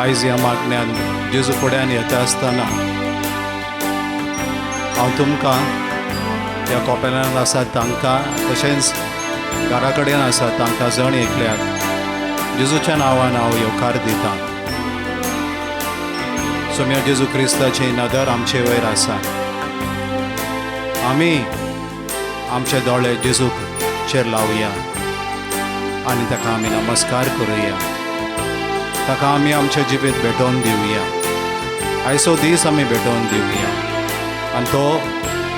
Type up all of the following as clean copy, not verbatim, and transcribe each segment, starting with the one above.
आयज ह्या मागण्यान जेजू फुड्यान येता आसतना हांव तुमकां ह्या कोपेलान आसा तांकां तशेंच घरा कडेन आसा तांकां जण एकल्याक जेजूच्या नांवान हांव येवकार दितां. सोम्या जेजू क्रिस्ताची नदर आमचे वयर आसा. आमी आमचे दोळे जेजूचेर लावया आनी ताका आमी नमस्कार करुया. ताका आमी आमचें जिवीत भेटोवन दिवया. आयचो दीस आमी भेटोवन दिवया आनी तो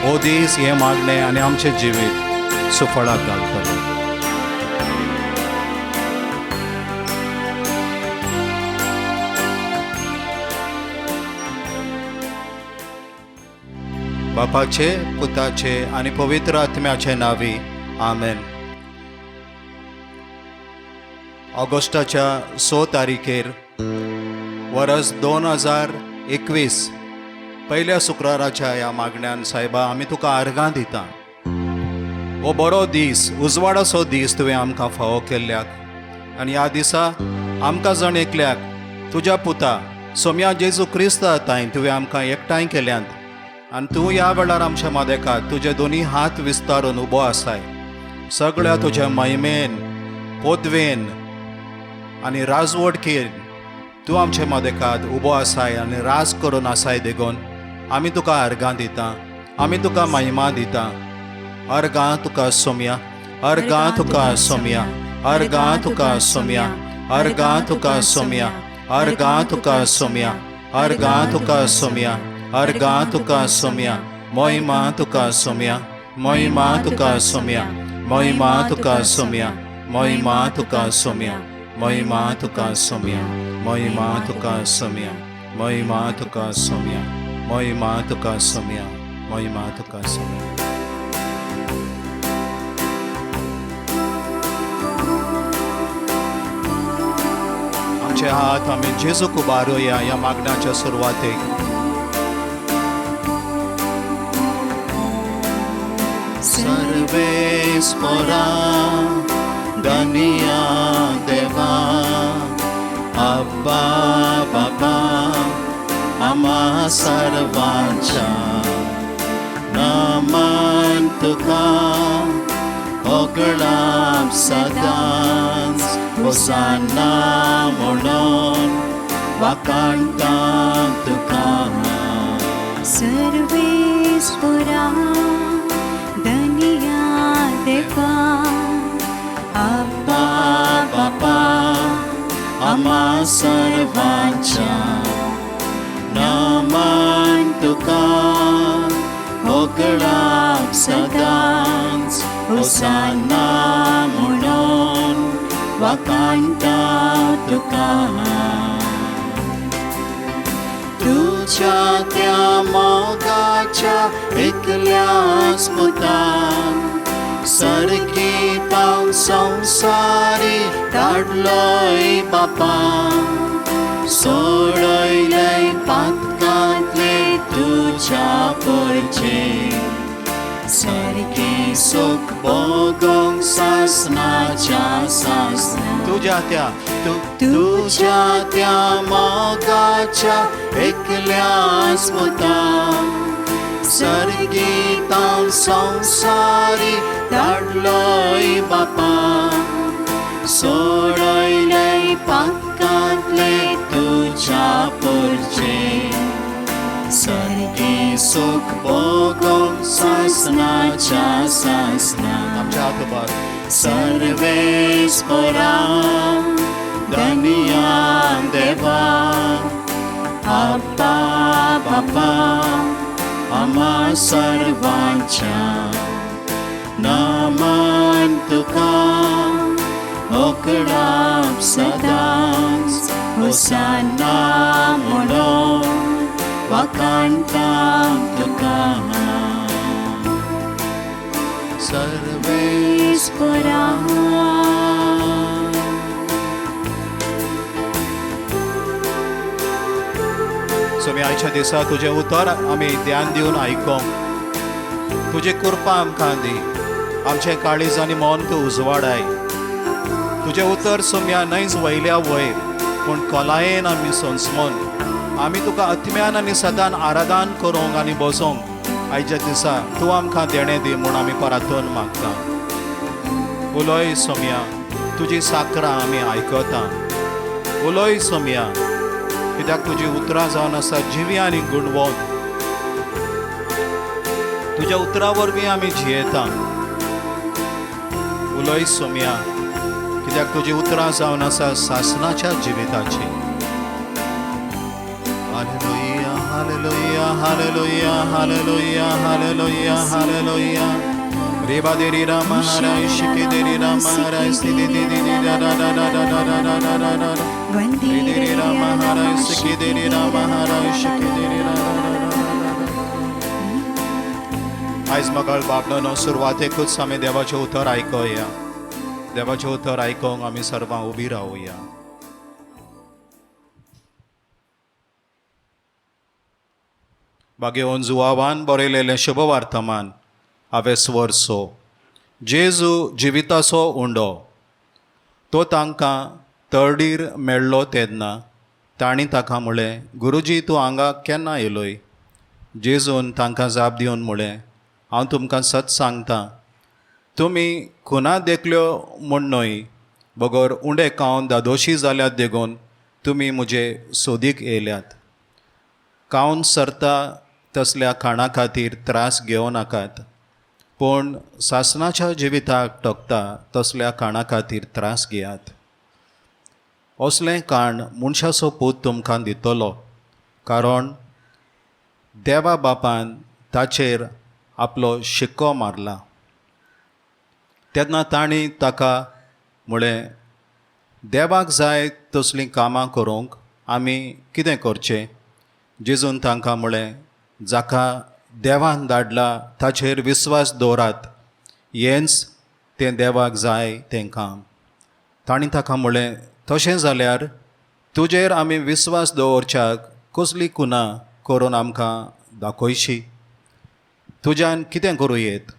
हो दीस हे मागणें आनी आमचें जिवीत सुफळाक घालतलो. बापाचे, पुताचे आनी पवित्र आत्म्याचे नांवी आमेन. ऑगस्टाच्या 6 तारीखेर वर्स 2021 पयल्या शुक्राराच्या ह्या मागण्यान सायबा आमी तुका आर्गां दिता. हो बरो दीस, उजवाडाचो दीस तुवें आमकां फावो केल्ल्याक आनी ह्या दिसा आमकां जण एकल्याक तुज्या पुता सोम्या जेजू क्रिस्त ताई तुवें आमकां एकठांय केल्यांत आनी तूं ह्या वेळार आमच्या मदेकात तुजे दोनी हात विस्तारून उबो आसाय. सगळ्या तुज्या महिमेन, पोदवेन आनी राजवडकेन तूं आमचे मदेकात उबो आसाय आनी राज करून आसाय देगून आमी तुका आर्गां दिता. आमी तुका महिमा दिता. अर्गां तुका सोम्या, अर्गां तुका सोम्या, अर्गां तुका सोम्या, अर्गां तुका सोम्या, अर्गां तुका सोम्या, अर्गां तुका सोम्या, अर्गां तुका सोम्या, महिमा तुका सोम्या, महिमा तुका सोम्या, महिमा तुका सोम्या, महिमा तुका सोम्या, महिमा तुका सोम्या, महिमा तुका सोम्या, महिमा तुका सोम्या, महिमा तुका सोम्या, महिमा तुका सोम्या. आमचे हात आमी जेजूक उबारुया ह्या मागण्याच्या सुरवातेक. सर्वेस्परा धनिया देवा अब्बा बाबा आम्हा सर्वांच्या नमन तुका ओगळाप सदांच होसाना म्हणून वाकाणटा तुका. सर्वेस्परा धनिया देवा अब्बा बाबा आम्हा सर्वांच्या नमन तुका ओगळाप सदांच होसाना म्हणून वाकाणटा तुका. तुझ्या त्या मोगाच्या एकल्याच पुतान सर्गीतां संसारी धाडलोय बापा. सोडयलें पातकांतले तुझ्या पोरचे सारकी सुख भोगोंक सासनाच्या सासना. तुझ्या त्या मोगाच्या एकल्याच पुतान सर्गीतां संसारी धाडलोय बापा. सोडयलें पातकांतले तुझ्या पोरचे सारकी सुख भोगोंक सासनाच्या सासना. आमच्या हातोबार सर्वेस्परा धनिया देवा अब्बा बाबा आम्हा सर्वांच्या नमन तुका ओगळाप सदांच होसाना म्हणून वाकाणटा तुका. सर्वेस्परा सोमी आयच्या दिसा तुजें उतर आमी ध्यान दिवन आयकोंक तुजी कृपा आमकां दी. आमचें काळीज आनी मन तूं उजवाडाय. तुजें उतर सोम्या न्हयच वयल्या वयर पूण खोलायेन आमी संस्मोन आमी तुका आत्म्यान आनी सदांच आराधन करूंक आनी बसोंक आयच्या दिसा तूं आमकां देणें दी म्हूण आमी परतून मागता. उलोय सोम्या, तुजी साकरां आमी आयकता. उलोय सोम्या, कित्याक तुजी उतरां जावन आसा जिवी आनी गुणवोन. तुज्या उतरां वरवीं आमी जियेता. उलोय सोम्या, कित्याक तुजी उतरां जावन आसा सासणाच्या जिविताची. Hallelujah, hallelujah, hallelujah, hallelujah, hallelujah, hallelujah. रेबा देरी राम हराय शिके देरी राम हराय सिदे देरी रा रा रा रा रा रा रा रा रा रा रा. देरी राम हराय शिके देरी राम हराय शिके देरी रा रा रा रा रा रा. आयज मगाळ बाबडोनो सुरवातेकूच आमी देवाचें उतर आयकोया. देवाचें उतर आयकोंक आमी सर्वां उबी रावुया. बागेवन जुवावान बरयलेलें शुभ वार्तमान हांवें स्वर्सो. जेजू जिविताचो उंडो. तो तांकां तळडीर मेळ्ळो तेन्ना तांणी ताका म्हळें, गुरुजी तूं हांगा केन्ना येयलोय? जेजून तांकां जाप दिवन म्हळें, हांव तुमकां सत सांगतां, तुमी खुना देखल्यो म्हूण न्हय, बगर उंडे खावन दादोशी जाल्यात देगून तुमी म्हजे सोदीक येयल्यात. खावन सरता तसल्या खाणा खातीर त्रास घेवं नाकात, पूण सासणाच्या जिविताक टोकता तसल्या खाणा खातीर त्रास घेयात. असलें खाण मनशाचो पूत तुमकां दितलो, कारण देवा बापान ताचेर आपलो शिक्को मारला. तेन्ना तांणी ताका म्हळें, देवाक जाय तसलीं कामां करूंक आमी कितें करचें? जेजून तांकां म्हळें, जाका देवान धाडला ताचेर विस्वास दवरात, हेंच तें देवाक जाय तें काम. तांणी ताका म्हळें, तशें जाल्यार तुजेर आमी विस्वास दवरच्याक कसली खुना करून आमकां दाखयशी. तुज्यान कितें करूं येत?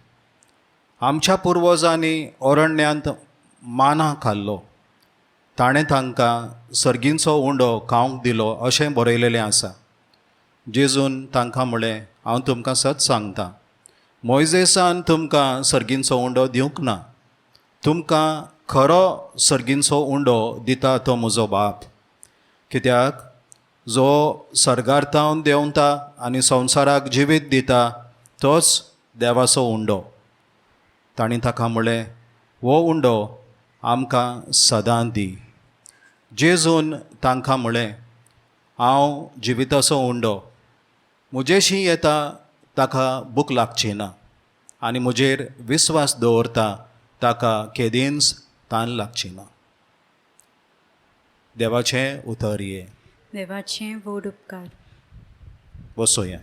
आमच्या पुर्वजांनी अरण्यांत माना खाल्लो, ताणें तांकां सर्गींचो उंडो खावंक दिलो अशें बरयलेलें आसा. जेजून तांकां म्हळें, हांव तुमकां सत सांगतां, मोयजेसान तुमकां सर्गींचो उंडो दिवंक ना. तुमकां खरो सर्गींचो उंडो दिता तो म्हजो बाप. कित्याक जो सर्गार्थावन देंवता आनी संवसाराक जिवीत दिता तोच देवाचो उंडो. तांणी ताका म्हळें, हो उंडो आमकां सदां दी. जेजून तांकां म्हळें, हांव जिविताचो उंडो. म्हजेशी येता ताका भूक लागची ना, आनी म्हजेर विस्वास दवरता ताका केदींच तान लागची ना. देवाचें उतर ये. देवाचें व्हड उपकार. बसोया.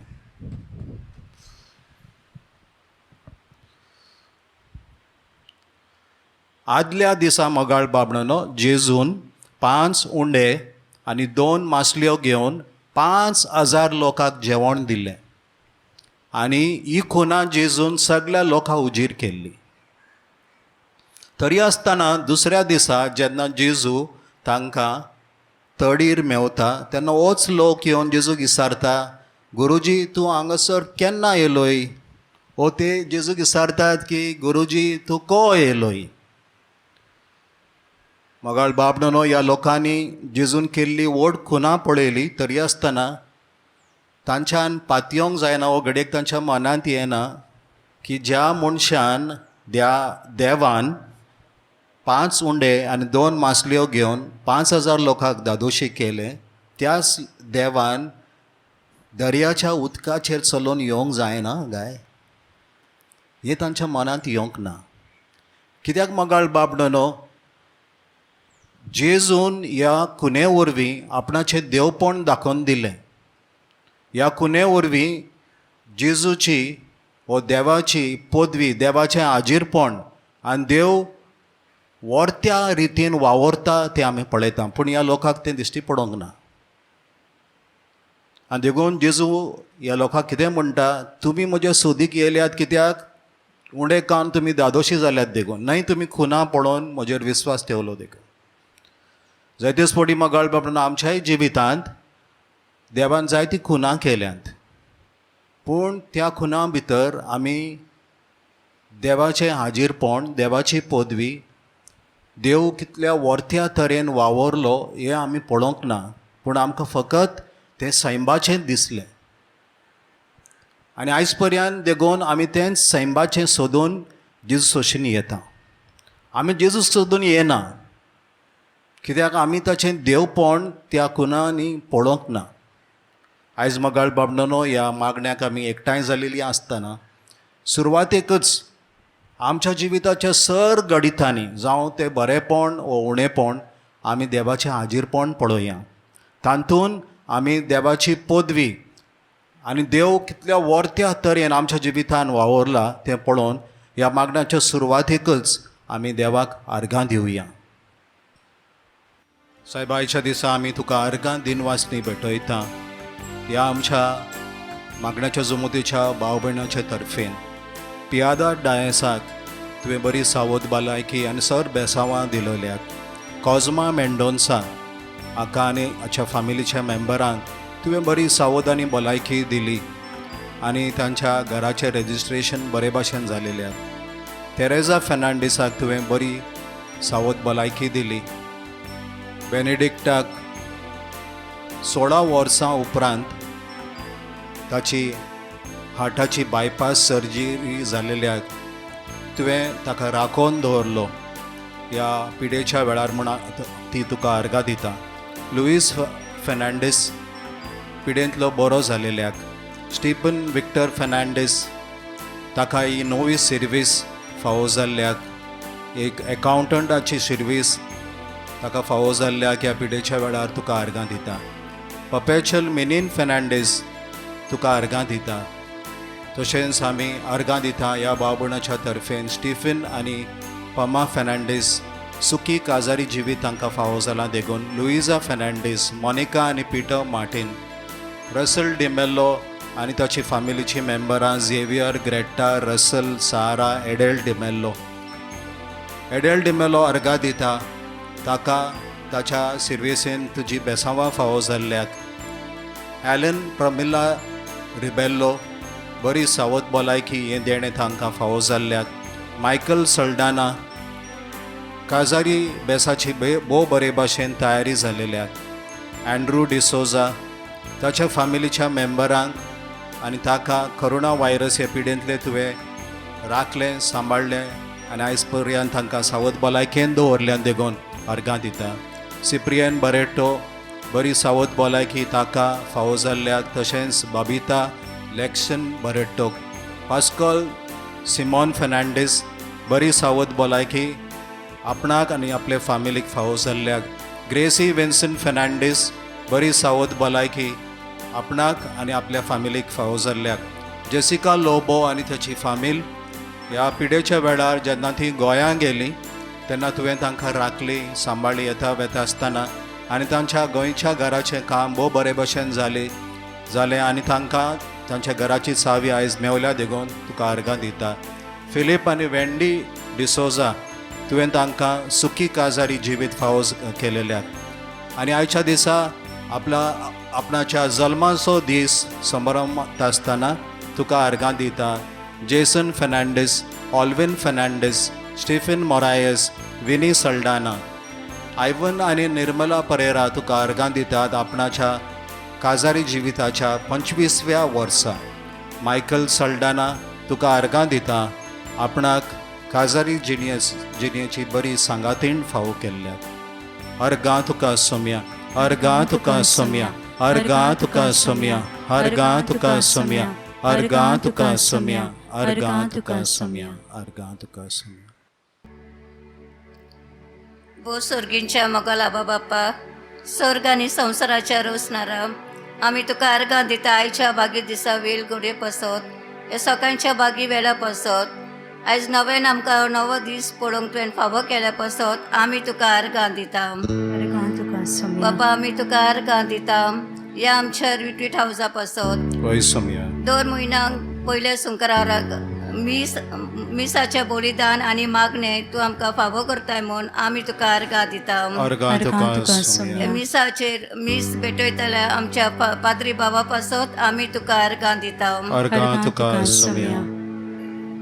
आदल्या दिसा मोगाळ बाबडोनो जेजून 5 उंडे आनी 2 मासल्यो घेवन 5,000 लोकांक जेवण दिलें. आनी ही खुना जेजून सगळ्या लोकांक उजीर केल्ली. तरी आसतना दुसऱ्या दिसा जेन्ना जेजू तांकां तडीर मेवता तेन्ना होच लोक येवन जेजूक विचारता, गुरुजी तूं हांगासर केन्ना येयलोय? हो ते जेजूक विचारतात की गुरुजी तूं को येयलोय? मोगाळ बाबडोनो ह्या लोकांनी जेजून केल्ली व्हड खुना पळयली, तरी आसतना तांच्यान पातयोंक जायना. हो घडयेक तांच्या मनांत येना की ज्या मनशान देवान 5 उंडे आनी 2 मासल्यो घेवन 5,000 लोकांक दादोशी केले, त्याच देवान दर्याच्या उदकाचेर चलोवन येवंक जायना गाय. हें तांच्या मनांत येवंक ना. कित्याक मोगाळ बाबडोनो, जेजून ह्या खुने वरवीं आपणाचें देवपण दाखोवन दिलें. ह्या खुने वरवीं जेजूची वो देवाची पदवी, देवाचें आजीरपण आनी देव वर्त्या रितीन वावरता तें आमी पळयता. पूण ह्या लोकांक तें दिश्टी पडोंक ना. आनी देखून जेजू ह्या लोकांक कितें म्हणटा, तुमी म्हज्या सोदीक येयल्यात कित्याक उंडे खावन तुमी दादोशी जाल्यात देखून, न्हय तुमी खुना पळोवन म्हजेर विस्वास ठेवलो देखून. जायतेच फावटी म्हाका कळपा पडना आमच्याय जिवितांत देवान जायतीं खुनां केल्यांत, पूण त्या खुनां भितर आमी देवाचें हाजीरपण, देवाची पदवी, देव कितल्या वर्त्या तरेन वावरलो हें आमी पळोवंक ना, पूण आमकां फकत तें सैमाचें दिसलें. आनी आयज पर्यंत देगून आमी तेंच सैमाचें सोदून जेजूस भशेन येता. आमी जेजूस सोदून येना कित्याक आमी ताचें देवपण त्या खुनांनी पळोवंक ना. आयज म्हाका बाबडनो ह्या मागण्याक आमी एकठांय जालेलीं आसतना सुरवातेकच आमच्या जिविताच्या सर गडितांनी जावं तें बरेंपण वो उणेंपण आमी देवाचें हाजीरपण पळोवया. तातूंत आमी देवाची पदवी आनी देव कितल्या वर्त्या तरेन आमच्या जिवितान वावरला तें पळोवन ह्या मागण्याच्या सुरवातेकच आमी देवाक आर्गां दिवया. सायबा, आयच्या दिसा आमी तुका आर्गां दिनवासनी भेटयता. ह्या आमच्या मागण्याच्या जमुतीच्या भाव भयणाच्या तर्फेन पियादा डायसाक तुवें बरी सावध भलायकी आनी सर बेसांवां दिलोल्याक, कॉझमा मेंडोन्सा हाका आनी हाच्या फॅमिलीच्या मेंबरांक तुवें बरी सावध आनी भलायकी दिली आनी तांच्या घराचें रेजिस्ट्रेशन बरे भाशेन जालेल्याक, तेरेजा फेर्नांडीसाक तुवें बरी सावध भलायकी दिली. बेनेडिक्टाक 16 वर्सां उपरांत ताची हार्टाची बायपास सर्जरी जालेल्याक तुवें ताका राखोवन दवरलो. ह्या पिडेच्या वेळार म्हण ती तुका आर्गां दिता. लुईस फेर्नांडीस पिडेंतलो बरो जालेल्याक, स्टीफन विक्टर फेर्नांडीस ताका ही नवी सर्वीस फावो जाल्ल्याक, एक एकावंटंटाची सर्वीस ताका फावो जाल्ल्याक ह्या पिडेच्या वेळार तुका आर्गां दिता. पपेचल मिनीन फेर्नांडीस तुका आर्गां दिता. तशेंच आमी आर्गां दिता ह्या भाव भयणाच्या तर्फेन स्टीफन आनी पमा फेर्नांडीस सुखी काजारी जिवीत तांकां फावो जालां देखून, लुइजा फेर्नांडीस, मोनिका आनी पीटर मार्टीन, रसल डिमेल्लो आनी ताची फॅमिलीची मेंबरां झेवियर, ग्रेटा, रसल, सारा, एडेल डिमेल्लो आर्गां दिता. ताका ताच्या सर्विसेन तुजी बेसांवां फावो जाल्ल्याक, ॲलन प्रमिला रिबेल्लो बरी सावध भलायकी हें देणें तांकां फावो जाल्ल्याक, मायकल सल्डाना काजारी बेसाची भोव बरे भाशेन तयारी जालेल्याक, अँड्रू डिसोजा ताच्या फॅमिलीच्या मेंबरांक आनी ताका कोरोना व्हायरस ह्या पिडेंतले तुवें राखलें, सांबाळलें आनी आयज पर्यंत तांकां सावध भलायकेन दवरल्यान देगून आर्गां दिता. सिप्रियन बरेटो बरी सावध भलायकी ताका फावो जाल्ल्याक, तशेंच बाबिता लॅक्शन बरेटोक, पास्कॉल सिमॉन फेर्नांडीस बरी सावध भलायकी आपणाक आनी आपले फॅमिलीक फावो जाल्ल्याक, ग्रेसी विन्सन फेर्नांडीस बरी सावध भलायकी आपणाक आनी आपल्या फॅमिलीक फावो जाल्ल्याक, जेसिका लोबो आनी ताची फॅमिली ह्या पिडेच्या वेळार जेन्ना ती गोंयांत गेली तेन्ना तुवें तांकां राखली, सांबाळली येता वेता आसतना आनी तांच्या गोंयच्या घराचें काम भोव बरे भशेन जालें आनी तांकां तांच्या घराची चावी आयज मेवल्या देखून तुका आर्गां दिता. फिलीप आनी वेंडी डिसोजा तुवें तांकां सुखी काजारी जिवीत फावो केलेल्याक आनी आयच्या दिसा आपणाच्या जल्माचो दीस समारंभांत आसतना तुका आर्गां दिता. जेसन फेर्नांडीस, ऑल्विन फेर्नांडीस, स्टीफन मोरायस, विनी सल्डाना, आयवन आनी निर्मला परेरा तुका आर्गां दितात आपणाच्या काजारी जिविताच्या 25व्या वर्सा. मायकल सल्डाना तुका आर्गां दिता आपणाक काजारी जिणेची बरी सांगातीण फावो केल्ल्याक. आर्गां तुका सोम्या, आर्गां तुका सोम्या, आर्गां तुका सोम्या, आर्गां तुका सोम्या, आर्गां तुका सोम्या, आर्गां तुका सोम्या, आर्गां तुका सोम्या. भो सर्गींच्या मोगालाबा बाप्पा, सर्ग आनी संवसाराच्या रोसणारा आमी तुका आर्गां दिता. आयच्या बागी दिसा वेल घडये पासत, हे सकाळच्या बागी वेळा पासत, आयज नवें आमकां नवो दीस पळोवंक तुवें फावो केल्या पासत आमी तुका आर्गां दिता. आर्गां तुका सोम्या. बाबा आमी तुका आर्गां दिता. ह्या आमच्या रिट्रीट हावजा पासत 2 म्हयन्यांक पयल्या सुंकराराक मिसाचे बलिदान आनी मागणे तूं आमकां फावो करताय म्हूण आमी तुका अर्गां दिता अर्गां तुका सोम्या मिसाचेर मीस भेटयतल्या आमच्या पाद्री बाबा पासत आमी तुका अर्गां दिता अर्गां तुका सोम्या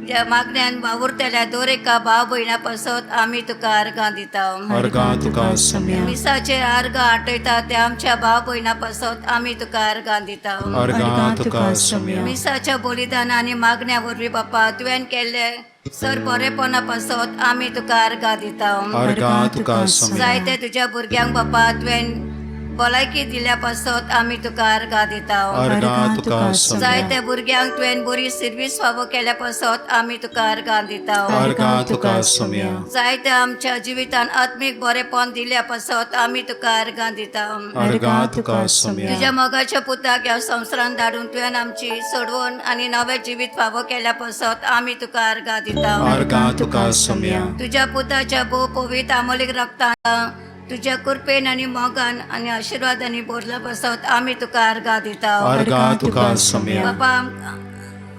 ज्या मागण्यान वावुरतल्या दर एका भाव भयणा पासत आमी तुका अर्गां दिता अर्गां तुका सोम्या मिसाचेर अर्गां आटयता त्या आमच्या भाव भयणा पासत आमी तुका अर्गां दिता अर्गां तुका सोम्या मिसाच्या बलिदान आनी मागण्या वरवीं बापा तुवें केल्ले सर बरेपणा पासत आमी तुका अर्गां दिता अर्गां तुका सोम्या जायते तुज्या भुरग्यांक बापा तुवें भलायकी दिल्या पासत आमी तुका अर्गां दिता अर्गां तुका सोम्या जायते भुरग्यांक तुवें बरी सर्वीस फावो केल्या पासत आमी तुका अर्गां दिता अर्गां तुका सोम्या जायते आमच्या जिवितान आत्मीक बरेपण दिल्या पासत आमी तुका अर्गां दिता अर्गां तुका सोम्या तुज्या मोगाच्या पुताक ह्या संवसारान धाडून तुवें आमची सोडवून आनी नवें जिवीत फावो केल्या पासत आमी तुका अर्गां दिता अर्गां तुका सोम्या तुज्या पुताच्या भोव पवित्र अमोलीक रक्तान तुज्या कृपेन आनी मोगान आनी आशिर्वादांनी भरला पासत आमी तुका अर्गां दिता अर्गां तुका सोम्या बापा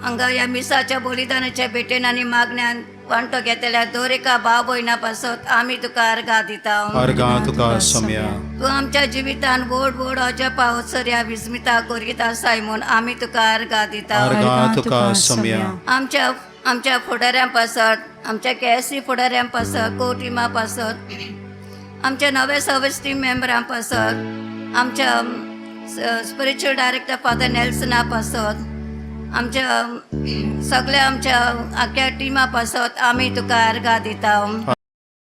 हांगा ह्या मिसाच्या बलिदानाच्या भेटेन आनी मागण्यान वांटो घेतल्या दर एका भाव भयणा पासत आमी तुका अर्गां दिता अर्गां तुका सोम्या तूं आमच्या जिवितान व्हड व्हड अजपा उत्सर ह्या विस्मिता करीत आसाय म्हूण आमी तुका अर्गां दिता अर्गां तुका सोम्या आमच्या फुडाऱ्यां पासत आमच्या केएससी फुडाऱ्यां पासत कोटिमा पासत आमच्या नव्या सर्वीस टीम मेंबरां पासत आमच्या स्पिरिच्युअल डायरेक्टर फादर नेल्सना पासत आमच्या सगळ्या आमच्या आख्या टिमा पासत आमी तुका अर्गां दिता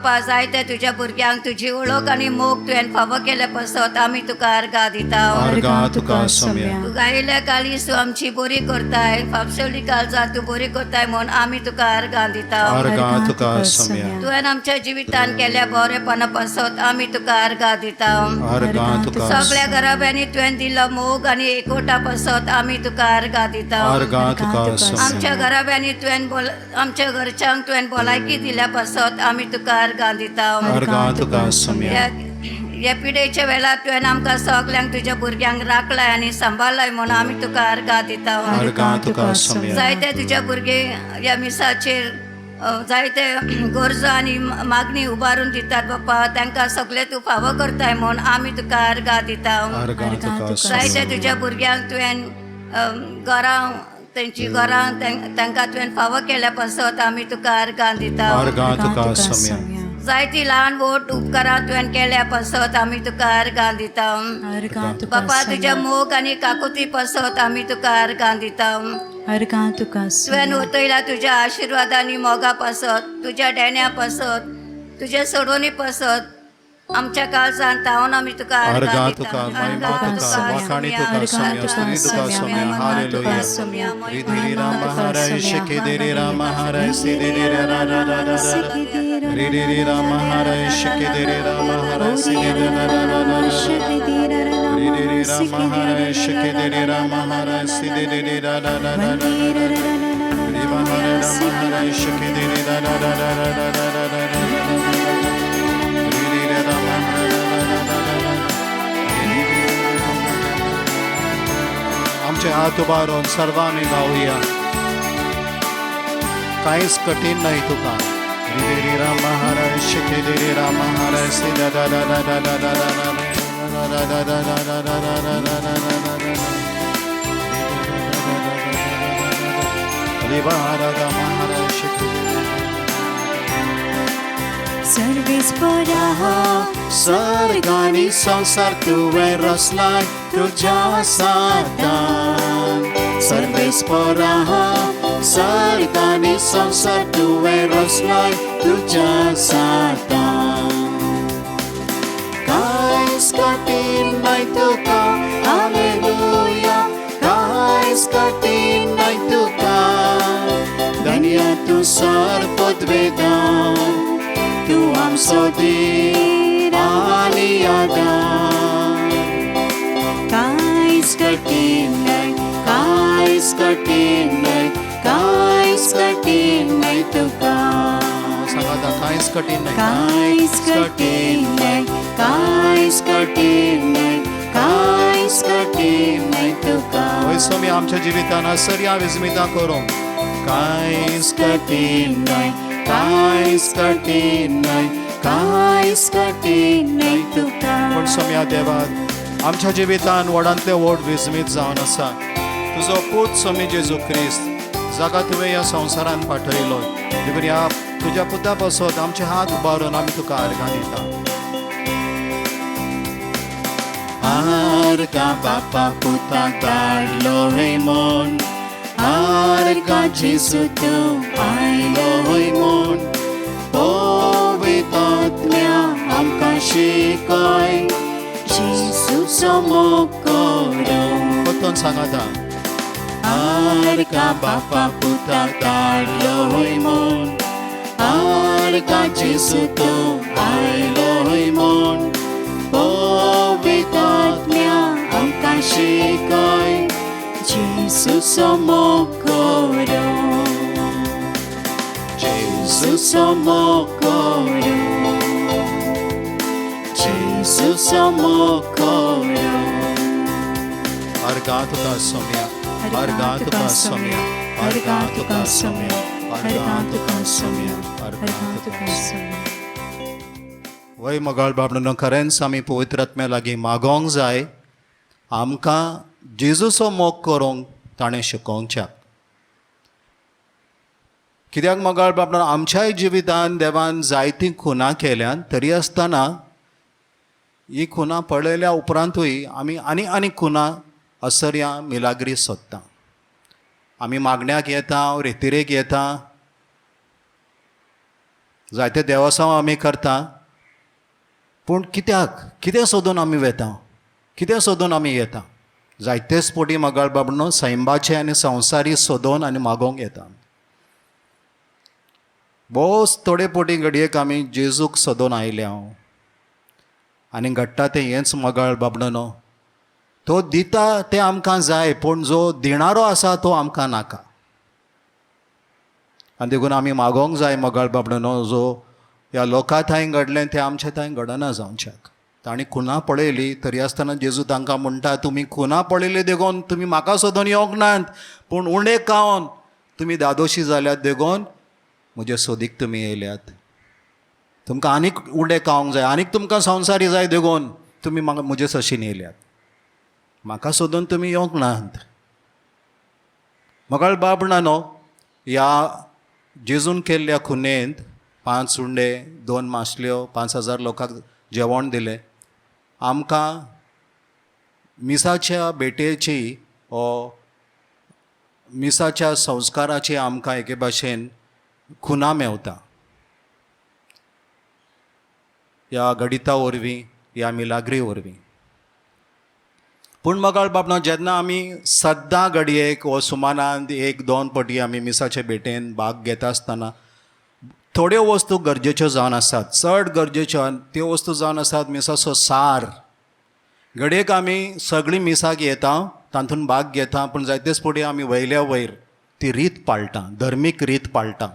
जायते तुज्या भुरग्यांक तुजी ओळख आनी मोग तुवें फावो केले पासत आमी तुका अर्गां दिता अर्गां तुका सोम्या तूं गायल्या काळीस तूं आमची बरी करताय फापशेवली काळजां तूं बरी करताय म्हूण आमी तुका अर्गां दिता अर्गां तुका सोम्या तुवें आमच्या जिवितान केल्या बरेपणा पासत आमी तुका अर्गां दिता अर्गां तुका सगळ्या घराब्यांनी तुवें दिल्लो मोग आनी एकोटा पासत आमी तुका अर्गां दिता अर्गां तुका सोम्या आमच्या घराब्यांनी तुवें आमच्या घरच्यांक तुवें भलायकी दिल्या पासत आमी तुका अर्गां दिता अर्गां तुका सोम्या ह्या पिडेच्या वेळार तुवें आमकां सगल्यांक तुज्या भुरग्यांक राखलाय आनी सांबाळलाय म्हूण आमी तुका अर्गां दिता अर्गां तुका सोम्या जायते तुज्या भुरगे ह्या मिसाचेर जायते गरजो आनी मागणी उबारून दितात बापा तांकां सगळे तूं फावो करताय म्हूण आमी तुका अर्गां दिता अर्गां तुका जायते तुज्या भुरग्यांक तुवें घरां तेंची घरां तांकां तुवें फावो केल्या पासत आमी तुका अर्गां दिता अर्गां तुका सोम्या जायती ल्हान व्हड उपकारां तुवें केल्या पासत आमी तुका अर्गां दिता बापा तुज्या मोग आनी काकुती पासत आमी तुका अर्गां दिता अर्गां तुका तुवें वतयला तुज्या आशिर्वादांनी मोगा पासत तुज्या डेण्या पासत तुज्या सोडवणी पासत आमच्या काळजान तावन आमी तुका अर्गां तुका महिमा तुका वाखाणी तुका सोम्या स्तुती तुका सोम्या हालेलुया रिधिरी राम हरय शिकेदेरी राम हरय सिदेरी रा रा रा रा रिधिरी राम हरय शिकेदेरी राम हरय सिदेरी रा रा रा रा रिधिरी राम हरय शिकेदेरी राम हरय सिदेरी रा रा रा रा रिवा हरय राम हरय शिकेदेरी रा रा रा रा रा आमचे हात उबारून सर्वांनी गाऊया काहीच कठीण नाही तुका रिदेरी राम हरय शिकेदेरी राम हरय सिदा दा दा दा दा दा दा दा दा दा दा दा सर्गानी संसार तुवें रचलाय तुज्या सातान सर्वेस्परा सर्गानी संसार तुवें रचलाय तुज्या सातान कांयच कठीण नाही तुका हालेलुया कांयच कठीण नाही तुका धन्य तूं सर्वोद्वेदान तूं आमचो देव आनी आदार कांयच कठीण नाही कांयच कठीण नाही कांयच कठीण नाही तुका सांगाता कांयच कठीण नाही कांयच कठीण नाही कांयच कठीण नाही कांयच कठीण नाही तुका होय स्वामी आमच्या जिवितान आसर्या विस्मिता करूं कांयच कठीण नाही, कांयच कठीण नाही, कांयच कठीण नाही तुका. पण सोम्या देवा, आमच्या जिवितान व्हडांतले व्हड विजमीत जावन आसा. तुजो पूत सोमी जेजू क्रिस्त, जाका तुवें ह्या संवसारान पाठयलो, देखून ह्या तुज्या पुता पासत आमचे हात उबारून आमी तुका आर्गां दिता. आर्गां बापा पुता धाडलो हे म्हूण, आर्गां जेजू तूं आयलो हय म्हूण. पवित्र आत्म्या आमकां शिकय, जेजूचो मोग करूं. परतून सांगाता. आर्गां बापा पुता धाडलो हय म्हूण, आर्गां जेजू तूं आयलो हय म्हूण. पवित्र आत्म्या आमकां शिकय, जेजूचो मोग करूं. जेजूचो मोग करूं. जेजूचो मोग करूं. आर्गां तुका सोम्या, आर्गां तुका सोम्या, आर्गां तुका सोम्या, आर्गां तुका सोम्या, आर्गां तुका सोम्या. वय मोगाळ बाबडो, खरेंच आमी पवित्र आत्म्या लागीं मागोंक जाय. आमकां जेजूचो मोग करूंक ताणें शिकोवच्याक. कित्याक मोगाळ बाबडो, आमच्याय जिवितान देवान जायतीं खुनां केल्यात, तरी आसतना ही खुनां पळयल्या उपरांतूय आमी आनी खुनां असर्यां मिलाग्री सोदता. आमी मागण्याक येता, रेतिरेक येता, जायते देवासांव आमी करता. पूण कितें सोदून आमी वेता, कितें सोदून आमी येता? जायतेच पोटी मोगाळ बाबडो सैमाचे आनी संवसारी सोदून आनी मागोंक येता. बोस थोडे पोटी घडयेक आमी जेजूक सोदून आयल्या आनी घडटा तें हेंच मोगाळ बाबडो न्हू. तो दिता तें आमकां जाय, पूण जो दिणारो आसा तो आमकां नाका. आनी देखून आमी मागोंक जाय मोगाळ बाबडो न्हू, जो ह्या लोका थंय घडलें तें आमचे थंय घडना जावच्याक. तांणी खुनां पळयलीं तरी आसतना जेजू तांकां म्हणटा, तुमी खुनां पळयलीं देखून तुमी म्हाका सोदून येवंक नात, पूण उणें खावन तुमी दादोशी जाल्यात देखून म्हजे सोदीक तुमी येयल्यात. तुमकां आनीक उणें खावंक जाय, आनीक तुमकां संवसारी जाय देखून तुमी म्हाका म्हजे सशीन येयल्यात. म्हाका सोदून तुमी येवंक नात. मोगाळ बाबडो, ह्या जेजून केल्ल्या खुनेंत 5 उंडे 2 माशल्यो 5,000 लोकांक जेवण दिलें. आमकां मिसाच्या बेटेची ओ मिसाच्या संस्काराची आमकां एके भाशेन खुनां मेवता. ह्या गडिता वरवीं, ह्या मिलाग्री वरवीं. पूण मोगाळ बाबडो, जेन्ना आमी सद्दां घडयेक वो सुमारान 1-2 पाटी आमी मिसाचे बेटेन भाग घेता आसतना थोड्यो वस्तू गरजेच्यो जावन आसात. चड गरजेच्यो त्यो वस्तू जावन आसात मिसाचो सार. घडयेक आमी सगळीं मिसाक येता, तातूंत भाग घेता, पूण जायतेच फावटी आमी वयल्या वयर ती रीत पाळटा, धर्मीक रीत पाळटा.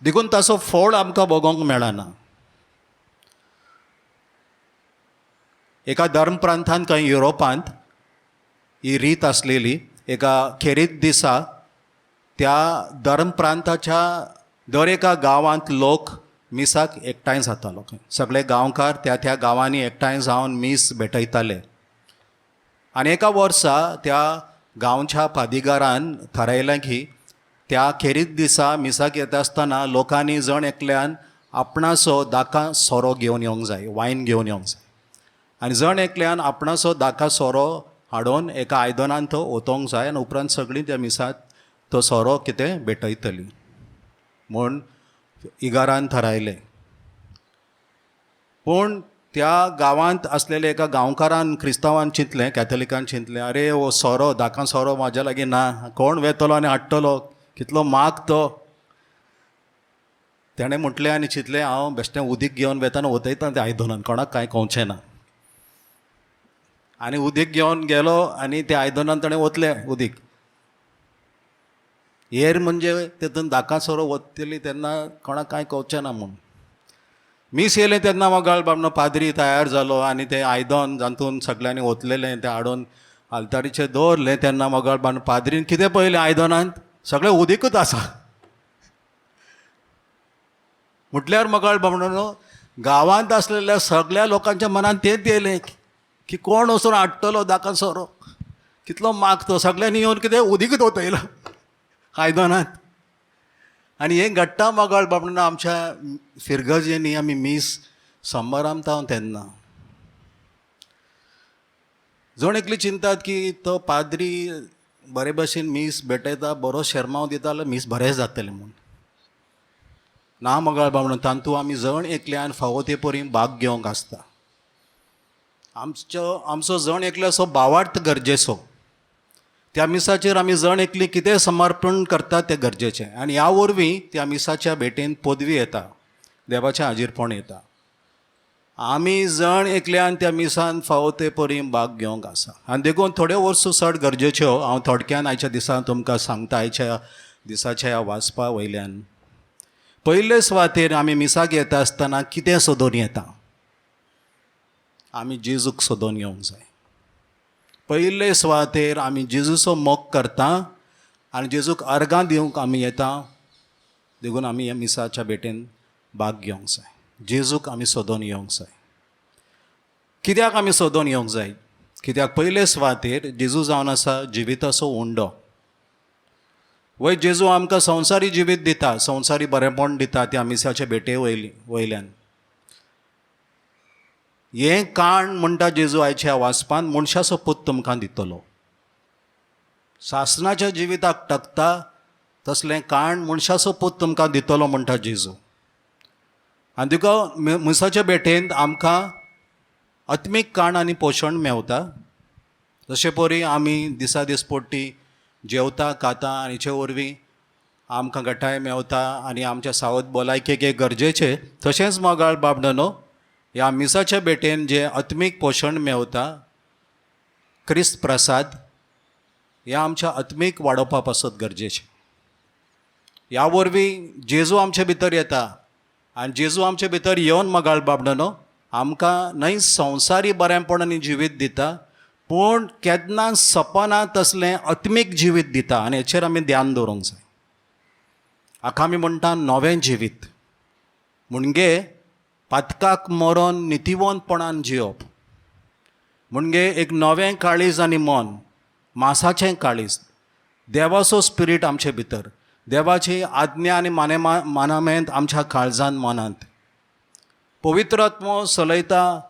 देखून ताचो फळ आमकां भोगोंक मेळना. एका धर्म प्रांतांत खंय युरोपांत ही रीत आसलेली. एका खेरीत दिसा त्या धर्म प्रांताच्या दर एका गांवांत लोक मिसाक एकठांय जातालो. सगळे गांवकार त्या गांवांनी एकठांय जावन मीस भेटयताले. आनी एका वर्सा त्या गांवच्या पादिगारान थारायलें की त्या खेरीत दिसा मिसाक येता आसतना लोकांनी जण एकल्यान आपणाचो दाकां सोरो घेवन येवंक जाय, वायन घेवन येवंक जाय. आनी जण एकल्यान आपणाचो दाका सोरो हाडून एका आयदनान तो ओतोवंक जाय आनी उपरांत सगळीं त्या मिसाक तो सोरो कितें भेटयतली म्हूण इगारान थारायलें. पूण त्या गांवांत आसलेल्या एका गांवकारान क्रिस्तांवान चिंतलें, कॅथलिकान चिंतलें, अरे हो सोरो दाकां सोरो म्हाज्या लागीं ना, कोण वेतलो आनी हाडटलो, कितलो माग तो. तेणें म्हटलें आनी चिंतलें, हांव बेश्टें उदीक घेवन वेताना ओतयता त्या आयदनान, कोणाक कांय कळचें ना. आनी उदीक घेवन गेलो आनी त्या आयदनान ताणें ओतलें उदीक. हेर म्हणजे तेतून दाकां सोरो ओतली तेन्ना कोणाक कांय कळचें ना म्हूण. मीस येयलें तेन्ना मोगाळ बाबडो पाद्री तयार जालो आनी तें आयदन जातून सगळ्यांनी ओतलेलें तें हाडून आल्तारीचेर दवरलें तेन्ना मोगाळ बांदून पाद्रीन कितें पळयलें आयदनांत सगळें उदीकूच आसा. म्हटल्यार मोगाळ बाबडो गांवांत आसलेल्या सगळ्या लोकांच्या मनांत तेंच येयलें की कोण वचून हाडटलो दाखा सोरो, कितलो माग तो, सगळ्यांनी येवन कितें उदीकूच ओतयलां आयदनांत. आनी हें घडटा मोगाळ बाबडो आमच्या फिरगजेनी आमी मीस समारंभांत तेन्ना जण एकली चिंतात की तो पाद्री बरे भशेन मीस भेटयता, बरो शर्माव दिता जाल्यार मीस बरें जातलें म्हूण. ना मोगाळ बाबडो तांतू आमी जण एकल्यान फावो ते परी भाग घेवंक आसता. आमचो जण एकल्याचो भावार्थ गरजेचो. त्या मिसाचेर आमी जण एकली कितें समर्पण करतात तें गरजेचें. आनी ह्या वरवीं त्या मिसाच्या भेटेन पदवी येता, देवाचें हाजीरपण येता. आमी जण एकल्यान त्या मिसान फावो ते परी भाग घेवंक आसा. आनी देखून थोड्यो वर्सूं चड गरजेच्यो हांव थोडक्यान आयच्या दिसा तुमकां सांगता. आयच्या दिसाच्या ह्या वाचपा वयल्यान पयले सुवातेर आमी मिसाक येता आसतना कितें सोदून येता? आमी जेजूक सोदून येवंक जाय. पयले सुवातेर आमी जेजूचो मोग करता आनी जेजूक अर्गां दिवंक आमी येता. देखून आमी ह्या मिसाच्या भेटेन भाग घेवंक जाय. जेजूक आमी सोदून येवंक जाय. कित्याक आमी सोदून येवंक जाय? कित्याक पयले सुवातेर जेजू जावन आसा जिविताचो उंडो. वय जेजू आमकां संवसारी जिवीत दिता, संवसारी बरेंपण दिता त्या मिसाच्या भेटे वयल्यान. हें काण म्हणटा जेजू आयच्या वाचपान मनशाचो पूत तुमकां दितलो. सासणाच्या जिविताक टकता तसलें काण मनशाचो पूत तुमकां दितलो म्हणटा जेजू. आनी तुका मिसाच्या भेटेन आमकां आत्मीक काण आनी पोशण मेवता. जशे परी आमी दिसा दीस पडटी जेवता खाता आनी हेचे वरवीं आमकां घटाय मेवता आनी आमच्या सावत भलायकेक एक गरजेचें, तशेंच मोगाळ बाबडनो ह्या मिसाच्या भेटेन जें आत्मीक पोशण मेवता, क्रिस्त प्रसाद, हें आमच्या आत्मीक वाडोवपा पासत गरजेचें. ह्या वरवीं जेजू आमचे भितर येता आनी जेजू आमचे भितर येवन मोगाळ बाबडनो आमकां न्हय संवसारी बरेंपण आनी जिवीत दिता, पूण केन्ना सपना तसलें आत्मीक जिवीत दिता. आनी हेचेर आमी ध्यान दवरूंक जाय. हाका आमी म्हणटा नवें जिवीत. म्हणजे पातकाक मरोन नितिवंतपणान जियोप. म्हणजे एक नवें काळीज आनी मन, मांसाचें काळीज, देवाचो स्पिरीट आमचे भितर, देवाची आज्ञा आनी मानामेंत आमच्या काळजान मनांत, पवित्र आत्मो चलयता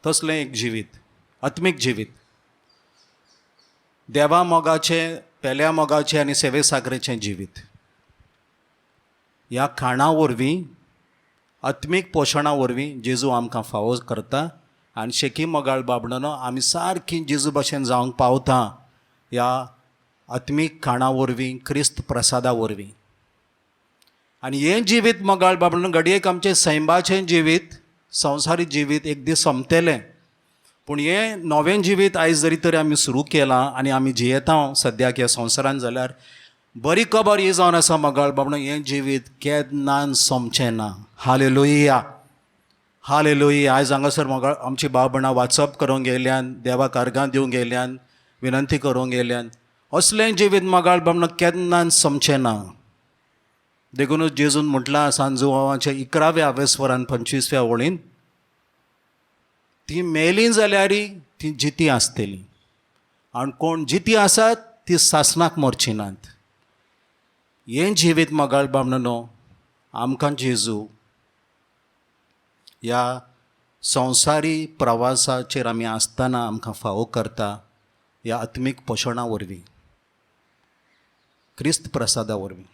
तसलें एक जिवीत, आत्मीक जिवीत. देवा मोगाचें, पेल्या मोगाचें आनी सेवे साकरेचें जिवीत. ह्या खाणा वरवीं, आत्मीक पोशणा वरवीं जेजू आमकां फावो करता. आनी शेकी मोगाळ बाबडनो आमी सारकीं जेजू भशेन जावंक पावता ह्या आत्मीक खाणा वरवीं, क्रिस्त प्रसादा वरवीं. आनी हें जिवीत मोगाळ बाबडनो घडयेक आमचें सैमाचें जिवीत, संवसारी जिवीत एक दीस सोंपतलें. पूण हें नवें जिवीत आयज जरी तरी आमी सुरू केलां आनी आमी जियेता सद्याक ह्या संवसारान, जाल्यार बरी खबर ही जावन आसा मोगाळ बाबडो, हें जिवीत केन्नाच सोंपचें ना. Hallelujah, hallelujah. आयज हांगासर मोगाळ आमची भाव भयणां वाचप करूंक येयल्यान, देवाक अर्गां दिवंक येयल्यान, विनंती करूंक येयल्यान, असलें जिवीत मोगाळ बाबडो केन्नाच सोंपचें ना. देखूनच जेजून म्हटलां सांजुवाच्या 11व्या वेस्वरान 25व्या वळीन, ती मेलीं जाल्यारय ती जिती आसतली आनी कोण जिती आसात ती सासणाक मरची नात. हें जिवीत मोगाळ बाबडनो आमकां जेजू ह्या संवसारी प्रवासाचेर आमी आसतना आमकां फावो करता ह्या आत्मीक पोशणा वरवीं, क्रिस्त प्रसादा वरवीं.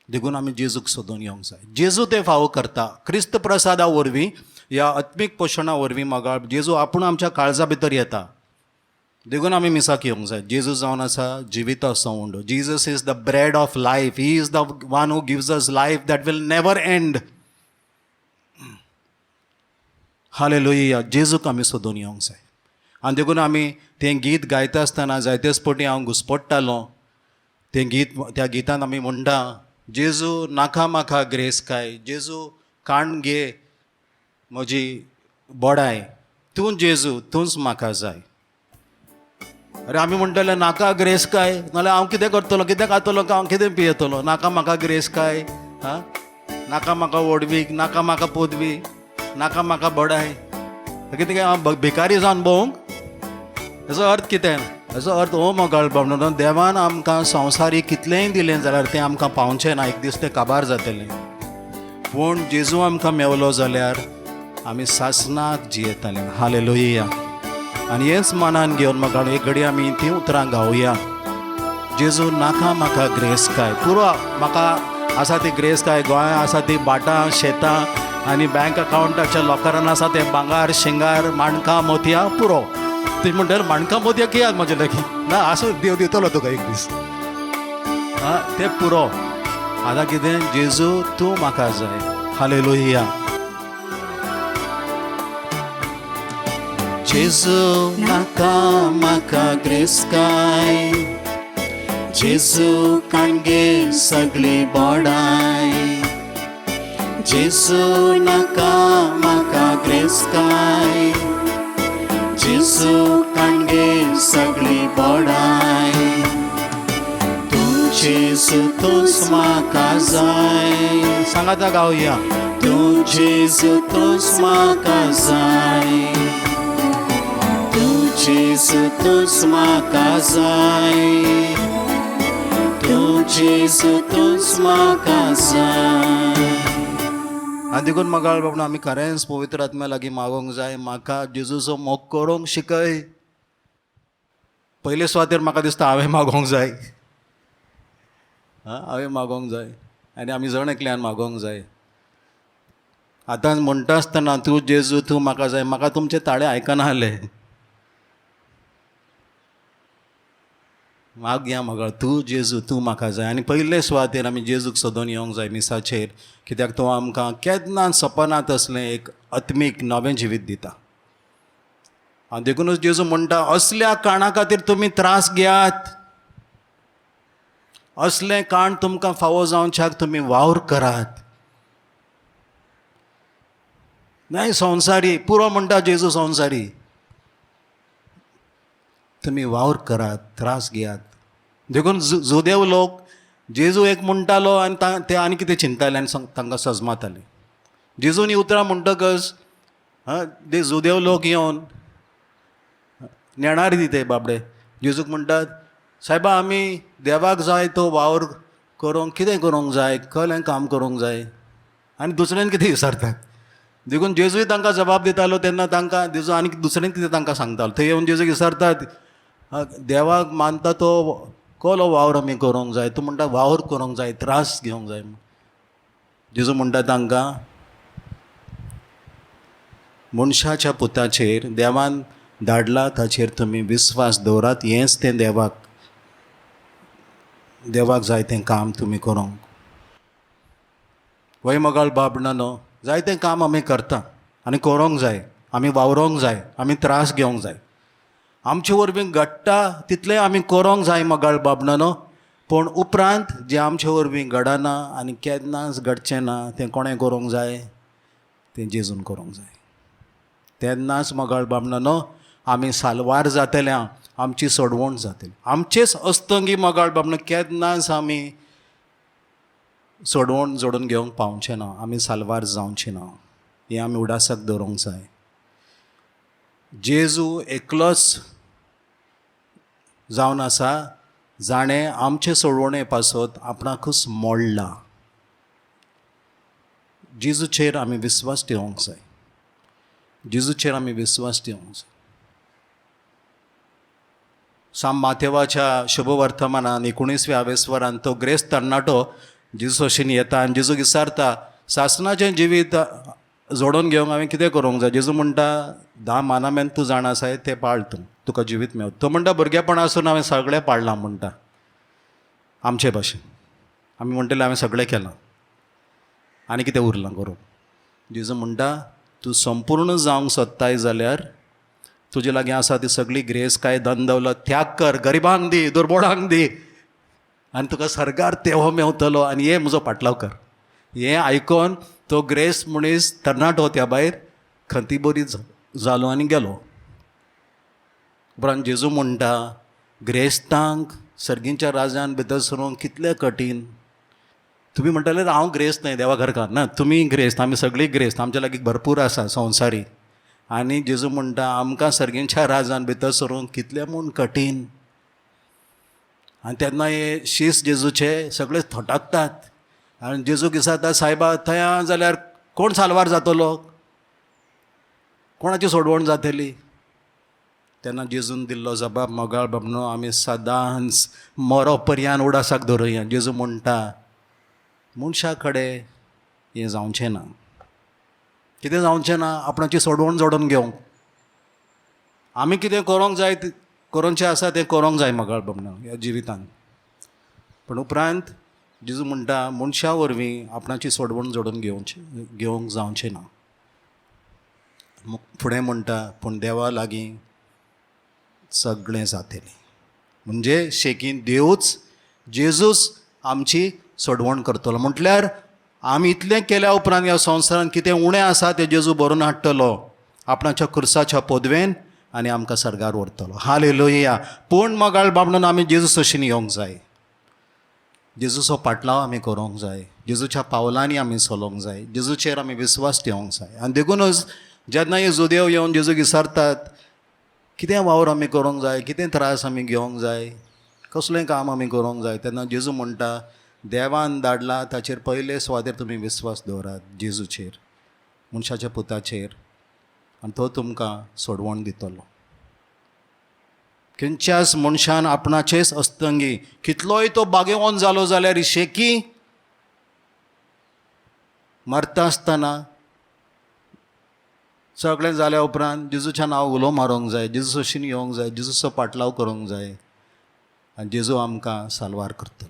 देखून आमी जेजूक सोदून येवंक जाय. जेजू तें फावो करता क्रिस्त प्रसादा वरवीं, ह्या आत्मीक पोशणा वरवीं. मोगाळ जेजू आपूण आमच्या काळजा भितर येता. देखून आमी मिसाक येवंक जाय. जेजू जावन आसा जिविताचो उंडो. Jesus is the bread of life. He is the one who gives us life that will never end. Hallelujah. जेजूक आमी सोदून येवंक जाय. आनी देखून आमी तें गीत गायता आसतना जायतेच फावटी हांव घुस्पट्टालों तें गीत. त्या गितान आमी म्हणटा, जेजू नाका म्हाका ग्रेस काय, जेजू काण घे म्हजी बोडाय, तूं जेजू तूंच म्हाका जाय. अरे आमी म्हणटले नाका ग्रेस काय, नाल्यार हांव कितें करतलो, कितें खातलो, हांव कितें पियेतलो, नाका म्हाका ग्रेस काय, हां नाका म्हाका वडवीक, नाका म्हाका पदवी, नाका म्हाका बडाय. कितें काय हांव भिकारी जावन भोवंक? हेजो अर्थ कितें? हेजो अर्थ हो मोगाळ बाबडो, देवान आमकां संवसारीक कितलेंय दिलें जाल्यार तें आमकां पावचें ना, एक दीस तें काबार जातलें. पूण जेजू आमकां मेवलो जाल्यार आमी सासणाक जियेताले. हालेलुया. आनी हेच मनान घेवन म्हाका एक घडी आमी तीं उतरां गावया. जेजू नाका म्हाका ग्रेस काय, पुरो म्हाका आसा ती ग्रेस काय, गोंयांत आसा ती भाटां शेतां आनी बँक अकावंटाच्या लॉकरान आसा ते भांगार शिंगार माणकां मोतयां पुरो. ती म्हणटार माणकां मोतयां कियाक म्हजे लागीं ना, आसूं देव दितलो तुका एक दीस. हां तें पुरो. आतां कितें? जेजू तूं म्हाका जाय. हालेलुया. जेजू नाका म्हाका ग्रेस काय, जेजू काणगे सगळी बोडाय. जेजू नाका म्हाका ग्रेस काय, जेजू काणगे सगळी बोडाय. तूं जेजू तूंच म्हाका जाय. सांगाता गावया. तूं जेजू तूंच म्हाका जाय. तूं जेजू तूंच म्हाका जाय. तूं जेजू तूंच म्हाका जाय. आनी देखून मोगाळ बाबा आमी खरेंच पवित्र आत्म्या लागीं मागोंक जाय, म्हाका जेजूचो मोग करूंक शिकय. पयले सुवातेर म्हाका दिसता हांवें मागोंक जाय. हांवें मागोंक जाय आनी आमी जण एकल्यान मागोंक जाय. आतां म्हणटा आसतना तूं जेजू तूं म्हाका जाय, म्हाका तुमचे ताळे आयकना जाले. मागया मोगाळ, तूं जेजू तूं म्हाका जाय. आनी पयले सुवातेर आमी जेजूक सोदून येवंक जाय मिसाचेर, कित्याक तो आमकां केन्ना सपनांत असलें एक आत्मीक नवें जिवीत दिता. आनी देखूनच जेजू म्हणटा असल्या काणा खातीर तुमी त्रास घेयात, असलें काण तुमकां फावो जावच्याक तुमी वावर करात. नाही संवसारी पुरो म्हणटा जेजू संवसारी. तुमी वावर करात, त्रास घेयात. देखून जुदेव लोक जेजू एक म्हणटालो आनी ते आनी कितें चिंताले आनी तांकां सजमाताले. जेजून ही उतरां म्हणटकच ते जुदेव लोक येवन नेणार दिते बाबडे. जेजूक म्हणटात सायबा आमी देवाक जाय तो वावर करूंक कितें करूंक जाय, कसलें काम करूंक जाय, आनी दुसऱ्यान कितें विचारतात. देखून जेजूय तांकां जबाब दितालो तेन्ना तांकां जेजू आनी दुसरें कितें तांकां सांगतालो. थंय येवन जेजूक विचारतात देवाक मानता तो कसलो वावर आमी करूंक जाय. तूं म्हणटा वावर करूंक जाय, त्रास घेवंक जाय. जेजू म्हणटा तांकां मनशाच्या पुताचेर देवान धाडला ताचेर तुमी विस्वास दवरात. हेंच तें देवाक जाय तें काम तुमी करूंक. वय मोगाळ बाबणानो, जायतें काम आमी करता आनी करूंक जाय. आमी वावरोंक जाय, आमी त्रास घेवंक जाय. आमचे वरवीं घडटा तितलें आमी करूंक जाय मोगाळ बाबणानो. पूण उपरांत जें आमचे वरवीं घडना आनी केन्नाच घडचें ना तें कोणें करूंक जाय? तें जेजून करूंक जाय. तेन्नाच मोगाळ बाबणानो आमी साल्वार जातल्या, आमची सोडवण जातली. आमचेच अस्तंगी मोगाळ बाबणो केन्नाच आमी सोडवण जोडून घेवंक पावचें ना, आमी साल्वार जावचें ना. हें आमी उडासाक दवरूंक जाय. जेजू एकलोच जावन आसा जाणें आमचे सोडवणे पासत आपणाकूच मोडला. जेजूचेर आमी विस्वास ठेवंक जाय. जेजूचेर आमी विस्वास ठेवंक जाय. साम माथेवाच्या शुभवर्तमानान 19व्या स्वरान तो ग्रेस्त तरणाटो जेजू अशें येता आनी जेजूक विचारता सासणाचें जिवीत जोडून घेवंक हांवें कितें करूंक जाय. जेजू म्हणटा 10 मानामेंत तूं जाण आसाय तें पाळ, तूं तुका जिवीत मेळत. तो म्हणटा भुरगेपणासून हांवें सगळें पाळलां म्हणटा. आमचे भाशेन आमी म्हणटले हांवें सगळें केलां आनी कितें उरलां करूंक. जेजू म्हणटा तूं संपूर्ण जावंक सोदताय जाल्यार तुजे लागीं आसा ती सगळी ग्रेस काय धन दौलत त्याग कर, गरिबांक दी, दुर्बळांक दी आनी तुका सरकार तेहो मेवतलो आनी हे म्हजो पाटलाव कर. हें आयकोन तो ग्रेस मनीस तरणाटो त्या भायर खंती बरी जालो आनी गेलो. उपरांत जेजू म्हणटा ग्रेस्तांक सर्गींच्या राजान भितर सरूंक कितलें कठीण. तुम्ही म्हणटले हांव ग्रेस्त न्हय देवा घरकार ना, तुमी ग्रेस्त, आमी सगळीं ग्रेस्त, आमच्या लागीं भरपूर आसा संवसारी. आनी जेजू म्हणटा आमकां सर्गींच्या राजान भितर सरूंक कितलें म्हूण कठीण. आनी तेन्ना हे शीस जेजूचे सगळे थटकतात. आनी जेजूक विचारता सायबा थंय जाल्यार कोण साल्वार जातलो, कोणाची सोडवण जातली. तेन्ना जेजून दिल्लो जबाब मोगाळ बाबनो आमी सदांच मरो पर्यान उडासाक धरुया. जेजू म्हणटा मनशा कडेन हें जावचें ना. कितें जावचें ना, आपणाची सोडवण जोडून घेवंक. आमी कितें करूंक जाय करूंचें आसा तें करूंक जाय मोगाळ बाबनो ह्या जिवितांत. पण उपरांत जेजू म्हणटा मनशा वरवीं आपणाची सोडवण जोडून घेवंक जावचें ना. फुडें म्हणटा पूण देवा लागीं सगळें जातलें. म्हणजे शेकीन देवूच जेजूच आमची सोडवण करतलो. म्हटल्यार आमी इतलें केल्या उपरांत ह्या संवसारांत कितें उणें आसा तें जेजू भरून हाडटलो आपणाच्या खुर्साच्या पदवेन आनी आमकां सर्गार व्हरतलो. हालेलुया. पूण मोगाळ बाबडोन आमी जेजूस अशीं येवंक जाय. जेजूचो पाटलाव आमी करूंक जाय. जेजूच्या पावलांनी आमी चलोवंक जाय. जेजूचेर आमी विस्वास ठेवंक जाय. आनी देखूनच जेन्ना हे जुदेव येवन जेजूक विचारतात कितें वावर आमी करूंक जाय, कितें त्रास आमी घेवंक जाय, कसलें काम आमी करूंक जाय, तेन्ना जेजू म्हणटा देवान धाडला ताचेर पयले सुवातेर तुमी विस्वास दवरात, जेजूचेर, मनशाच्या पुताचेर, आनी तो तुमकां सोडवण दितलो. खंयच्याच मनशान आपणाचेच अस्तंगी कितलोय तो बागेवोन जालो जाल्यार शेकी मरता आसतना सगळें जाल्या उपरांत जेजूच्या नांव उलो मारूंक जाय, जेजू अशीं येवंक जाय, जेजूचो पाटलाव करूंक जाय आनी जेजू आमकां साल्वार करतलो.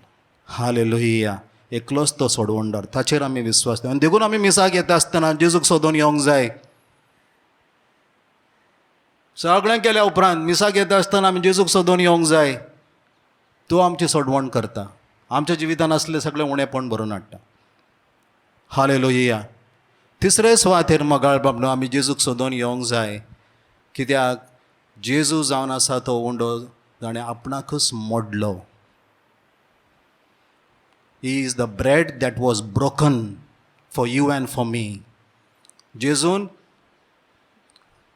हालेलुया. एकलोच तो सोडवणदार, ताचेर आमी विस्वास दवरता. आनी देखून आमी मिसाक येता आसतना जेजूक सोदून येवंक जाय. सगळें केल्या उपरांत मिसाक येता आसतना आमी जेजूक सोदून येवंक जाय. तो आमची सोडवण करता, आमच्या जिवितान असलें सगळें उणेपण भरून हाडटा. हालेलुया. तिसरे सुवातेर मोगाळ बाबडो आमी जेजूक सोदून येवंक जाय. कित्याक जेजू जावन आसा तो उंडो ताणें आपणाकूच मोडलो. He is the bread that was broken for you and for me. जेजून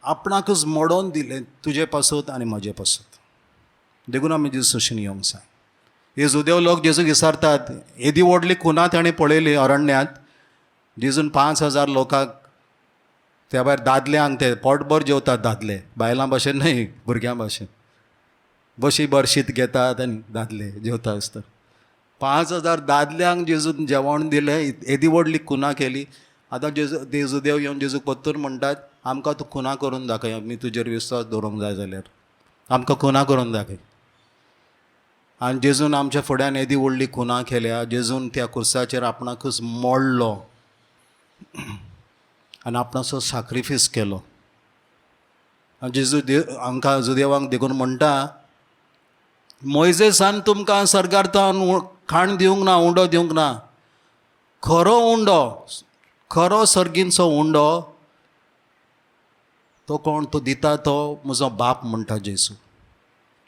आपणाकूच मोडोन दिलें तुजे पासून आनी म्हजे पासून. देखून आमी जेजू अशीं येवंक जाय. हे जुदेव लोक जेजूक विचारतात, येदी व्हडली खुनां ताणें पळयली अरण्यात. जेजून 5,000 लोकांक, त्या भायर दादल्यांक, ते पोटभर जेवतात दादले, बायलां भाशेन न्हय, भुरग्यां भाशेन बशीभर शीत घेतात आनी दादले जेवता आसता. 5,000 दादल्यांक जेजून जेवण दिलें. येदी व्हडली खुनां केली. आतां ते जुदेव येवन जेजूक पत्तूर म्हणटात आमकां तूं खुनां करून दाखय, आमी तुजेर विस्वास दवरूंक जाय जाल्यार आमकां खुनां करून दाखय. आनी जेजून आमच्या फुड्यान येदी व्हडली खुनां केल्या. जेजून त्या खुर्साचेर आपणाकूच मोडलो आनी आपणाचो सॅक्रिफीस केलो. जेजू आमकां जुदेवांक देखून म्हणटा मोइजेसान तुमकां सर्गार्थान खाण दिवंक ना, उंडो दिवंक ना. खरो उंडो, खरो सर्गींचो उंडो तो कोण, तो दिता तो म्हजो बाप म्हणटा जेजू.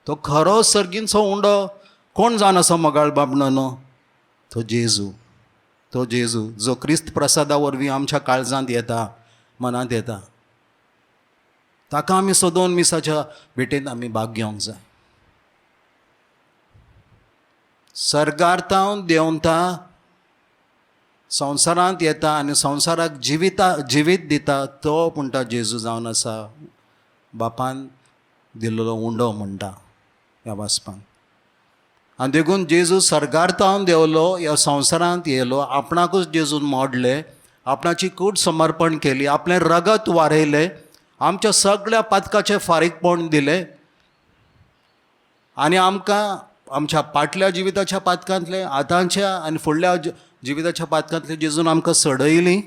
तो खरो सर्गींचो उंडो कोण जावन आसा मोगाळ बाबडो? तो जेजू. तो जेजू जो क्रिस्त प्रसादा वरवीं आमच्या काळजांत येता, मनांत येता. ताका आमी सोदून मिसाच्या भेटेंत आमी भाग घेवंक जाय. सर्गार्थांत देंवता, संवसारांत येता आनी संवसाराक जिवीत दिता तो म्हणटा जेजू जावन आसा. बापान दिल्लो उंडो म्हणटा ह्या वाचपान. आनी देखून जेजू सर्गार्थांत देंवलो, ह्या संवसारांत येयलो, आपणाकूच जेजून मोडलें, आपणाची कूड समर्पण केली, आपलें रगत वारयलें, आमच्या सगळ्या पातकाचें फारीकपण दिलें आनी आमकां आमच्या फाटल्या जिविताच्या पातकांतले, आतांच्या आनी फुडल्या जिविताच्या पातकांतले जेजून आमकां सोडयली.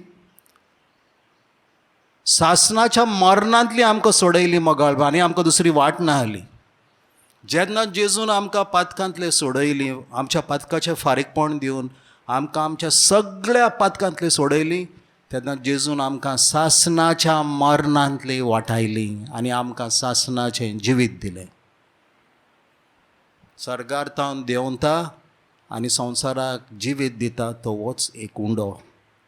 सासणाच्या मरणांतली आमकां सोडयली मोगाळ, आनी आमकां दुसरी वाट ना आसली. जेन्ना जेजून आमकां पातकांतले सोडयली, आमच्या पातकाचें फारीकपण दिवन आमकां आमच्या सगळ्या पातकांतली सोडयली, तेन्ना जेजून आमकां सासणाच्या मरणांतली वाटायली आनी आमकां सासणाचें जिवीत दिलें. सर्गार तावन देंवता आनी संवसाराक जिवीत दिता तो होच एक उंडो.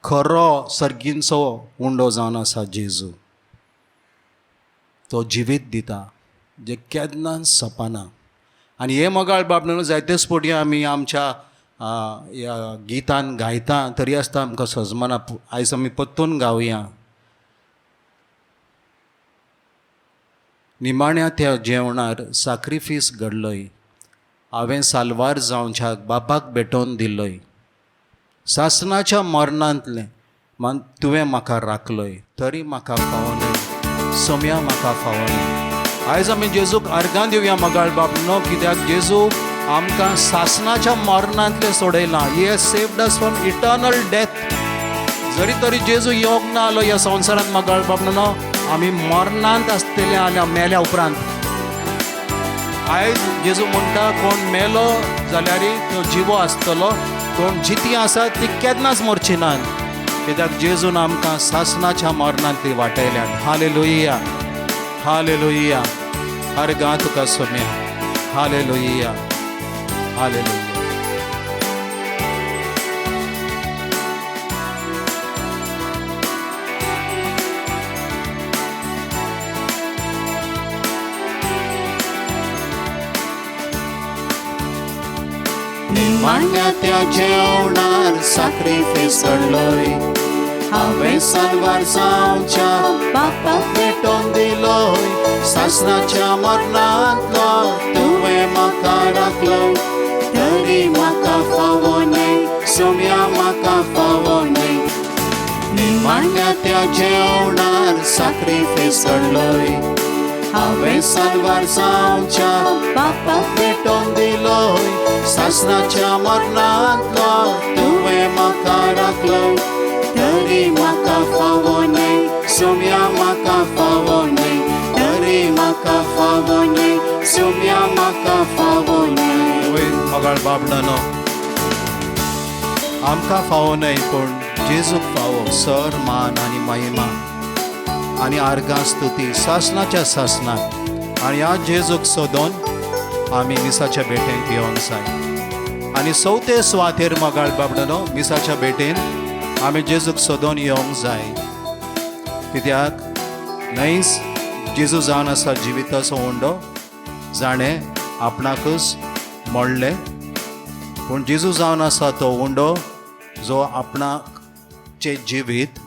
खरो सर्गींचो उंडो जावन आसा जेजू. तो जिवीत दिता जे केन्नाच सोंपना. आनी हे मोगाळ बाबडे जायते स्पोटी आमी आमच्या ह्या गितान गायता तरी आसता आमकां सजमना. आयज आमी परतून गावया. निमाण्या त्या जेवणार सॅक्रिफीस घडलोय. हांवें साल्वार जावच्याक बापाक भेटोवन दिलोय. सासणाच्या मरणांतलें तुवें म्हाका राखलोय. तरी म्हाका फावो सोम्या म्हाका फावो न्हय. आयज आमी जेजूक अर्गां दिवया मोगाळ बाबनो, कित्याक जेजू आमकां सासणाच्या मरणांतलें सोडयलां. He has saved us from eternal death. जरी तरी जेजू येवंक ना आलो ह्या संवसारांत मोगाळ बाबनो, आमी मरणांत आसतले आनी मेल्या उपरांत. आयज जेजू म्हणटा कोण मेलो जाल्यार तो जिवो आसतलो, कोण जिती आसा ती केन्नाच मरची नात. कित्याक जेजून आमकां सासणाच्या मरणांतली वाटयल्यात. Hallelujah, hallelujah. अर्गां तुका सोम्या. Hallelujah, hallelujah. निमाण्या त्या जेवणार सॅक्रिफीस घडलोय. हांवें साल्वार जावच्या बापाक भेटोवन दिलोय. सासणाच्या मरणांतलो तुवें म्हाका राखलोय. तरी म्हाका फावो न्हय, सोम्या म्हाका फावो न्हय. निमाण्या त्या जेवणार सॅक्रिफीस घडलोय. हांवें साल्वार जावच्या बापाक भेटोवन दिलोय. सासणाच्या मरणांतलो तुवें म्हाका राखलोय. तरी म्हाका फावो न्हय, सोम्या म्हाका फावो न्हय. तरी म्हाका फावो न्हय, सोम्या म्हाका फावो न्हय. वय मोगाळ बाबडानो, आमकां फावो न्हय पूण जेजूक फावो सर मान आनी महिमा आनी आर्गां स्तुती सासणाच्या सासणाक. आनी ह्या जेजूक सोदून आमी मिसाच्या भेटेक येवंक जाय. आनी चवथे सुवातेर मोगाळ बाबडानो, मिसाच्या भेटेन आमी जेजूक सोदून येवंक जाय. कित्याक न्हयच जेजू जावन आसा जिविताचो उंडो. जाणें आपणाकूच मोडलें, पूण जेजू जावन आसा तो उंडो जो आपणाचे जिवीत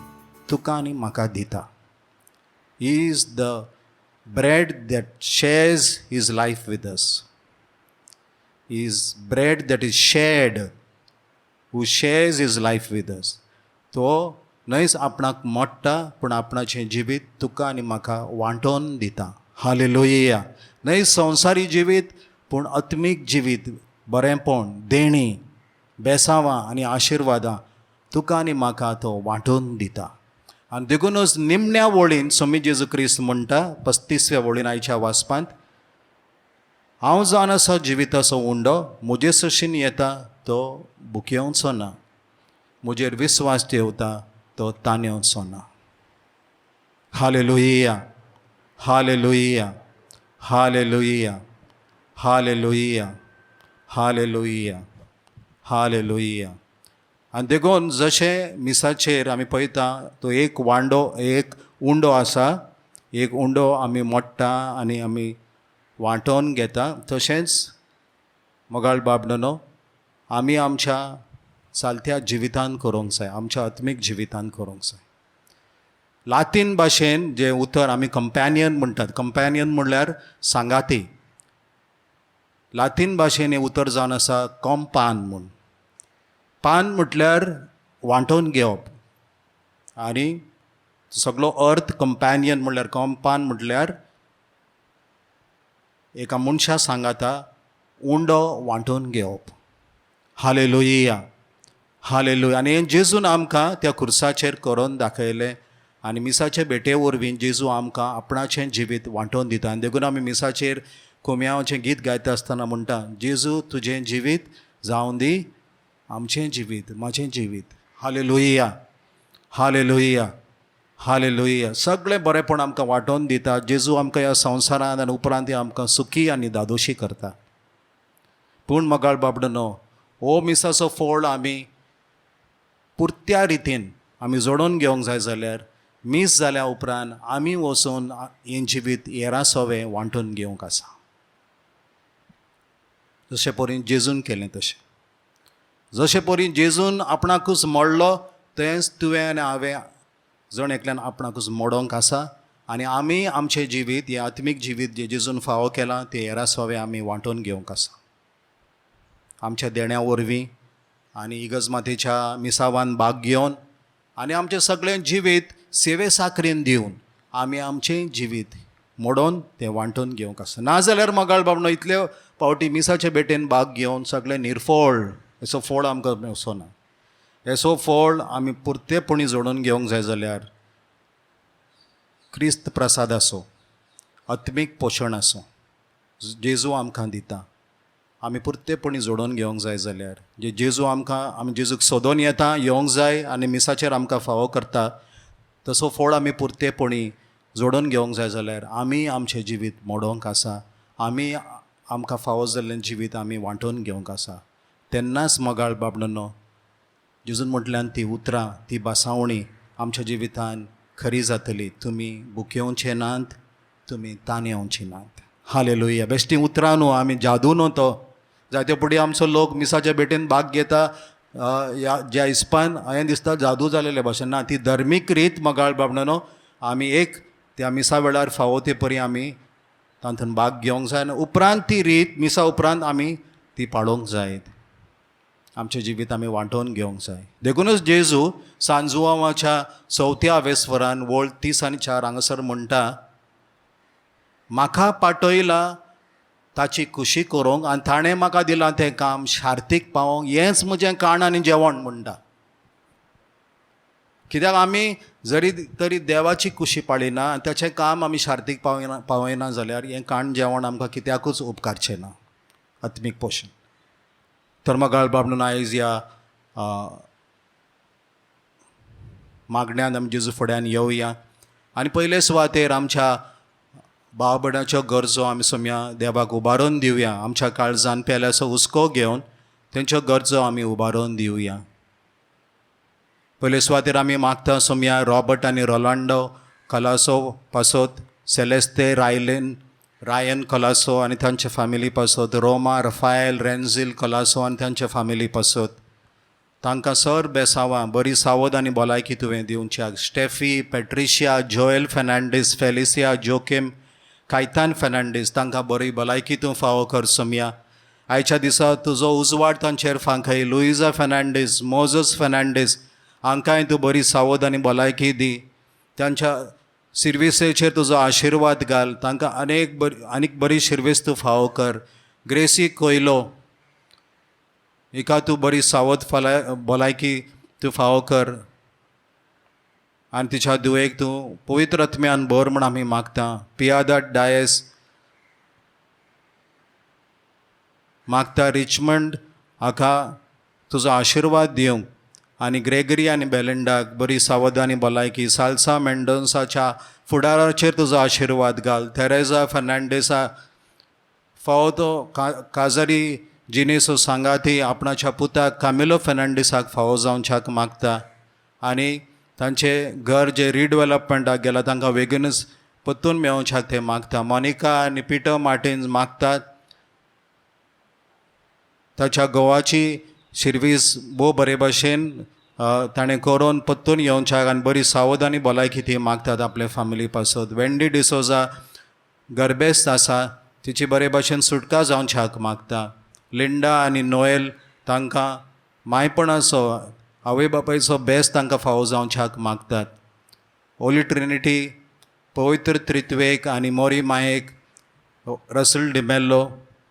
तुका आनी म्हाका दिता. He is the bread that shares his life with us. He is bread that is shared, who shares his life with us. तो न्हयच आपणाक मोडटा पूण आपणाचें जिवीत तुका आनी म्हाका वांटोवन दिता. हालेलुया. न्हय संवसारी जिवीत पूण आत्मीक जिवीत, बरेंपण, देणी, बेसांवां आनी आशिर्वादां तुका आनी म्हाका तो वांटोवन दिता. आनी देखूनच निमण्या वळीन स्वामी जेजू क्रिस्त म्हणटा 35व्या वळीन आयच्या वाचपांत, हांव जावन आसा जिविताचो उंडो. म्हजे सशीन येता तो भुकेवचो ना. म्हजेर विस्वास ठेवता तो तानेवचो ना. Hallelujah, hallelujah, hallelujah, hallelujah, hallelujah, hallelujah. आनी देखून जशें मिसाचेर आमी पळयता तो एक उंडो आसा, एक उंडो आमी मोडटा आनी आमी वांटोवन घेता, तशेंच मोगाळ बाबडनो आमी आमच्या चालत्या जिवितान करूंक जाय, आमच्या आत्मीक जिवितान करूंक जाय. लातीन भाशेन जे उतर आमी कंपॅनियन म्हणटात, कंपॅनियन म्हणल्यार सांगाती. लातीन भाशेन हें उतर जावन आसा कॉम्पान म्हूण. पान म्हटल्यार वांटोवन घेवप आनी सगळो अर्थ कंपॅनियन म्हणल्यार कॉम्पान म्हटल्यार एका मनशा सांगाता उंडो वांटोवन घेवप. Hallelujah, hallelujah. आनी जेजून आमकां त्या खुर्साचेर करून दाखयलें आनी मिसाचे भेटे वरवीं जेजू आमकां आपणाचें जिवीत वांटोवन दिता. आनी देखून आमी मिसाचेर कोमयाचें गीत गायता आसतना म्हणटा, जेजू तुजें जिवीत जावं दी आमचें जिवीत, म्हाजें जिवीत. Hallelujah, hallelujah, hallelujah. सगळें बरेंपण आमकां वांटोवन दिता. जेजू आमकां ह्या संवसारांत आनी उपरांत आमकां सुखी आनी दादोशी करता. पूण मगाळ बाबडनो हो मिसाचो फोड आमी पुरत्या रितीन आमी जोडून घेवंक जाय जाल्यार मीस जाल्या उपरांत आमी वचून हें जिवीत हेरां सवें वांटून घेवंक आसा. जशे परीन जेजून केलें तशें. जशे परीन जेजून आपणाकूच मोडलो तेंच तुवें आनी हांवें जण एकल्यान आपणाकूच मोडोंक आसा आनी आमी आमचें जिवीत हें आत्मीक जिवीत जें जेजून फावो केलां तें हेरां सवें आमी वांटून घेवंक आसा. आमच्या देण्या वरवीं आनी इगज मातेच्या मिसावान भाग घेवन आनी आमचें सगळें जिवीत सेवे साकरेन दिवन आमी आमचें जिवीत मोडोवन तें वांटून घेवंक आसा. नाजाल्यार मगाळ बाबडो इतले फावटी मिसाचे बेटेन भाग घेवन सगळें निर्फळ हेचो फोड आमकां मेळचो ना. हेचो फोड आमी पुर्तेपणी जोडून घेवंक जाय जाल्यार क्रिस्त प्रसाद आसूं, आत्मीक पोशण आसूं, जेजू आमकां दिता, आमी पुर्तेपणी जोडून घेवंक जाय जाल्यार जे जेजू आमी जेजूक सोदून येवंक जाय आनी मिसाचेर आमकां फावो करता तसो फोड आमी पुर्तेपणी जोडून घेवंक जाय जाल्यार आमी आमचें जिवीत मोडोवंक आसा. आमी आमकां फावो जाल्लें जिवीत आमी वांटून घेवंक आसा. तेन्नाच मगाळ बाबडनो जेजून म्हटल्यान ती उतरां ती बासावणी आमच्या जिवितान खरी जातली. तुमी भुकेवचे नात, तुमी तानेवची नात. हालेलुया. बेश्टी उतरां न्हू, आमी जादू न्हू तो. जायते पडी आमचो लोक मिसाच्या बेटेन भाग घेता ज्या हिसपान हांवें दिसता जादू जालेले भाशेन. ना, ती धर्मीक रीत मगाळ बाबडनो. आमी एक त्या मिसा वेळार फावो ते परी आमी तातूंत भाग घेवंक जाय आनी उपरांत ती रीत मिसा उपरांत आमी ती पाळोवंक जाय. आमचें जिवीत आमी वांटोवन घेवंक जाय. देखूनच जेजू सांजुवाच्या 4थ्या आवेस्वरान वोळ 30 आनी 4 हांगासर म्हणटा, म्हाका पाटयला ताची खुशी करूंक आनी ताणें म्हाका दिलां तें काम शार्तीक पावोवंक हेंच म्हजें खाण आनी जेवण म्हणटा. कित्याक आमी जरी तरी देवाची खुशी पाळिना आनी ताचें काम आमी शार्तीक पावयना जाल्यार हें खाण जेवण आमकां कित्याकूच उपकारचें ना, आत्मीक पोशण. तर मगाळ बाबडून आयज ह्या मागण्यांत आमी जेजू फुड्यान येवया आनी पयले सुवातेर आमच्या भाव भयणाच्यो गरजो आमी सोम्या देवाक उबारून दिवया. आमच्या काळजान पेल्याचो हुस्को घेवन तेंच्यो गरजो आमी उबारून दिवया. पयले सुवातेर आमी मागता सोम्या रॉबर्ट आनी रोलांडो कलासो पासत, सेलेस्ते रायन कलासो आनी तांचे फॅमिली पासत, रोमा रफायल रेन्झील कलासो आनी तांचे फॅमिली पासत. तांकां सर बेसावां बरी सावद आनी भलायकी तुवें दिवच्याक. स्टेफी, पेट्रिशिया, जोएल फेर्नांडीस, फेलिसिया, जोकेम, कायतान फेर्नांडीस तांकां बरी भलायकी तूं फावो कर सोम्या. आयच्या दिसा तुजो उजवाड तांचेर फांकय. लुइजा फेर्नांडीस, मोजस फेर्नांडीस हांकांय तूं बरी सावद आनी भलायकी दी. तांच्या शिर्विसेचेर तुजो आशिर्वाद घाल. तांकां आनीक बरी शिर्वीस तूं फावो कर. ग्रेसी कोयलो हिका तूं बरी सावद भलायकी तूं फावो कर आनी तिच्या दुयेक तूं पवित्र आत्म्यान भर म्हण आमी मागता. पियादाद डायस मागता रिचमंड हाका तुजो आशिर्वाद दिवंक आनी ग्रेगरी आनी बेलिंडाक बरी सावद आनी भलायकी. साल्सा मेंडोन्साच्या फुडाराचेर तुजो आशिर्वाद घाल. थेरेजा फेर्नांडीसा फावो तो काजारी जिनेसो सांगाती आपणाच्या पुताक कामिलो फेर्नांडीसाक फावो जावच्याक मागता आनी तांचे घर जे रिडेवलपमेंटाक गेलां तांकां बेगीनच परतून मेळोवच्याक ते मागता. मोनिका आनी पिटर मार्टिन्स मागतात ताच्या घोवाची शिर्वीस भोव बरे भशेन ताणें करून परतून येवच्याक आनी बरी सावद आनी भलायकी ती मागतात आपले फॅमिली पासत. वेंडी डिसोजा गर्बेस्त आसा तिची बरे भशेन सुटका जावच्याक मागता. लिंडा आनी नोएल तांकां मायपणाचो आवय बापायचो बेस्ट तांकां फावो जावच्याक मागतात. होली ट्रिनिटी पवित्र त्रित्वेक आनी मोरी मायेक रसल डिमेल्लो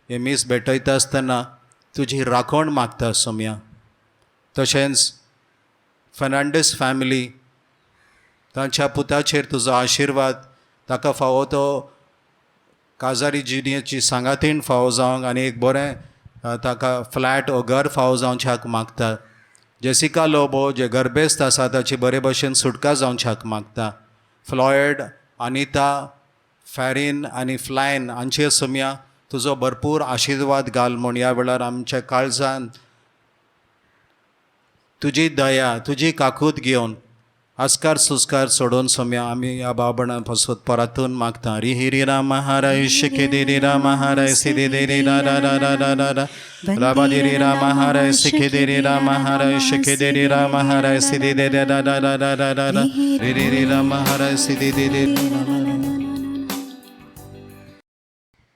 हे मीस भेटयता आसतना तुजी राखण मागता सोम्या. तशेंच फेर्नांडीस फॅमिली तांच्या पुताचेर तुजो आशिर्वाद ताका फावो तो काजारी जिनेची सांगातीन फावो जावंक आनी एक बरें ताका फ्लॅट ओ घर फावो जावच्याक मागता. जेसिका लोबो जे गर्बेस्त आसा ताची बरे भशेन सुटका जावच्याक मागता. फ्लॉयड, अनिता, फॅरीन आनी फ्लायन हांचे सोम्या तुजो भरपूर आशिर्वाद घाल म्हूण ह्या वेळार आमच्या काळजान तुजी दया तुजी काकूत घेवन आस्कार सुस्कार सोडून सोम्या आमी ह्या बाबणां पासून परतून मागता रि हिरी राम महाराय शिके देरी राम महाराय सिदे देरी रा रा रा रा रा रा रा राबा देरी राम महाराय शिके देरी राम महाराय शिके देरी राम महाराय सिदे दे रा रा रा रा रा रा रा रि रि रि राम महाराय सिदे दे दे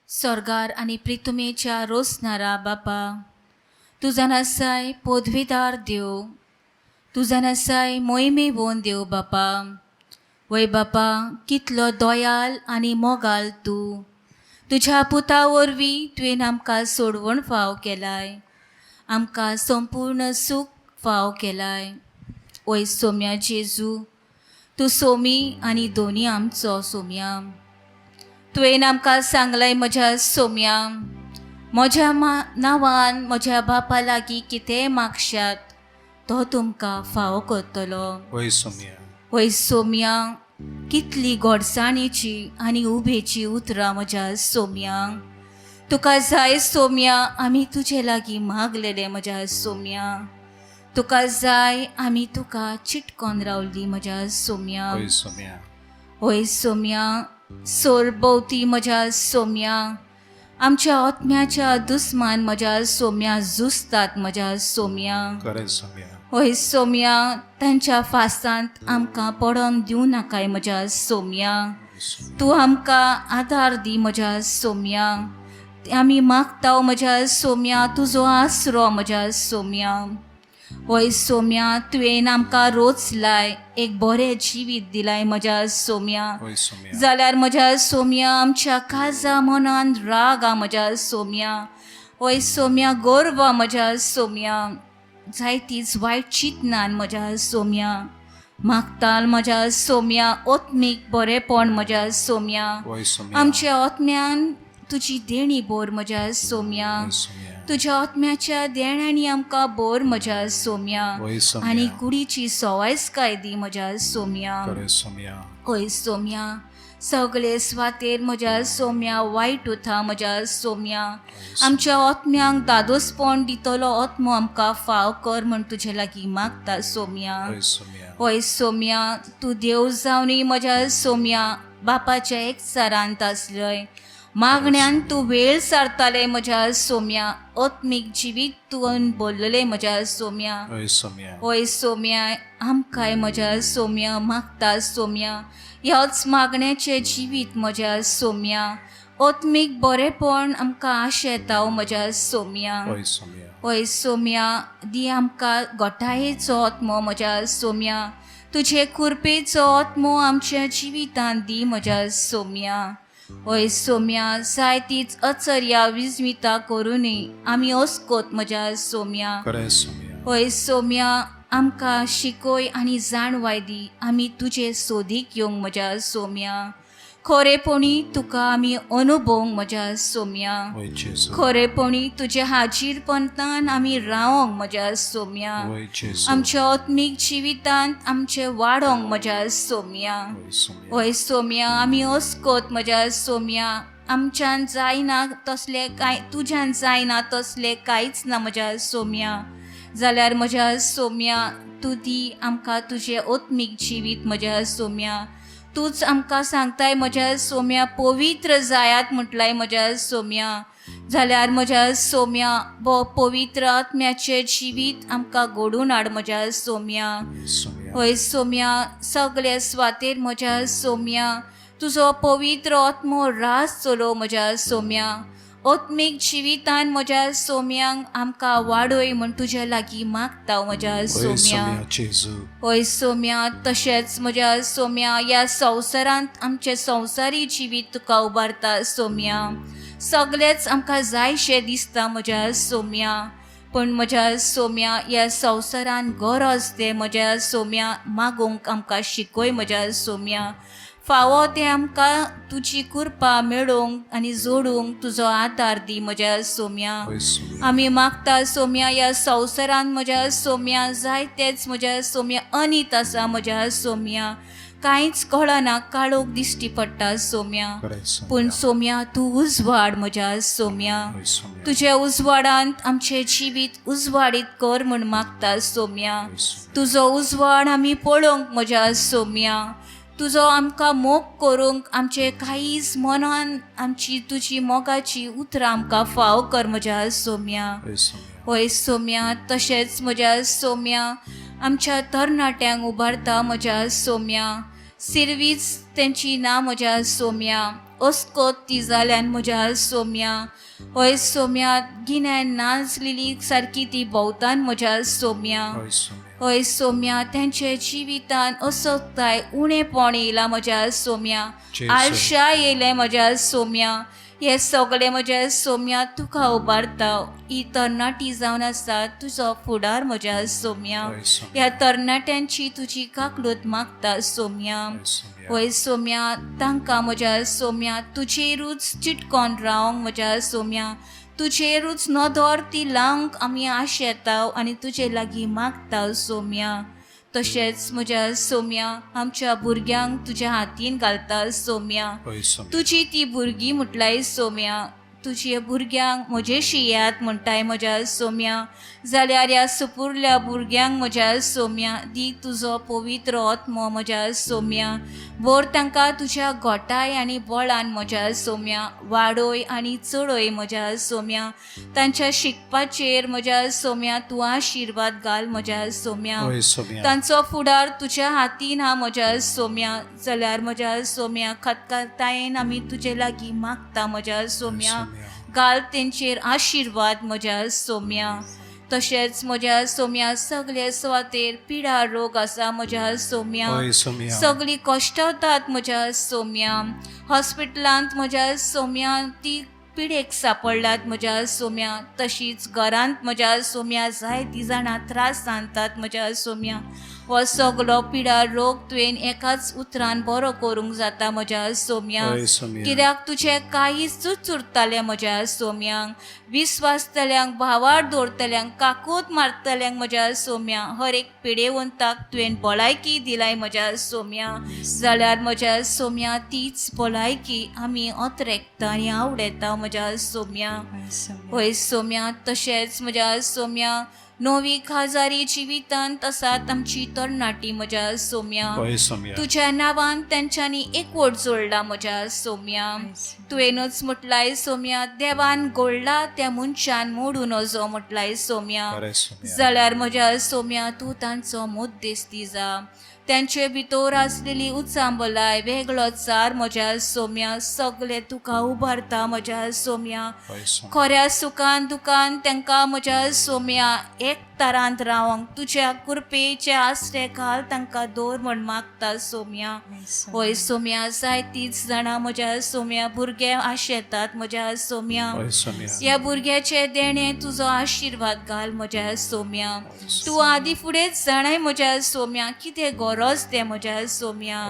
स्वर्गार आनी प्रितुमेच्या रोसणारा बापा तुझा नसाय पदवीदार देव तुझा नसाय मोहिमे वोन देव बापा वय बापा कितलो दोयाल आनी मोगाल तूं तुज्या पुता वरवीं तुवें आमकां सोडवण फाव केलाय आमकां संपूर्ण सूख फाव केलाय वय सोम्या जेजू तूं सोमी आनी दोनी आमचो सोम्या तुवें आमकां सांगलाय म्हज्या सोम्या म्हज्या नांवान म्हज्या बापा लागीं कितेंय मागशात तो तुमकां फावो करतलो वय सोम्या वय सोम्या कितली गोडसाणीची आनी उबेची उतरां म्हज्या सोम्या तुका जाय सोम्या आमी तुजे लागीं मागलेले म्हज्या सोम्या तुका जाय आमी तुका चिटकोन रावली म्हज्या सोम्या वय सोम्या वय सोम्या सोरभोवती म्हज्या सोम्या आमच्या आत्म्याच्या दुस्मान म्हज्या सोम्या झुजतात म्हज्या सोम्या खरें सोम्या वय सोम्या तांच्या फासांत आमकां पडोन दिवं नाकाय म्हज्या सोम्या तूं आमकां आदार दी म्हज्या सोम्या आमी मागता म्हज्या सोम्या तुजो आसरो म्हज्या सोम्या वय सोम्या तुवें आमकां रोचलाय एक बरें जिवीत दिलाय म्हज्या सोम्या वय सोम्या जाल्यार म्हज्या सोम्या आमच्या काळजा मनान राग आ म्हज्या सोम्या वय सोम्या गोरव म्हज्या सोम्या जायतीच वायट चिंतनान म्हज्या सोम्या मागताल म्हज्या सोम्या ओत्मीक बरेपण म्हज्या सोम्या वय सोम्या आमच्या ओत्म्यान तुजी देणी बोर म्हज्या सोम्या वय सोम्या तुज्या आत्म्याच्या देण्यांनी आमकां बोर म्हज्या सोम्या वय सोम्या आनी कुडीची सवायसकाय दी म्हज्या सोम्या खरें सोम्या ओय सोम्या सगळे स्वातेर म्हज्या सोम्या वायट उथा म्हज्या सोम्या आमच्या आत्म्यांक दादोसपण दितलो आत्मो आमकां फाव कर म्हण तुजे लागीं मागता सोम्या वय सोम्या ओय सोम्या तूं देव जावनी म्हज्या सोम्या बापाच्या एक सरांत आसलय मागण्यान तूं वेळ सारताले म्हज्या सोम्या आत्मीक जिवीत तुवें बोल्लले म्हज्या सोम्या वय सोम्या ओय सोम्या आमकांय म्हज्या सोम्या मागता सोम्या ह्याच मागण्याचें जिवीत म्हज्या सोम्या आत्मीक बरेपण आमकां आशेताव म्हज्या सोम्या वय सोम्या ओय सोम्या दी आमकां गोठायेचो आत्मो म्हज्या सोम्या तुजे कुरपेचो आत्मो आमच्या जिवितांत दी म्हज्या सोम्या ओय सोम्या जायतीच अचर्या विजमिता करुनूय आमी ओस्कोत म्हज्या सोम्या खरें सोम्या ओय सोम्या आमकां शिकोय आनी जाणवाय दी आमी तुजे सोदीक येवंक म्हज्या सोम्या खरेपणी तुका आमी अनुभवंक म्हज्या सोम्या वय जेजू खरेपणी तुज्या हाजीरपणान आमी रावंक म्हज्या सोम्या वय जेजू आमच्या आत्मीक जिवितांत आमचे वाडोंक म्हज्या सोम्या वय सोम्या ओय सोम्या आमी ओस्कोत म्हज्या सोम्या आमच्यान जायना तसले कांय तुज्यान जायना तसले कांयच ना म्हज्या सोम्या जाल्यार म्हज्या सोम्या तूं दी आमकां तुजें आत्मीक जिवीत म्हज्या सोम्या तूंच आमकां सांगताय म्हज्या सोम्या पवित्र जायात म्हटलाय म्हज्या सोम्या जाल्यार म्हज्या सोम्या पवित्र आत्म्याचें जिवीत आमकां घडोवन हाड म्हज्या सोम्या सोम्या ओय सोम्या सगळे स्वातेर म्हज्या सोम्या तुजो पवित्र आत्मो रास चलो म्हज्या सोम्या आत्मीक जिवितान म्हज्या सोम्यांक आमकां वाडोय म्हण तुज्या लागीं मागता म्हज्या वय सोम्या सोम्या जेजू ओय सोम्या तशेंच म्हज्या सोम्या ह्या संवसारांत आमचें संवसारी जिवीत तुका उबारता सोम्या सगळेंच आमकां जायशें दिसता म्हज्या सोम्या पण म्हज्या सोम्या ह्या संवसारान गरज तें म्हज्या सोम्या मागोवंक आमकां शिकोय म्हज्या सोम्या फावो तें आमकां तुजी कृपा मेळोवंक आनी जोडूंक तुजो आदार दी म्हज्या सोम्या वय सोम्या आमी मागता सोम्या ह्या संवसारान म्हज्या सोम्या जायतेच म्हज्या सोम्या अनीत आसा म्हज्या सोम्या कांयच कळना, काळोख दिश्टी पडटा सोम्या. खरें सोम्या. पूण सोम्या तूं उजवाड म्हज्या सोम्या. हय सोम्या. तुज्या उजवाडांत आमचें जिवीत उजवाडीत कर म्हूण मागता सोम्या. हय सोम्या. तुजो उजवाड आमी पळोवंक म्हज्या सोम्या. तुजो आमकां मोग करूंक आमचे कांयच मनान आमची तुजी मोगाची उतरां आमकां फाव कर म्हज्या सोम्या. हय सोम्या. होय सोम्या. तशेंच म्हज्या सोम्या आमच्या तरणाट्यांक उबारता म्हज्या सोम्या. सिरवीच तेंची ना म्हज्या सोम्या. अस्कोत ती जाल्यान म्हज्या सोम्या. होय सोम्या. गिन्यान नाचलेली सारकी ती भोंवतान म्हज्या सोम्या. हय सोम्या. होय सोम्या. तेंचे जिवितान असोताय उणेपण येयलां म्हज्या सोम्या. जेसू. आळशाय येयलें म्हज्या सोम्या. हे सगळे म्हज्या सोम्या तुका उबारता. ही तरणाटी जावन आसा तुजो फुडार म्हज्या सोम्या. हय सोम्या. ह्या तरणाट्यांची तुजी काकलूत मागता सोम्या. हय सोम्या. होय सोम्या. तांकां म्हज्या सोम्या तुजेरूच चिटकोन रावंक म्हज्या सोम्या. तुजेरूच नदर ती लावंक आमी आशेता आनी तुजे लागीं मागता सोम्या. तशेंच म्हज्या सोम्या आमच्या भुरग्यांक तुज्या हातीन घालता सोम्या. हय सोम्या. तुजी ती भुरगीं म्हटल्याय सोम्या. तुजे भुरग्यांक म्हजेशी याद म्हणटाय म्हज्या सोम्या. जाल्यार ह्या सुपुरल्या भुरग्यांक म्हज्या सोम्या दी तुजो पवित्र आत्मो म्हज्या सोम्या. भोर तांकां तुज्या गोठाय आनी बळान म्हज्या सोम्या. वाडोय आनी चडय म्हज्या सोम्या. तांच्या शिकपाचेर म्हज्या सोम्या तूं आशिर्वाद घाल म्हज्या सोम्या. हय सोम्या. तांचो फुडार तुज्या हातीन हा म्हज्या सोम्या. जाल्यार म्हज्या सोम्या खतखतायेन आमी तुजे लागीं मागता म्हज्या सोम्या. घाल तेंचेर आशिर्वाद म्हज्या सोम्या. तशेंच म्हज्या सोम्या सगळे सुवातेर पिडा रोग आसा म्हज्या सोम्या. हय सोम्या. सगळीं कश्टावतात म्हज्या सोम्या. हॉस्पिटलांत म्हज्या सोम्या ती पिडेक सांपडल्यात म्हज्या सोम्या. तशींच घरांत म्हज्या सोम्या जायतीं जाणां त्रास जातात म्हज्या सोम्या. हो सगळो पिडा रोग तुवें एकाच उतरान बरो करूंक जाता म्हज्या सोम्या. हय सोम्या. कित्याक तुजें कांयच उरतालें म्हज्या सोम्यांक. विस्वासतल्यांक भावार दवरतल्यांक काकूत मारतल्यांक म्हज्या सोम्या हर एक पिडेवंताक तुवें भलायकी दिलाय म्हज्या सोम्या. जाल्यार म्हज्या सोम्या तीच भलायकी आमी अत्रेकता आनी आवडेता म्हज्या सोम्या. होय सोम्या. तशेंच म्हज्या सोम्या नवी खाजारी जिवितांत आसात आमची तरणाटी म्हज्या सोम्या. हय सोम्या. तुज्या नांवान तेंच्यांनी एकवट जोडला म्हज्या सोम्या. तुवेंनूच म्हटलाय सोम्या देवान घोडला त्या मनशान मोडून वचो म्हटलाय सोम्या. खरें सोम्या. जाल्यार म्हज्या सोम्या तूं तांचो मुद्देस्ती जा. त्यांचे भितर आसलेली उचांबलाय वेगळो चार म्हज्या सोम्या सगळे तुका उबारता म्हज्या सोम्या. हय सोम्या. खऱ्या सुखान दुखान तांकां म्हज्या सोम्या एक तरांत रावंक तुज्या कृपेचे आसरे घाल तांकां दवर म्हण मागता सोम्या. होय सोम्या. जायतींच जाणां म्हज्या सोम्या भुरगे आशेतात म्हज्या सोम्या. हय सोम्या. ह्या भुरग्याचे देणे तुजो आशिर्वाद घाल म्हज्या सोम्या. तूं आदी फुडेंच जाणाय म्हज्या सोम्या कितें गरज तें म्हज्या सोम्या.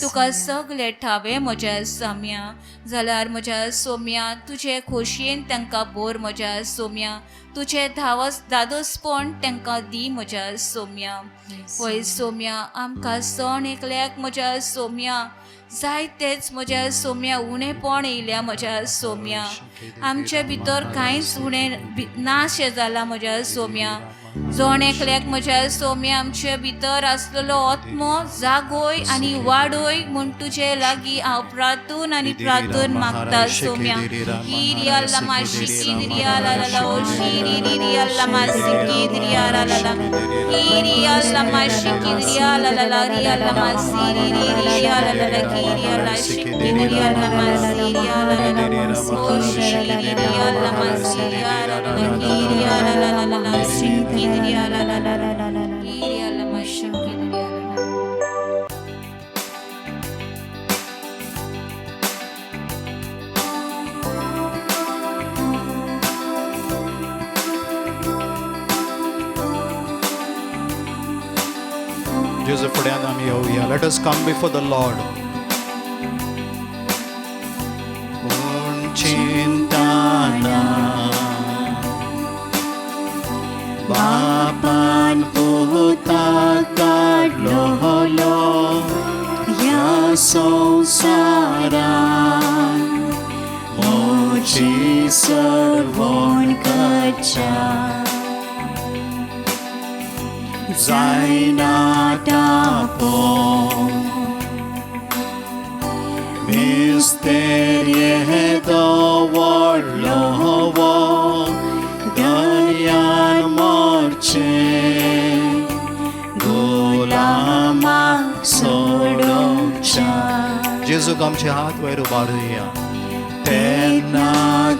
तुका सगळे ठावे म्हज्या सोम्या. जाल्यार म्हज्या सोम्या तुजे खोशयेन तांकां भोर म्हज्या सोम्या. तुजे दादोसपण तांकां दी म्हज्या सोम्या. होय सोम्या. आमकां सण एकल्याक म्हज्या सोम्या जायतेच म्हज्या सोम्या उणेपण येयल्या म्हज्या सोम्या. आमचे भितर कांयच उणें नाशें जाला म्हज्या सोम्या. जोण एकल्याक म्हज्या सोम्या आमचे भितर आसलेलो आत्मो जागोय आनी वाडोय म्हूण तुजे लागीं हांव प्रार्थून आनी प्रार्थून मागता सोम्या. हिरिया लमा शिकिरिया लाला ओ शिरिरिया लमा शिकिरिया लाला हिरिया लमा शिकिरिया लाला रिया लमा शिरिरिया लाला हिरिया ला शिकिरिया लमा शिरिया लाला ओ शिरिरिया लमा शिरिया लाला हिरिया लाला शिकिरिया la la la la la la la hiria la mashikiria जेजू फुड्यान आमी येवया. Let us come before the Lord. पूण चिंता ना बापान पोता काडलो संवसारान मोची सरवण कच्चा जायना टापो मिस्तेर्ये दवडलो वो गण्यान मोर्चे गुलामाक सोडोवच्या जेजूक आमचे हात वयर उबारुया तेन्ना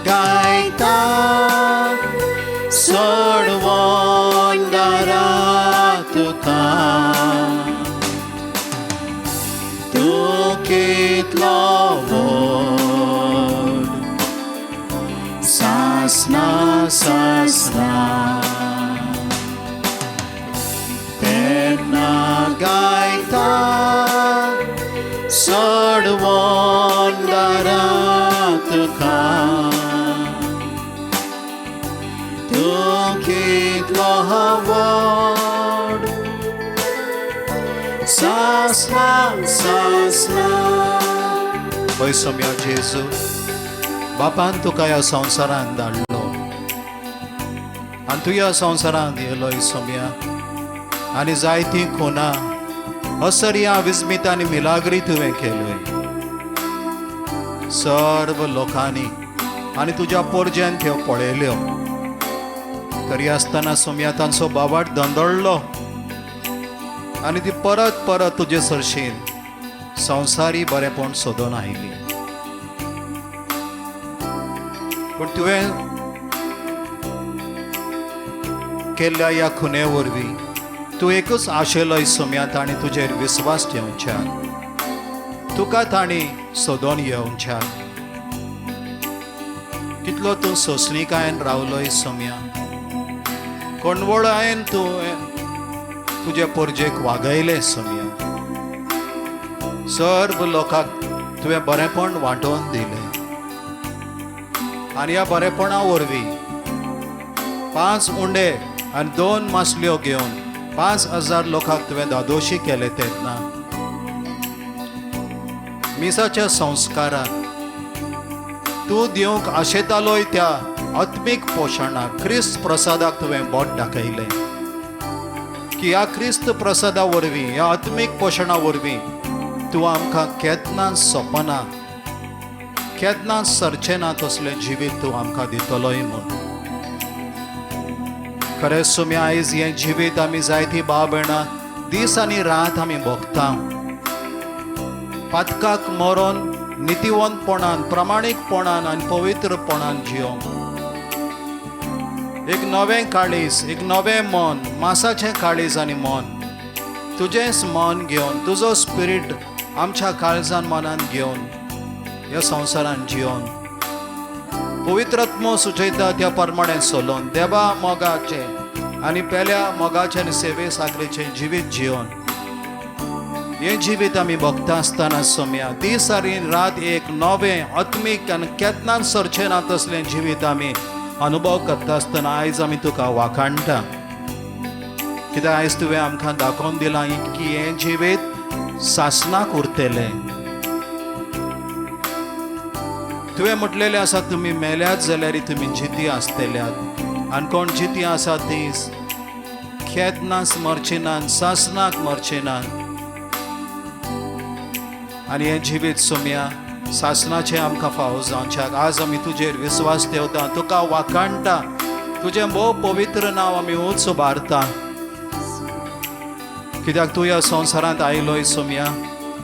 गायता सोडवोन दारा तुका तूं कितलो व्हड सासना सासना तेन्ना गायता सोडवोन दारा तुका तूं कितलो व्हड सासना सासना पळय सोम्या जेजू बापान तुका ह्या संवसारांत धाडलो आनी तूं ह्या संवसारांत येयलोय सोम्या आनी जायतीं खुनां असर्या विस्मित आनी मिलाग्री तुवें केल्योय सर्व लोकांनी आनी तुज्या पोरजेन त्यो पळयल्यो तरी आसतना सोम्या तांचो बाबाट धंदळलो आनी ती परत परत तुजे सरशीन संवसारी बरेपण सोदून आयली पूण तुवें केल्ल्या ह्या खुने वरवीं तूं एकूच आशेलोय सोम्या ताणी तुजेर विस्वास ठेवच्या तुका ताणी सोदून येवच्या कितलो तूं सोंसणीकायेन रावलोय सोम्या कोणवळायेन तूं तुजे पोरजेक वागयले सोम्या सर्व लोकांक तुवें बरेपण वांटोवन दिलें आनी ह्या बरेपणा वरवीं 5 उंडे आनी 2 मासल्यो घेवन 5,000 लोकांक तुवें दादोशी केले तेन्ना मिसाच्या संस्काराक तूं दिवंक आशेतालोय त्या आत्मीक पोशणाक क्रिस्त प्रसादाक तुवें बोट दाखयलें की ह्या क्रिस्त प्रसादा वरवीं ह्या आत्मीक पोशणा वरवीं तूं आमकां केन्ना सोंपना केन्ना सरचें ना तसलें जिवीत तूं आमकां दितलोय म्हूण खरेंच सोम्या आयज हें जिवीत आमी जायतीं भाव भयणां दीस आनी रात आमी भोगता पातकाक मरोन नितीवंतपणान प्रामाणीकपणान आनी पवित्रपणान जियोंक एक नवें काळीज एक नवें मन मासाचें काळीज आनी मन तुजेंच मन घेवन तुजो स्पिरीट आमच्या काळजान मनान घेवन ह्या संवसारान जियोन पवित्रात्मो सुचयता त्या प्रमाणे चलोवन देवा मोगाचे आनी पेल्या मोगाचे आनी सेवे साखरेचें जिवीत जियोन हें जिवीत आमी भोगता आसतना सोम्या दीस आनी रात एक नवें आत्मीक आनी केन्नाच सरचें ना तसलें जिवीत आमी अनुभव करता आसतना आयज आमी तुका वाखाणटा कित्याक आयज तुवें आमकां दाखोवन दिलां की हें जिवीत सासणाक उरतलें तुवें म्हटलेलें आसा तुमी मेल्यात जाल्यार तुमी जिती आसतल्यात आनी कोण जिती आसा तीं केन्नाच मरची नात सासणाक मरची नात आनी हें जिवीत सोम्या सासणाचें आमकां फावो जावच्याक आज आमी तुजेर विस्वास ठेवता तुका वाखाणटा तुजें भोव पवित्र नांव आमी उंच उबारता कित्याक तूं ह्या संवसारांत आयलोय सोम्या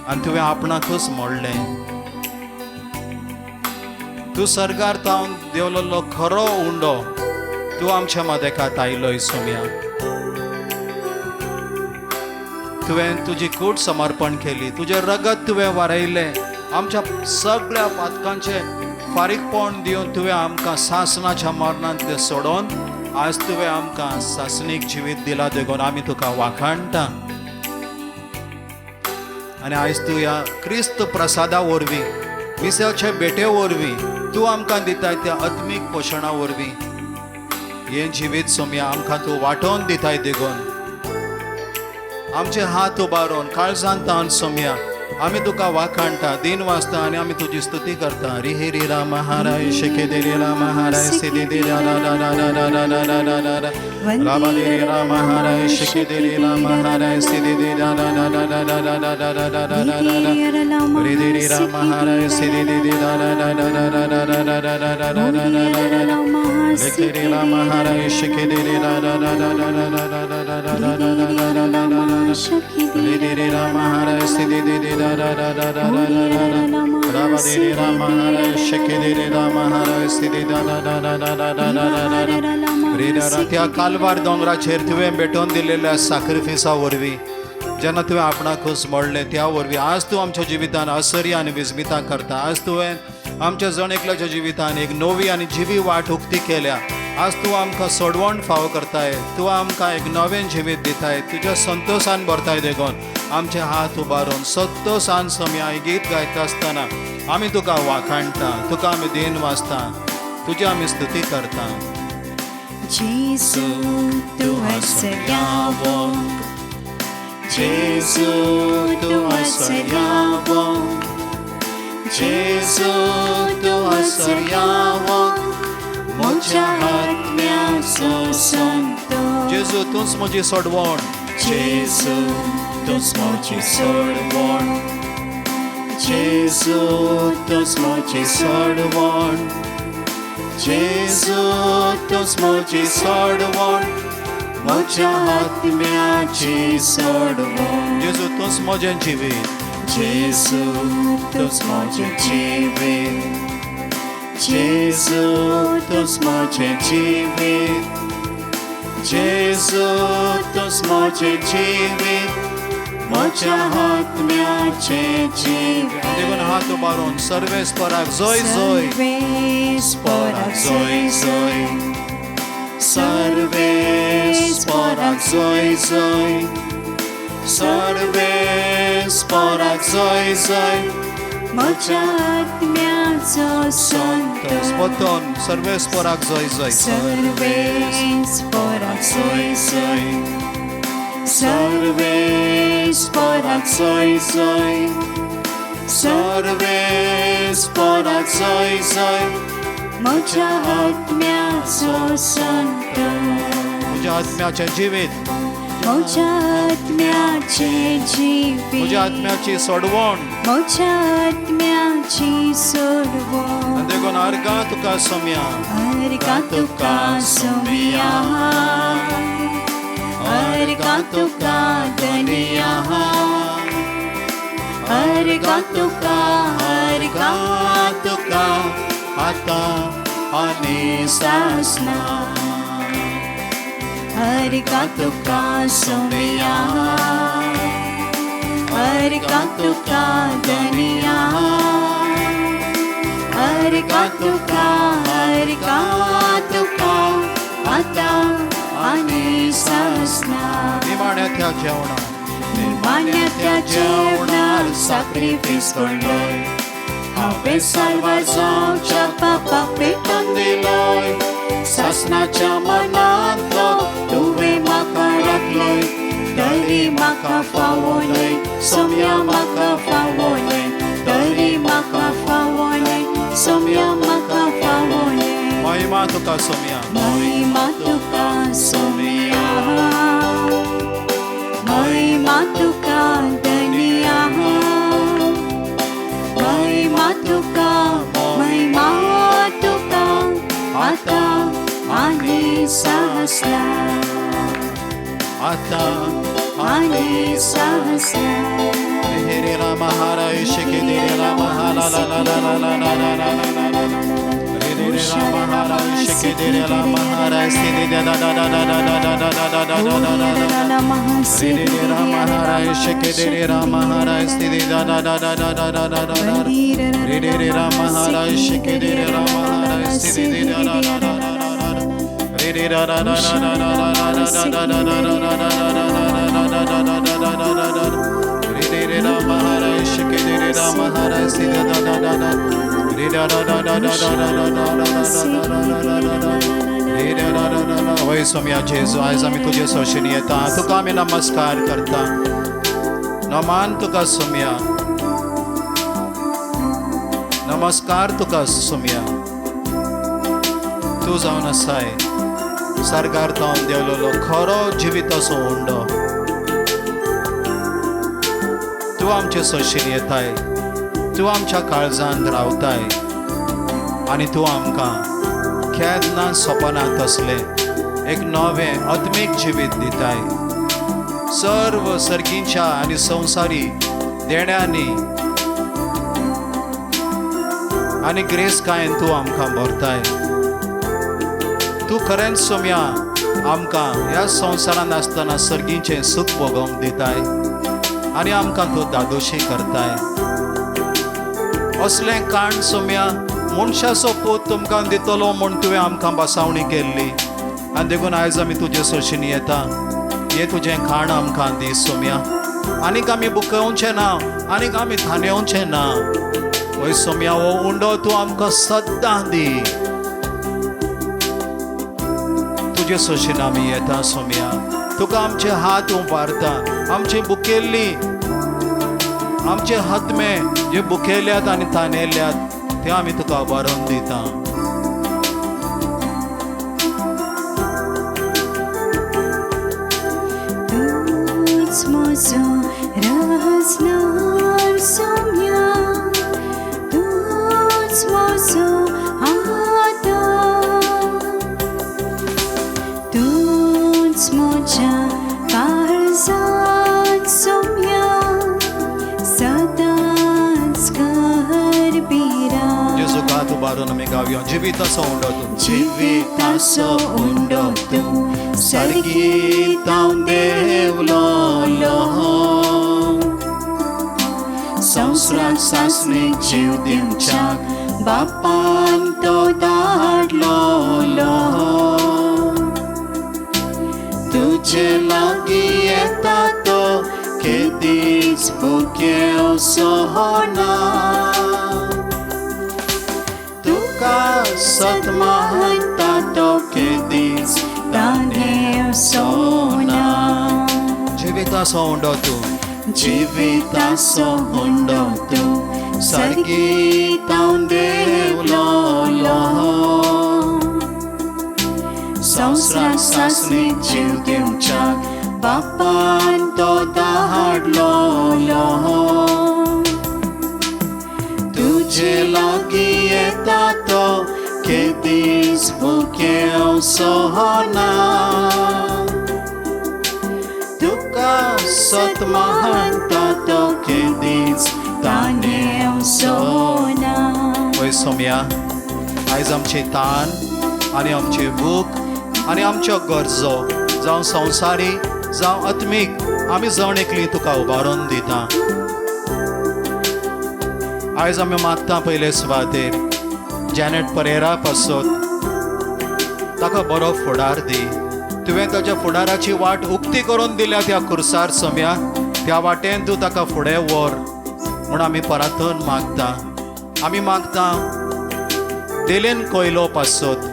आनी तुवें आपणाकूच मोडलें तूं सर्गार तावन देवलेलो खरो उंडो तूं आमच्या मदेकांत आयलोय सोम्या तुवें तुजी कूड समर्पण केली तुजें रगत तुवें वारयलें आमच्या सगळ्या पातकांचें फारीकपण दिवन तुवें आमकां सासणाच्या मरणांतलें सोडोवन आज तुवें आमकां सासणीक जिवीत दिला देखून आमी तुका वाखाणटा आनी आयज तूं ह्या क्रिस्त प्रसादा वरवीं मिसाचे भेटे वरवीं तूं आमकां दिताय त्या आत्मीक पोशणा वरवीं हें जिवीत सोम्या आमकां तूं वांटोवन दिताय देखून आमचे हात उबारून काळजांत तावन सोम्या आमी तुका वाखाणटा दिन वाजता आनी आमी तुजी स्तुती करता रि हे रि राम हराय शेके दे रे राम हराय सिदे दे रा रा रा रा रा रा रा रा रा रा रा रा राम दे रे राम हराय शेके दे रे राम हराय सिदे दे रा रा रा रा रा रा रा रा रा रा रा रा रा रा रि दे रे राम हराय सिदे दे दे रा रा रा रा रा रा रा रा रा रा रा रा रा रा रा रा रा लेके रे राम हराय शेके दे रे रा रा रा रा रा रा रा रा रा रा रा रा रा रा रा रा रा रि दे रे राम हराय सिदे दे दे रा रा रा रा रा रा रा रा राम दे रे राम हराय शेके दे रे राम हराय सिदे रा रा रा रा रा रा रा रा रा रा रे रा त्या कालवार दोंगराचेर तुवें भेटोवन दिलेल्या साक्रिफिसा वरवीं जेन्ना तुवें आपणाकूच मोडलें त्या वरवीं आज तूं आमच्या जिवितान आश्चर्य आनी विस्मितां करता आज तुवें आमच्या जण एकल्याच्या जिवितान एक नवी आनी जिवी वाट उक्ती केल्या आज तूं आमकां सोडवण फावो करताय तूं आमकां एक नवें जिवीत दिताय तुज्या संतोशान भरताय देखून आमचे हात उबारून संतोशान समया ही गीत गायता आसतना आमी तुका वाखाणटा तुका आमी दिन वाजता तुजी आमी स्तुती करता Gesù, tu assediavo. Gesù, tu assediavo. Gesù, tu assediavo. Moja atmiaso santo. जेजू तूंच म्हजी सोडवण Gesù, tus moci sorvon. Gesù, tus moci sorvon. Gesù, tus moci sorvon. Moja atmiaci sorvon. जेजू तूंच म्हजें जिवीत Gesù, tus moci civit. Gesù, tus moci civit. Gesù, tus moci civit. Moja atmiaci civit. देखून हात उबारून सर्वेस्पराक जोय जोय Sporak zoi zoi. Sarve sporak zoi zoi. Sarve sporak zoi zoi. Moja atmiaso santo. स्पोतोन सर्वेस्पराक जोय जोय Sarve sporak zoi zoi. Sarve sporak zoi zoi. Sarve sporak zoi zoi. Moja atmiaso santo. तुज्या आत्म्याचें जिवीत Moja atmiaci civit. तुज्या आत्म्याची सोडवण Moja atmiaci sorvon. देखून अर्गा तुका Saumya Argatuka somia. Argatuka daniya. Argatuka, argatuka. Ata anisasna. Argatuka somia. Argatuka daniya. Argatuka, argatuka. Ata anisasna. निमाण्याच्या जेवणात Maniatia jeўnar sacrifice korloi. Hape salvação papa petandiloi. Sasnacia manatlo tuve makarakloi. Dari makafawoloi. Somya makafawoloi. Dari makafawoloi. Somya makafawoloi. महिमा तुका Saumya Mahima tuka somia. Mahima tuka daniya. Mahima tuka ata anisasna. आता Anisasna. हरे राम हराय शेके दे राम ला ला ला ला ला ला ला ला ला ला ला हरे राम हराय शेके दे राम हराय सिदे दा दा दा दा दा दा दा दा दा दा दा दा दा हरे राम हराय शेके दे राम हराय सिदे दा दा दा दा दा दा दा दा दा हरे राम हराय शेके दे राम हराय सिदे दा दा दा दा दा दा हरे रा रा रा रा रा रा रा रा रा रा रा रा रा रा रा Re Ram Hare Shike Re Ram Hare Sida Da Da Da Da Re Da Da Da Da Da Da Da Da Da Re Da Da Da Da Da वही सोम्या जेजू आज आम्ही तुझे सोशनी येता तुका आम्ही नमस्कार करता नमान तुका सोम्या नमस्कार तुका सोम्या. तू जावन आसाय सरकार जावन देवलेलो खरो जिविताचो उंडो. तू आमचे सोशील येताय, तू आमच्या काळजांत रावताय आनी तू आमकां केन्ना सपनांत असले एक नवें आत्मीक जिवीत दिताय. सर्व सर्गींच्या आनी संवसारी देण्यांनी आनी ग्रेस कायेन तू आमकां भरताय. तू खरेंच सोम्या आमकां ह्या संवसारांत आसतना सर्गींचें सुख भोगोवंक दिताय आनी आमकां तू दादोशी करताय. असलें काण सोम्या मनशाचो पोत तुमकां दितलो म्हूण तुवें आमकां बसावणी केल्ली आनी देखून आयज आमी तुजे सोशीन येता. हे तुजें खाण आमकां दी सोम्या. आनीक आमी बुकवचें ना, आनीक आमी थानेवचें ना. ओय सोम्या हो उंडो तूं आमकां सद्दां दी. तुजे सोशीन आमी येता सोम्या. तुका आमचे हात उबारता, आमची बुकेल्ली आमचे हातमे जे बुकेल्यात आनी थानेल्यात ते आमी तुका उबारून दिता. तूच म्हजो रजनार सोम्या, तूच म्हजो आदार, तूच म्हज्या काळजांत सोम्या सदांच गरबीरा. जेजुकात उबारून आमी गावया जिविताचो उंडो तूं. जिविताचो उंडो तूं सर्गीतां देवलोलो. संवसाराक सासणेक जीव दिवच्याक बापान तो धाडलोलो. तुजे लागीं येता तो केदीच भुकेव सोना. तुका सत मानता तो केदीच तानेव सोना. जिविताचो उंडो तूं. जिविताचो उंडो तूं सर्गीतां देवलोलो. संवसाराक सासणेक जीव दिवच्याक बापान तो धाडलोलो. तुजे लागीं येता तो केदीच भुकेव सोना. तुका सत मानता तो केदीच तानेव सोना. ओय सोम्या आयज आमची तान आनी आमची भूक आनी आमच्यो गरजो जावं संवसारी जावं आत्मीक आमी जण एकली तुका उबारून दिता. आयज आमी मागता पयले सुवातेर जॅनेट परेरा पासत ताका बरो फुडार दी. तुवें ताच्या फुडाराची वाट उक्ती करून दिल्या त्या खुर्सार सोम्या. त्या वाटेन तूं ताका फुडें व्हर म्हूण आमी परतून मागता. आमी मागता देलेन कोयलो पासत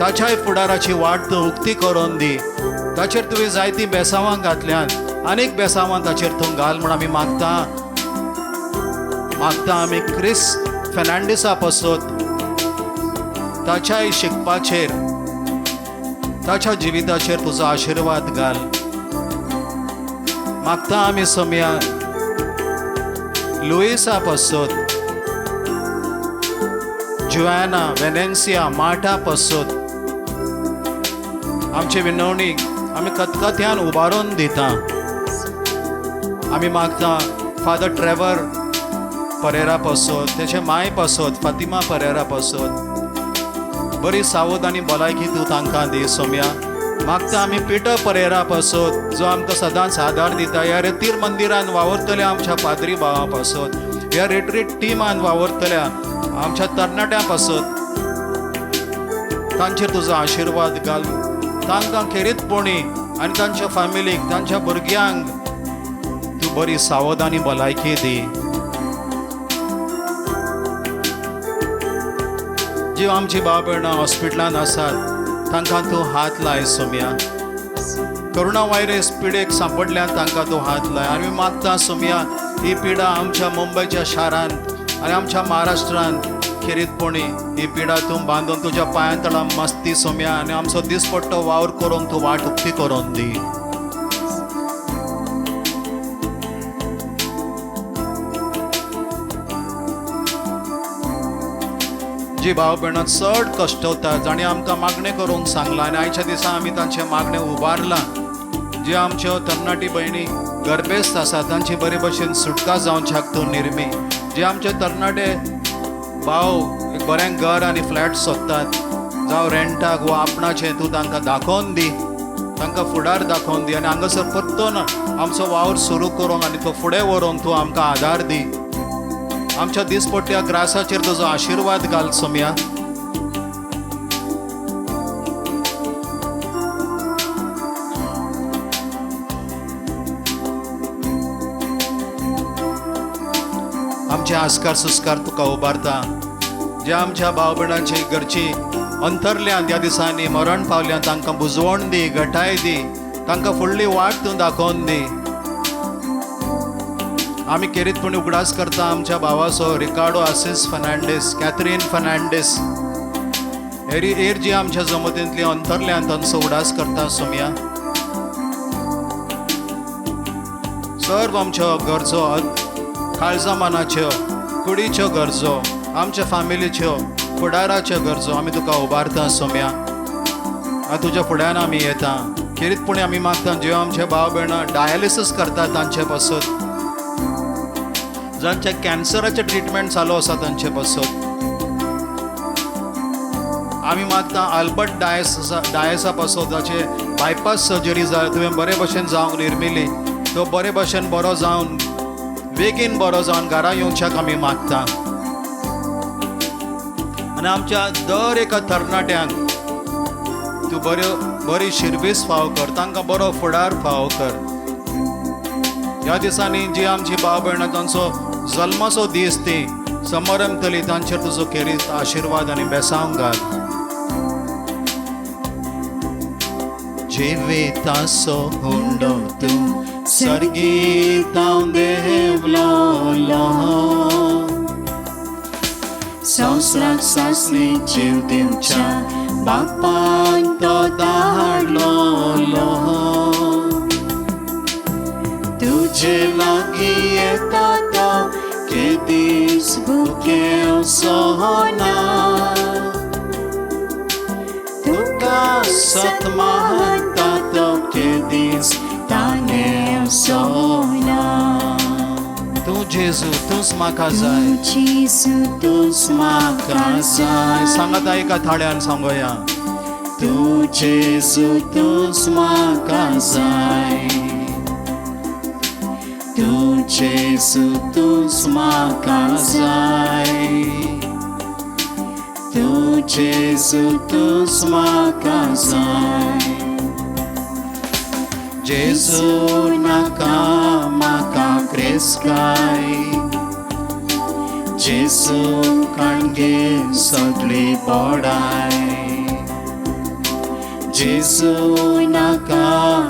ताच्याय फुडाराची वाट तूं उक्ती करून दी. ताचेर तुवें जायतीं बेसांवां घातल्यात, आनीक बेसांवां ताचेर तूं घाल म्हूण आमी मागता. आमी क्रिस फेर्नांडीसा पासत ताच्याय शिकपाचेर ताच्या जिविताचेर तुजो आशिर्वाद घाल. मागता आमी सोम्या लुइसा पासत जुआना वेनेन्सिया मार्टा पासत आमचे विनवणीक आमी खतखत्यान उबारून दिता. आमी मागता फादर ट्रेवर परेरा पासत तेचे माय पासत फातिमा परेरा पासत बरी सावध आनी भलायकी तूं तांकां दी सोम्या. मागता आमी पिटर परेरा पासत जो आमकां सदांच आदार दिता. ह्या रेतीर मंदिरान वावरतल्या आमच्या पाद्री भावा पासत, ह्या रिट्रीट टिमान वावरतल्या आमच्या तरणाट्यां पासत तांचेर तुजो आशिर्वाद घाल. तांकां खेरीतपणी आनी तांच्या फॅमिलीक तांच्या भुरग्यांक तूं बरी सावध आनी भलायकी दी. जी आमची बाब भयणां हॉस्पिटलांत आसात तांकां तूं हात लाय सोम्या. कोरोना व्हायरस पिडेक सांपडल्यान तांकां तूं हात लाय. आमी मागता सोम्या ही पिडा आमच्या मुंबयच्या शारांत आनी आमच्या महाराष्ट्रांत खेरीतपणी ही पिडा तूं बांदून तुज्या पांयां तळा मस्ती सोम्या आनी आमचो दिसपट्टो वावर करून तूं वाट उक्ती करून दी. जी भाव भयणां चड कश्टवता जाणी आमकां मागणें करूंक सांगलां आनी आयच्या दिसा आमी तांचें मागणें उबारलां. जे आमच्यो तरणाटी भयणी गर्भेस्त आसा तांची बरे भशेन सुटका जावच्याक तूं निर्मी. जे आमचे तरणाटे भाव एक बरें घर आनी फ्लॅट सोदतात जावं रेंटाक वा आपणाचें तूं तांकां दाखोवन दी, तांकां फुडार दाखोवन दी आनी हांगासर परतून आमचो वावर सुरू करूंक आनी तो फुडें व्हरूंक तूं आमकां आदार दी. आमच्या दिसपट्ट्या ग्रासाचेर तुजो आशिर्वाद घाल सोम्या. आमचे आस्कार सुस्कार तुका उबारता. जे आमच्या भाव भयणांची घरची अंतरल्यांत ह्या दिसांनी मरण पावल्या तांकां बुजवण दी, घटाय दी, तांकां फुडली वाट तूं दाखोवन दी. आमी खेरीतपणी उगडास करता आमच्या भावाचो रिकार्डो आसिस फर्नांडीस, कॅथरीन फर्नांडीस हेर जी आमच्या जमतींतली अंतरल्यांत तांचो उडास करता सोम्या. सर्व आमच्यो गरजो काळजा मनाच्यो कुडीच्यो गरजो आमच्या फॅमिलीच्यो फुडाराच्यो गरजो आमी तुका उबारता सोम्या. तुज्या फुड्यान आमी येता. खेरीतपणी आमी मागता जे आमचे भाव भयणां डायलिसीस करतात तांचे पासत, जांचे कॅन्सराचें ट्रिटमेंट चालू आसा तांचे पासत. आमी मागता आल्बर्ट डायसा पासत जाचे बायपास सर्जरी जाय तुवें बरे भशेन जावंक निर्मिली, तो बरे भशेन बरो जावन बेगीन बरो जावन घरा येवच्याक आमी मागता. आनी आमच्या दर एका तरणाट्यांक तूं बरी शिरबीस फाव कर, तांकां बरो फुडार फाव कर. ह्या दिसांनी जी आमची भाव भयणां तांचो जल्माचो दीस ती समरमतली तांचेर तुजो खेरीत आशिर्वाद आनी बेसांव घाल. जिविताचो हुंडो तूं सर्गीतां देवलो, संवसाराक सासणी जीव दिवच्या बापान तो धाडलो. तुजे लागीं येता तो केदीस भुकेव सोना, तुका सत मानता तो केदीस तानेव सोना. तूं जेजू तूंच म्हाका जाय, जेजू तूंच म्हाका जाय. सांगात एका थाळ्यान सांगोया. तूं जेजू तूंच म्हाका जाय, तूं जेजू तूंच म्हाका जाय, तूं जेजू तूंच म्हाका जाय. जेजू नाका म्हाका क्रेस्काय, जेजू काणगे सगळी बोडाय. जेजू नाका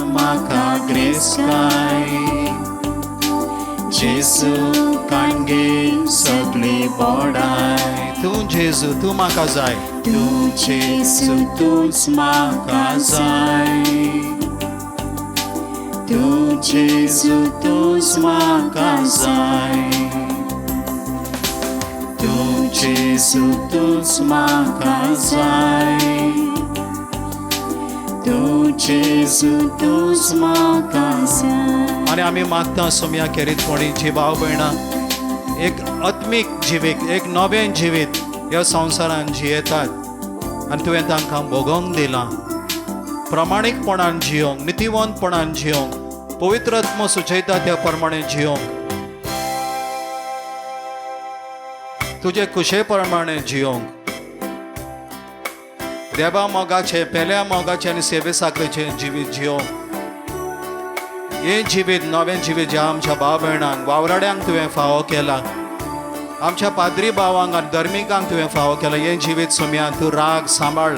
म्हाका क्रेस्काय, जेजू काणगे सगळी बोडाय. तूं जेजू तूं म्हाका जाय, तूं जेजू तूंच म्हाका जाय, तूं जेजू तूंच म्हाका जाय, तूं जेजू तूंच म्हाका जाय, तूं जेजू तूंच म्हाका जाय. आनी आमी मागता सोम्या खेरीतपणी जी भाव भयणां एक आत्मीक जिवीक एक नवें जिवीत ह्या संवसारान जियेतात आनी तुवें तांकां भोगोवंक दिलां. प्रामाणीकपणान जियोंक, नितीवंतपणान जियोंक, पवित्र आत्मो सुचयता त्या प्रमाणे जियोंक, तुजे कुशे प्रमाणे जियोंक, देवा मोगाचे पेल्या मोगाचे आनी सेवे साखरेचे जिवीत जियोंक. हे जिवीत नवें जिवीत जे आमच्या भाव भयणांक वावराड्यांक तुवें फावो केला, आमच्या पाद्री भावांक आनी धर्मिकांक तुवें फावो केला. हे जिवीत सोम्या तूं राग सांबाळ,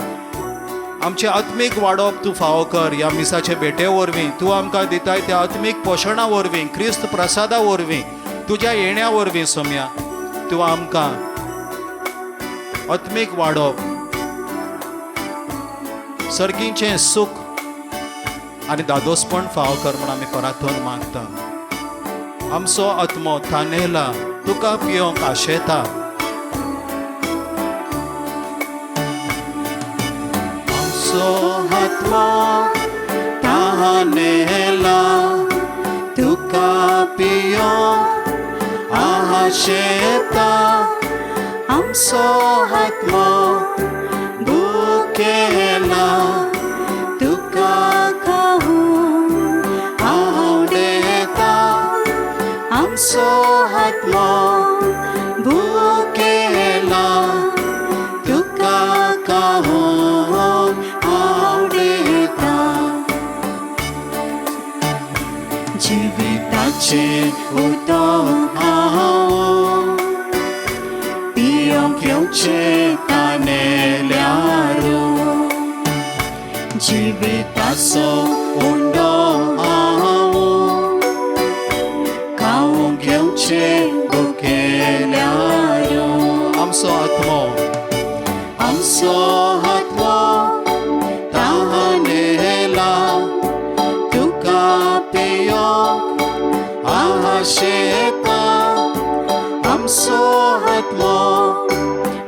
आमचे आत्मीक वाडोवप तूं फावो कर. ह्या मिसाचे भेटे वरवीं तूं आमकां दिताय त्या आत्मीक पोशणा वरवीं, क्रिस्त प्रसादा वरवीं, तुज्या येण्या वरवीं सोम्या तूं आमकां आत्मीक वाडोवप, सर्गीचें सूख आनी दादोसपण फाव कर म्हूण आमी परतून मागता. आमचो आत्मो थानेला तुका पियोंक आशेता. आमचो आत्मो थानेला तुका पियोंक आशेता. आमचो आत्मो भुकेला तुका खावूंक आवडेता. आमचो आत्मो भुकेला तुका खावूंक आवडेता. जिविताचे उदक हांव पियोंक येवचें थानेल्यारू. जिविताचो उंडो हांव खावूंक घेवचें भुकेल्यारू. आमचो आत्मो थानेला तुका पियोंक आशेता. आमचो आत्मो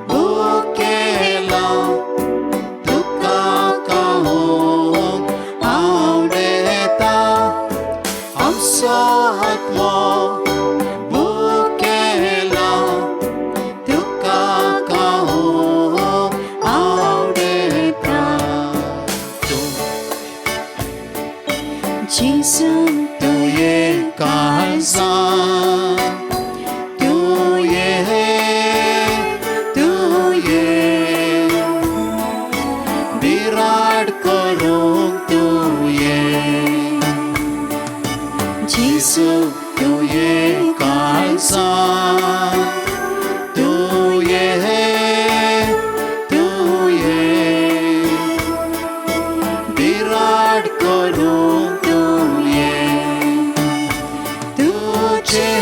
भुकेला तुका खावूंक आवडेता. आमचो आत्मो भुकेला तुका खावूंक आवडेता. जेसू तुये काळजांत विराट करूंक जेसू तुये काळजांत विराट करूंक तुजे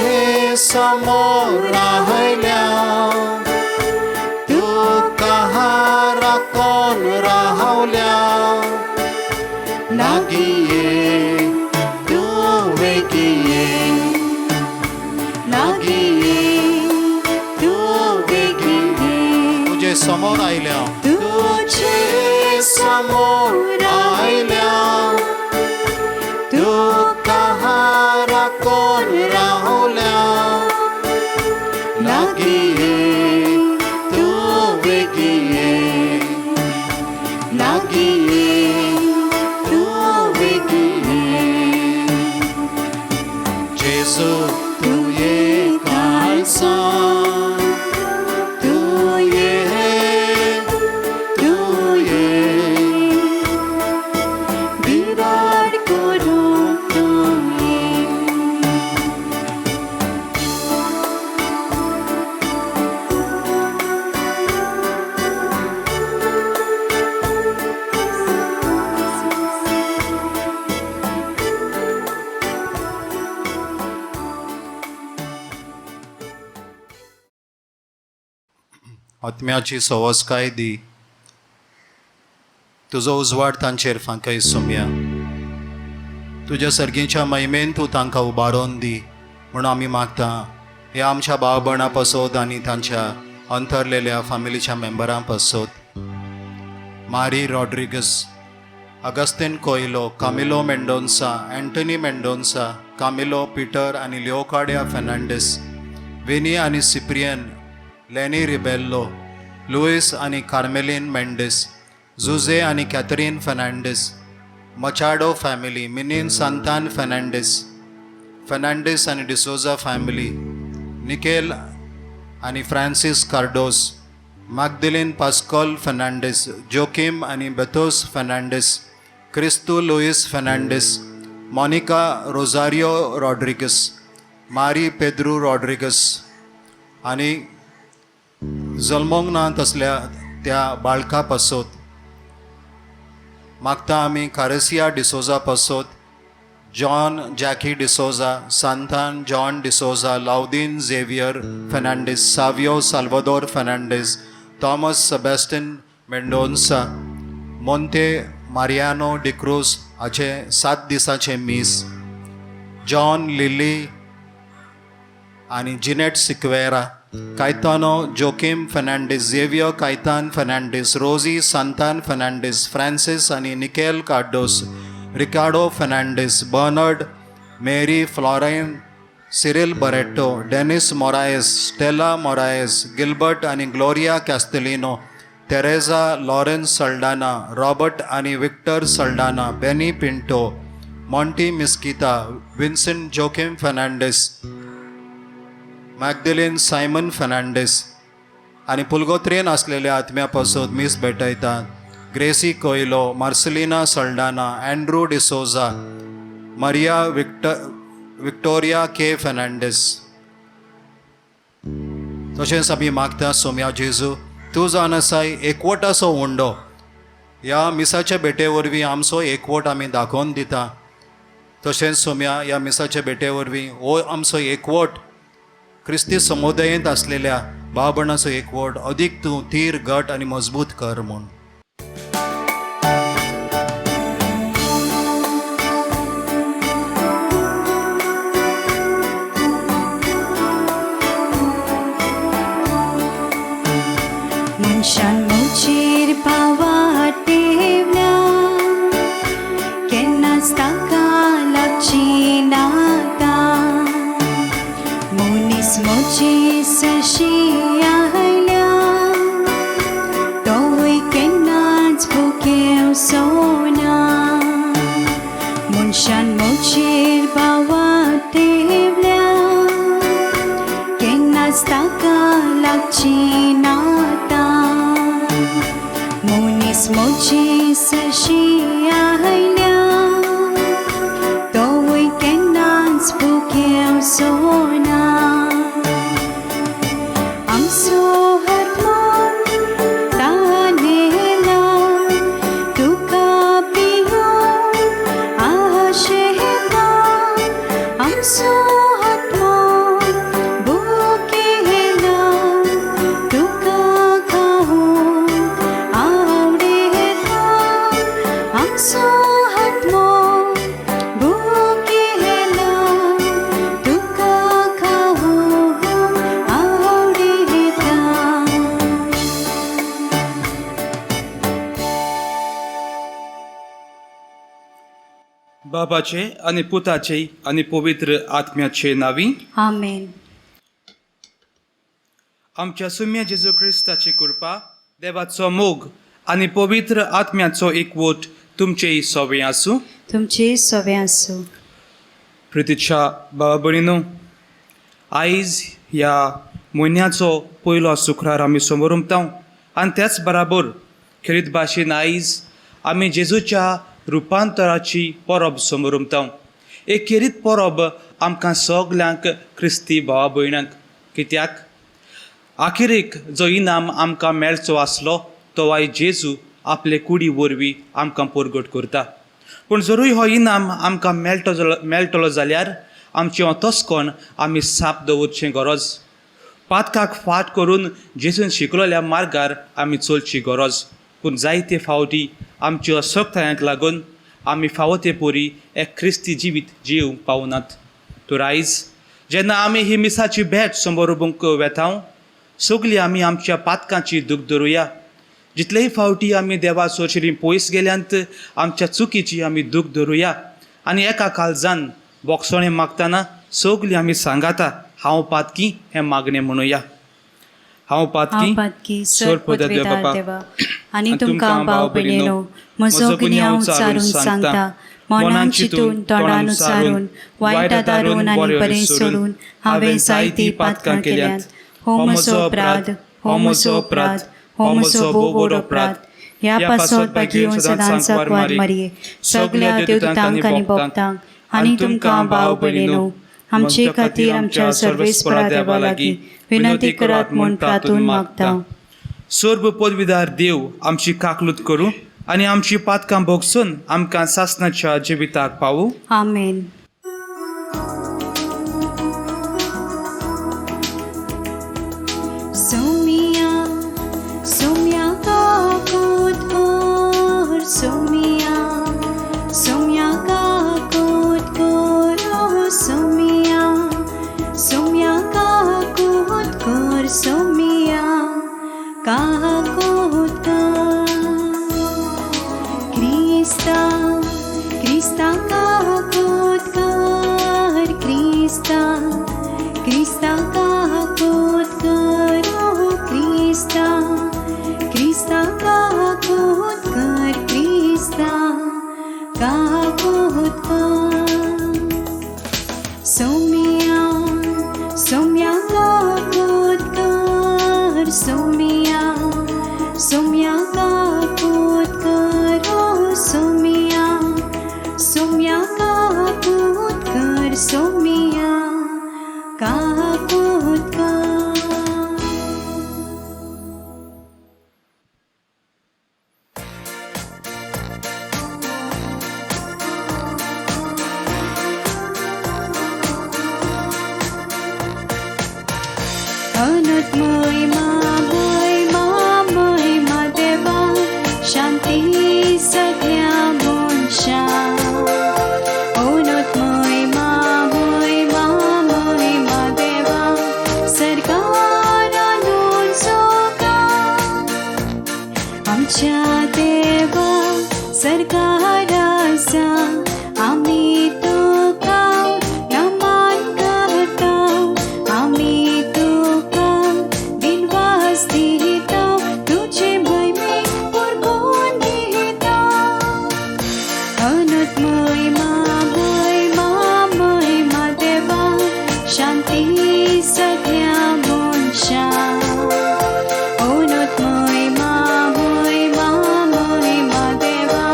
समोर राहिल्या तुका राखून रावल्या. लागीं ये तूं वेगीं ये, लागीं ये तूं वेगीं ये. तुजे समोर आयल्या तुजे समोर आयल्या तुका राखून रावल्या. लागीं ये तूं वेगीं ये, लागीं ये तूं वेगीं ये. जेसू तुये काळजांत विराट करूंक आत्म्याची सवस्काय दी. तुजो उजवाड तांचेर फांकय सुमया. तुज्या सर्गीच्या महिमेन तूं तांकां उबारोन दी म्हणून आमी मागता. हे आमच्या भाव भयणां पासत आनी तांच्या अंतरलेल्या फॅमिलीच्या मेंबरां पासत. मारी रॉड्रिगस, अगस्तीन कोयलो, कामिलो मेंडोन्सा, अँटनी मेंडोन्सा, कामिलो पीटर आनी लिओकार्डिया फेर्नांडीस, विनी आनी सिप्रियन, लेनी रिबेल्लो, लुईस आनी कार्मेलीन मेंडिस, जुझे आनी कॅथरीन फेर्नांडीस, मचाडो फॅमिली, मिनीन सांतान फेर्नांडीस आनी डिसोजा फॅमिली, निकेल आनी फ्रांसीस कार्डोस, मॅगदलीन पास्कॉल फेर्नांडीस, जोकिम आनी बेथोस फेर्नांडीस, क्रिस्तू लुईस फेर्नांडीस, मोनिका रोजारियो रॉड्रिगस, मारी पेद्रू रॉड्रिगस आनी जल्मोंक ना तसल्या त्या बाळका पासत मागता आमी कारेसिया डिसोजा पासत, जॉन जॅकी डिसोजा, सांतान जॉन डिसोजा, लाउदीन झेवियर फेर्नांडीस, सावियो साल्वादोर फेर्नांडीस, थॉमस सेबॅस्टिन मेंडोन्सा, मोंते मारियानो डिक्रूज हाचे 7 दिसांचे मीस, जॉन लिली आनी जिनेट सिक्वेरा, कायतानो जोकिम फेर्नांडीस, झेवियर कायतान फेर्नांडीस, रोजी सांतान फेर्नांडीस, फ्रांसीस आनी निकेल कार्डोस, रिकार्डो फेर्नांडीस, बर्नर्ड, मेरी फ्लोराइन, सिरिल बरेटो, डेनिस मोरायस, स्टेला मोरायस, गिल्बर्ट आनी ग्लोरिया कॅस्टेलिनो, तेरेजा लॉरेन्स सल्डाना, रॉबर्ट आनी विक्टर सल्डाना, बेनी पिंटो, मॉन्टी मिस्किता, विन्सेंट जोकिम फेर्नांडीस, मॅगदलिन सायमन फेर्नांडीस आनी पुलगोत्रेन आसलेल्या आत्म्या पासून मीस भेटयतात. ग्रेसी कोयलो, मार्सेलिना सल्डाना, अँड्रू डिसोजा, मारिया विक्टोरिया के फेर्नांडीस. तशेंच आमी मागता सोम्या जेजू तूं जावन आसाय एकवटाचो उंडो. ह्या मिसाच्या भेटे वरवीं आमचो एकवट आमी दाखोवन दिता. तशेंच सोम्या ह्या मिसाच्या भेटे वरवीं हो आमचो एकवट क्रिस्ती समुदायांत आसलेल्या भाव भयणाचो एकवट अदीक तूं थीर घट आनी मजबूत कर म्हूण. मनशान मुचेर पावाटेवल्या केन्नाच ताका लागची नाका. मनीस मोची सरशी आयल्या तोय केन्नाच भुकेव सोना. मनशान मोचेर पावाटेवल्या केन्नाच ताका लागची नाता. मनीस मोची सरशी आयल्या तोय केन्नाच भुकेव सोना. आमचो हातमोन तानेला तुका पियोन आशेता. आमचो हातमोन भुकेला तुका खावून आवडेता. आमचो हातमोन भुकेला तुका खावून आवडेता. बाबाचे आणि पुताचे आणि पवित्र आत्म्याचे नावी. आमेन. आमच्या सुम्य जेजू क्रिस्ताची कृपा, देवाचो मोग आणि पवित्र आत्म्याचो एकवट तुमचेय सोबे आसूं. तुमचे सवे आसूं. प्रितीच्या भावा भयणीनो, आयज ह्या म्हयन्याचो पयलो शुक्रार आमी समोर उमतांव आनी त्याच बराबर खेरीत भाशेन आयज आमी जेजूच्या रुपांतराची परब समोर उमतांव. एक खेरीत परब आमकां सगल्यांक क्रिस्ती भावा भयणांक. कित्याक आखिरेक जो इनाम आमकां मेळचो आसलो तो आयज जेजू आपले कुडी वरवीं आमकां परगट करता. पूण जरूय हो इनाम आमकां मेळटलो जाल्यार आमचें तस्कोन आमी साप दवरचें गरज. पातकाक फाट करून जेजून शिकलोल्या मार्गार आमी चलची गरज. पूण जायते फावटी आमच्या असक्तायांक लागून आमी फावो ते परी एक क्रिस्ती जिवीत जिवंक पावनात. तर आयज जेन्ना आमी ही मिसाची भेट समोर उबूंक वेतांव, सगळीं आमी आमच्या पातकांची दूख धरुया. जितलेय फावटी आमी देवाचो शिरीं पयस गेल्यांत आमच्या चुकीची आमी दूख धरुया आनी एका काळजान बोगसोणें मागतना सगळीं आमी सांगाता, हांव पातकी हें मागणें म्हणुया. हांव पातकी सर पदव्या देवा आनी तुमकां भाव भयणीनो, म्हजो गुन्हे हांव उच्चारून सांगता. मनान चिंतून तोंडान उच्चारून वायटा दारून आनी बरें सोडून हांवें जायतीं पातकां केल्यांत. हो म्हजो अपराध, हो म्हजो अपराध, हो म्हजो बोबोर अपराध. ह्या पासत बागीवन सदांच वार मारये सगळ्या देवदूतांक आनी भक्तांक आनी तुमकां भाव भयणीनो, आमचे खातीर आमच्या सर्वेस्परा देवा लागीं विनंती करात म्हूण प्रार्थून मागता. सर्व पदवीदार देव आमची काकलूत करूं. आनी आमची पातकां भोगसून आमकां सासणाच्या जिविताक पावू. आमेन. Somia, somia kakut kor, somia, somia kakut kor, oh somia, somia kakut kor, somia kakut kor. Krista, Krista kakut kor, Krista, Krista kakut kor, oh Krista, Krista kakut kor, Krista kakut kor. Somia, somia kakut kor, somia, somia kakut kor, oh somia, somia kakut kor, somia kakut kor. Anut महिमा देवा शांती सगळ्या मनशा. Anut महिमा देवा सरकारान जोगा. आमच्या देवा सरकाराचा आम्ही तुका नमन करता. आम्ही तुका दिनवास दिता, तुझे महिमे पुरवून दिता. Anut महिमा देवा शांती सगळ्या मनशा. Anut महिमा देवा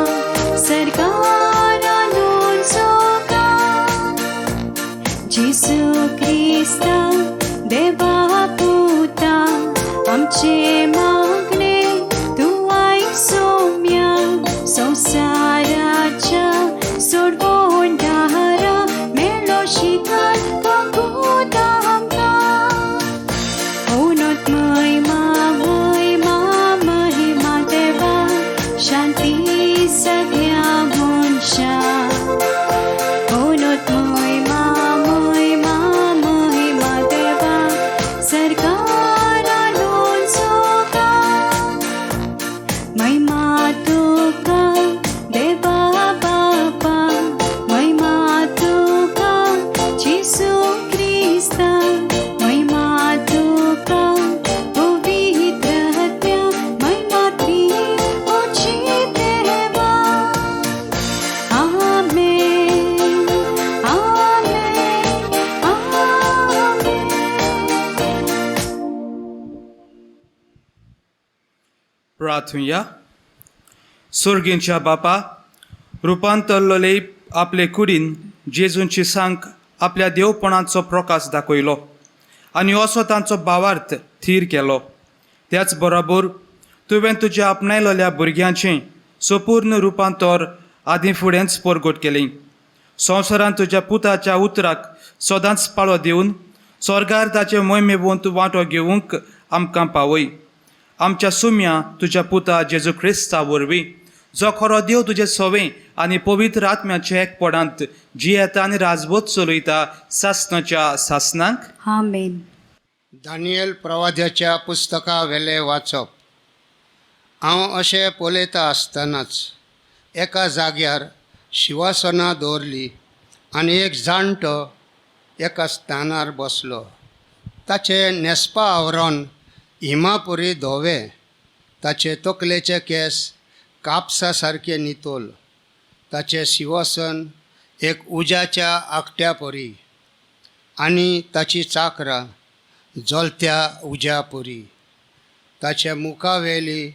सरकारान जोगा. जेसू ख्रिस्ता देवा पुता आमचे मागणे तू ऐसोम्या. संसाराच्या सोडवणारा मेलो शिकार बघून आमकां. Anut महिमा देवा शांती सगळ्या मनशा. Anut महिमा देवा सरकारान जोगा. महिमा तुका देवा बापा, महिमा तुका जेसू ख्रिस्ता, महिमा तुका पवित्र आत्म्या, महिमा त्रिओची देवा. आमेन, आमेन, आमेन. प्रार्थुया. सुर्गींच्या बापा, रुपांतरलेले आपले कुडीन जेजूंची सांख आपल्या देवपणाचो प्रकाश दाखयलो आनी असो तांचो भावार्थ थीर केलो. त्याच बरोबर तुवें तुज्या आपणायलेल्या भुरग्यांचें संपूर्ण रुपांतर आदी फुडेंच परगट केलें. संवसारांत तुज्या पुताच्या उतराक सदांच पाळो दिवन स्वर्गार ताचे मोहिमेवंत वांटो घेवंक आमकां पावय. आमच्या सुम्या तुज्या पुता जेजू क्रिस्ता वरवीं, जो खरो देव तुजे सवें आनी पवित्र आत्म्याच्या एकपणांत जियेता आनी राजवट चलयता सासणाच्या सासनांक. आमेन. दानियल प्रवाद्याच्या पुस्तका वेले वाचप. हांव अशें पळयता आसतनाच एका जाग्यार शिवासनां दवरली आनी एक जाणटो एका स्थानार बसलो. ताचे न्हेसपा आवरण हिमापुरी धोवे, ताचे तकलेचे केस कापसा सारके नितोल. ताचे शिवासन एक उज्याच्या आकट्या परी आनी ताची चाकरां जलत्या उज्या परी. ताच्या मुखावेली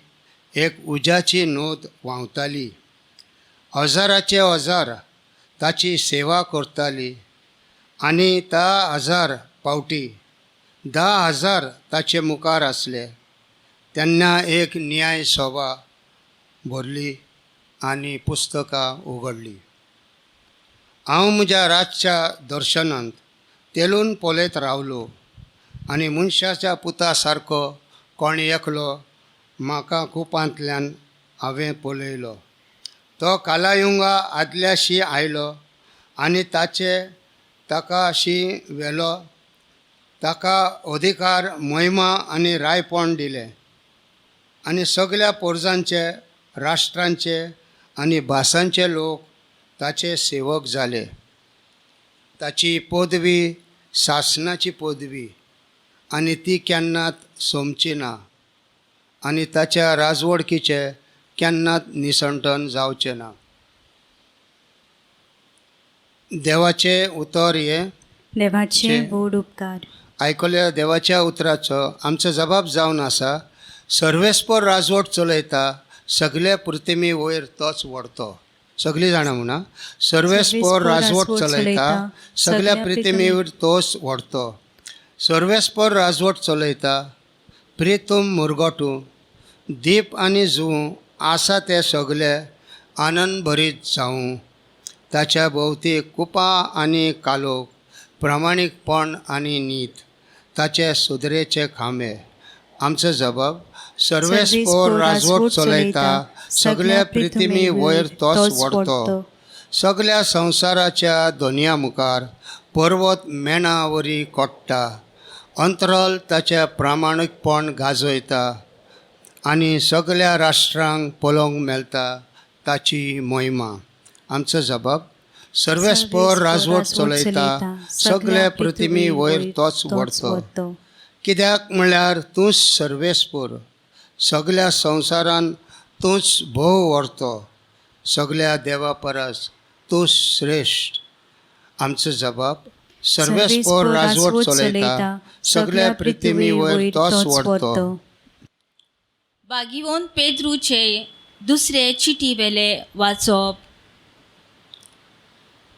एक उज्याची नोद व्हांवताली. हजाराचे हजार ताची सेवा करताली आनी 10,000 पावटी 10,000 ताचे मुखार आसले. तेन्ना एक न्याय सभा भरली आनी पुस्तकां उगडलीं. हांव म्हज्या रातच्या दर्शनांत तेलून पळयत रावलो आनी मनशाच्या पुता सारको कोण एकलो म्हाका कुपांतल्यान हांवें पळयलो. तो कालायुंगा आदल्याशी आयलो आनी ताका व्हेलो. ताका अधिकार, महिमा आनी रायपण दिलें आनी सगळ्या पोरजांचे, राष्ट्रांचे आनी भासांचे लोक ताचे सेवक जाले. ताची पदवी शासनाची पदवी आनी ती केन्नाच सोमची ना आनी ताच्या राजवडकीचे केन्नाच निसंटन जावचें ना. देवाचे उतर हे देवाचे व्हड उपकार. आयकल्या देवाच्या उतराचो आमचो जबाब जावन आसा. सर्वेस्पर राजवट चलयता, सगळे पृथ्वी वयर तोच व्हरतो. सगळीं जाणां म्हणा, सर्वेस्पर राजवट चलयता, सगळ्या पृथ्वी वयर तोच व्हरतो. सर्वेस्पर राजवट चलयता, प्रितम मुरगोटू, दीप आनी जूं आसा ते सगळे आनंद भरीत जावं. ताच्या भोवती कुपां आनी कालोख, प्रामाणीकपण आनी नीत, ताचे सुदरेचे खांबे. आमचो जबाब, सर्वेस्पर राजवट चलयता, सगळ्या पृथ्वी वयर तोच व्हरतो. सगळ्या संवसाराच्या दोनया मुखार पर्वत मेणा वरी कोट्टा. अंतराल ताच्या प्रामाणीकपण गाजयता आनी सगळ्या राष्ट्रांक पळोवंक मेळटा ताची महिमा. आमचो जबाब, सर्वेस्पर राजवट चलयता, सगळ्या पृथ्वी वयर तोच व्हरतो. कित्याक म्हळ्यार तूंच सर्वेस्पर, सगळ्या संवसारान तूंच भोव व्हरतो, सगळ्या देवा परस तूंच श्रेश्ठ. आमचो जबाब, सर्वेस्पर राजवट चलयता, सगळ्या पृथ्वी वयर तोच व्हरतो. बागिवोन पेद्रूचे दुसरे चिटी वेले वाचप.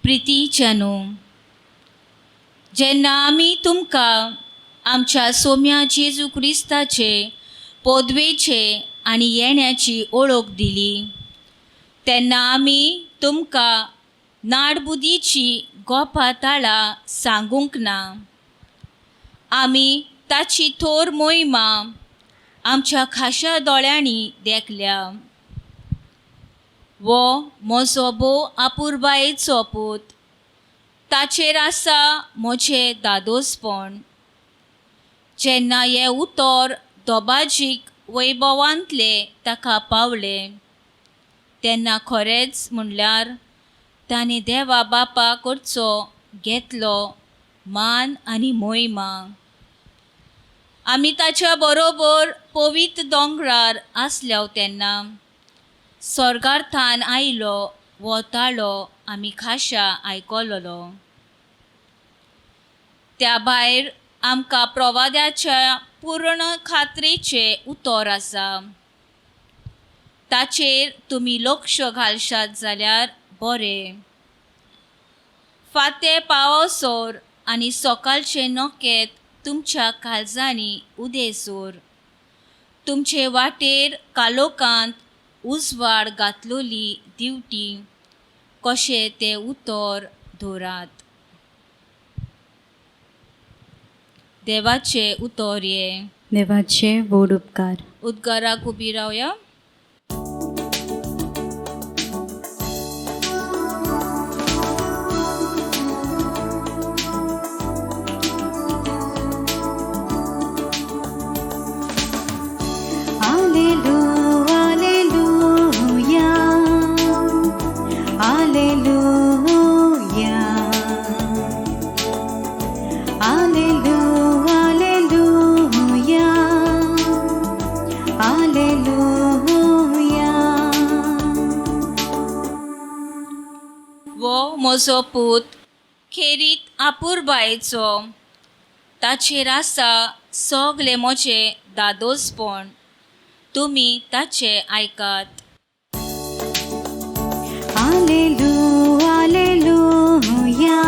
प्रितीच्यानो, जेन्ना आमी तुमकां आमच्या सोम्या जेजू क्रिस्ताचे पदवेचे आनी येण्याची ओळख दिली, तेन्ना आमी तुमकां नाडबुदीची गोपाताळां सांगूंक ना. आमी ताची थोर मोहिमा आमच्या खाशा दोळ्यांनी देखल्या. वो म्हजो भोव आपुरबायेचो पूत, ताचेर आसा म्हजें दादोसपण. जेन्ना हे उतर दोबाजीक वैभवांतले ताका पावले, तेन्ना खरेंच म्हणल्यार ताणें देवा बापा कडचो घेतलो मान आनी मोहिमा. आमी ताच्या बरोबर पवित्र दोंगरार आसल्या तेन्ना स्वर्गार्थान आयलो वो ताळो आमी खाशा आयकलोलो. त्या भायर आमकां प्रवाद्याच्या पूर्ण खात्रेचे उतर आसा. ताचेर तुमी लक्ष घालशात जाल्यार बरें. फातें पावसोर आनी सकाळचे नखेत तुमच्या काळजांनी उदेसोर तुमचे वाटेर कालोखांत उजवाड घातलोली दिवटी कशें तें उतर धोरात. देवाचे उतर हे. देवाचे व्हड उपकार. उद्गाराक उबी रावया. वो म्हजो पूत खेरीत आपुरबायेचो, ताचेर आसा सगळे म्हजे दादोसपण. तुमी ताचे आयकात. Alleluia, alleluia,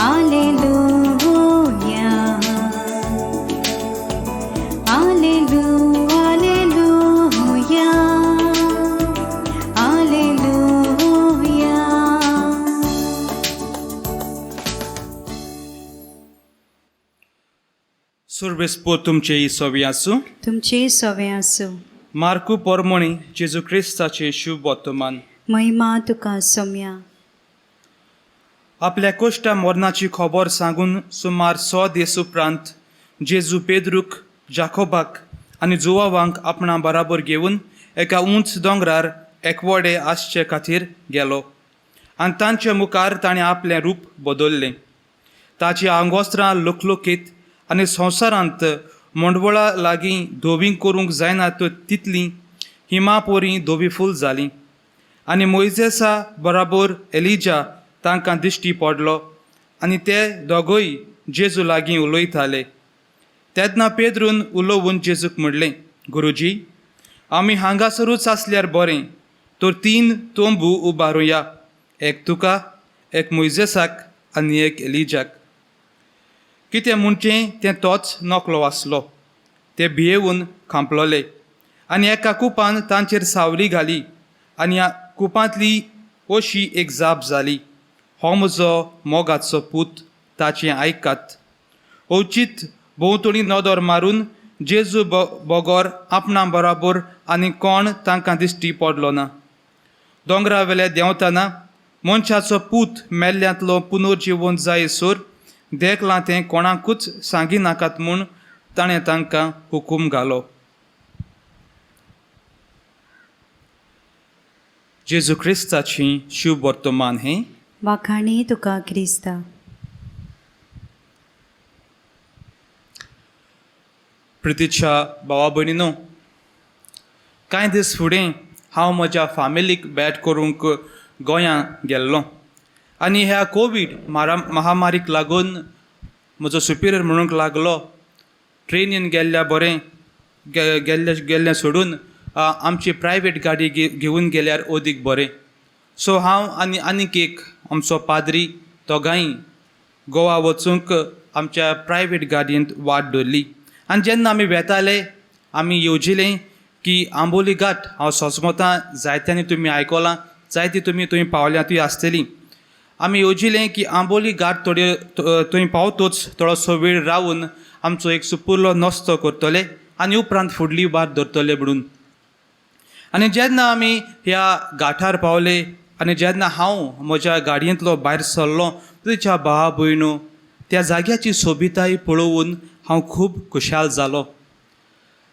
alleluia, alleluia, alleluia, सर्वेस्पो तुमचे सोवी आसूं. तुमचे सवे आसूं. मार्कू पोरमोणी जेजू क्रिस्ताचे शुभ वर्तमान. महिमा तुका सोम्या. आपल्या कोश्टा मरणाची खबर सांगून सुमार 100 दीस उपरांत जेजू पेद्रूक, जाकोबाक आनी जुवावांक आपणा बराबर घेवन एका उंच दोंगरार एकवडे आसचे खातीर गेलो आनी तांचे मुखार ताणें आपलें रूप बदल्लें. ताची आंगोस्त्रां लुकलुकीत आनी संवसारांत मंडवळा लागीं धोबी करूंक जायना तितलीं हिमापोरीं धोबीफूल जालीं. आनी मोइजेसा बराबर एलिजा तांकां दिश्टी पडलो आनी ते दोगूय जेजू लागीं उलयताले. तेन्ना पेद्रून उलोवन जेजूक म्हणलें, गुरुजी, आमी हांगासरूच आसल्यार बरें, तर 3 तोंबू उबारुया, एक तुका, एक मोइजेसाक आनी एक एलिजाक. कितें म्हणचें तें तोच नकलो आसलो. ते भियेवून खांपलोले आनी एका कुपान तांचेर सावली घाली आनी ह्या कुपांतली अशी एक जाप जाली, हो म्हजो मोगाचो पूत, ताचें आयकात. ओचित भोंवतणी नदर मारून जेजू बोगोर आपणा बराबर आनी कोण तांकां दिश्टी पडलो ना. दोंगरा वेले देंवतना मनशाचो पूत मेल्ल्यांतलो पुनर्जिवन जायसर देखलां तें कोणाकूच सांगी नाकात म्हूण ताणें तांकां हुकूम घालो. जेजू क्रिस्ताची शुभ वर्तमान हें. वाखाणी तुका क्रिस्ता. प्रितीच्या भावा भयणीनो, कांय दीस फुडें हांव म्हज्या फॅमिलीक भेट करूंक गोंयां गेल्लो आनी ह्या कोवीड महामारीक लागून म्हजो सुपिरियर म्हणूंक लागलो, ट्रेनीन गेल्ल्या बरें, गेल्लें सोडून आमची प्रायवेट गाडी घेवन गेल्यार अदीक बरें. सो हांव आनीक एक आमचो पाद्री दोगांय गोवा वचूंक आमच्या प्रायवेट गाडयेंत वाट धरली. आनी जेन्ना आमी वेताले, आमी येवजिलें की आंबोली घाट, हांव सोजमोतां जायत्यांनी तुमी आयकलां, जायती तुमी थंय पावल्यांतूय आसतलीं. आमी येवजिलें की आंबोली घाट थंय पावतूच थोडोसो वेळ रावन आमचो एक सुपुर्लो नस्तो करतले आनी उपरांत फुडली वाट धरतले म्हणून. आनी जेन्ना आमी ह्या घाटार पावले आनी जेन्ना हांव म्हज्या गाडयेंतलो भायर सरलो, तुज्या भावा भयणो, त्या जाग्याची सोबिताय पळोवन हांव खूब खुशाल जालो.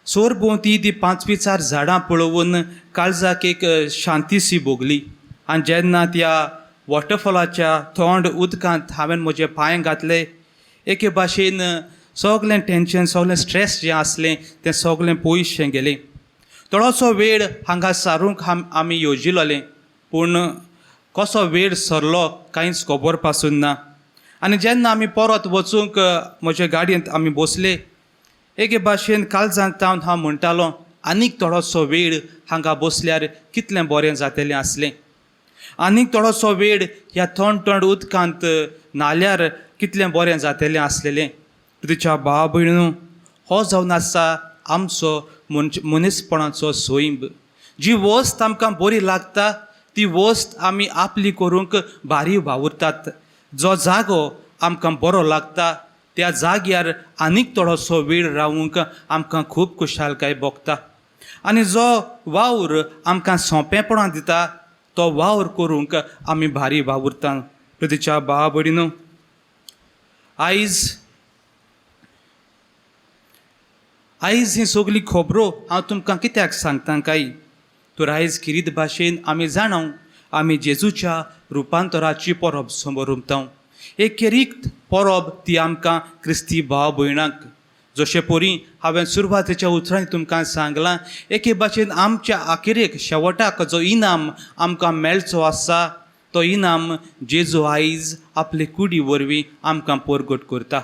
सोरभोंवती ती 5-4 झाडां पळोवन काळजाक एक शांतीसी भोगली. आनी जेन्ना त्या वॉटरफॉलाच्या थंड उदकांत हांवें म्हजे पांय घातले, एके भाशेन सगलें टेंशन, सगलें स्ट्रेस जें आसलें तें सगलें पयशें गेलें. थोडोसो वेळ हांगा सारूंक आमी येवजिलोले, पूण कसो वेळ सरलो कांयच खबर पासून ना. आनी जेन्ना आमी परत वचूंक म्हजे गाडयेंत आमी बसले, एके भाशेन काळजांत तावन हांव म्हणटालो, आनीक थोडोसो वेळ हांगा बसल्यार कितलें बरें जातलें आसलें. आनीक थोडोसो वेळ ह्या थंड उदकांत न्हाल्यार कितलें बरें जातलें आसलेलें. तुज्या भावा भयणीनो, हो जावन आसा आमचो मनीसपणाचो सोयंब. जी वस्त आमकां बरी लागता ती वस्त आमी आपली करूंक भारी वावुरतात. जो जागो आमकां बरो लागता त्या जाग्यार आनीक थोडोसो वेळ रावूंक आमकां खूब खुशालकाय भोगता. आनी जो वावर आमकां सोंपेपणां दिता तो वावर करूंक आमी भारी वावुरता. तुज्या भावा भयणीनो, आयज ही सगळी खबरो हांव तुमकां कित्याक सांगता काय, तर आयज किरीत भाशेन आमी जाणव आमी जेजूच्या रुपांतराची परब समोर उमतांव. एक खेरीत परब ती आमकां क्रिस्ती भाव भयणांक, जशें परी हांवें सुरवातेच्या उतरांनी तुमकां सांगलां, एके भाशेन आमच्या आखिरेक शेवटाक जो इनाम आमकां मेळचो आसा तो इनाम जेजू आयज आपले कुडी वरवीं आमकां परगट करता.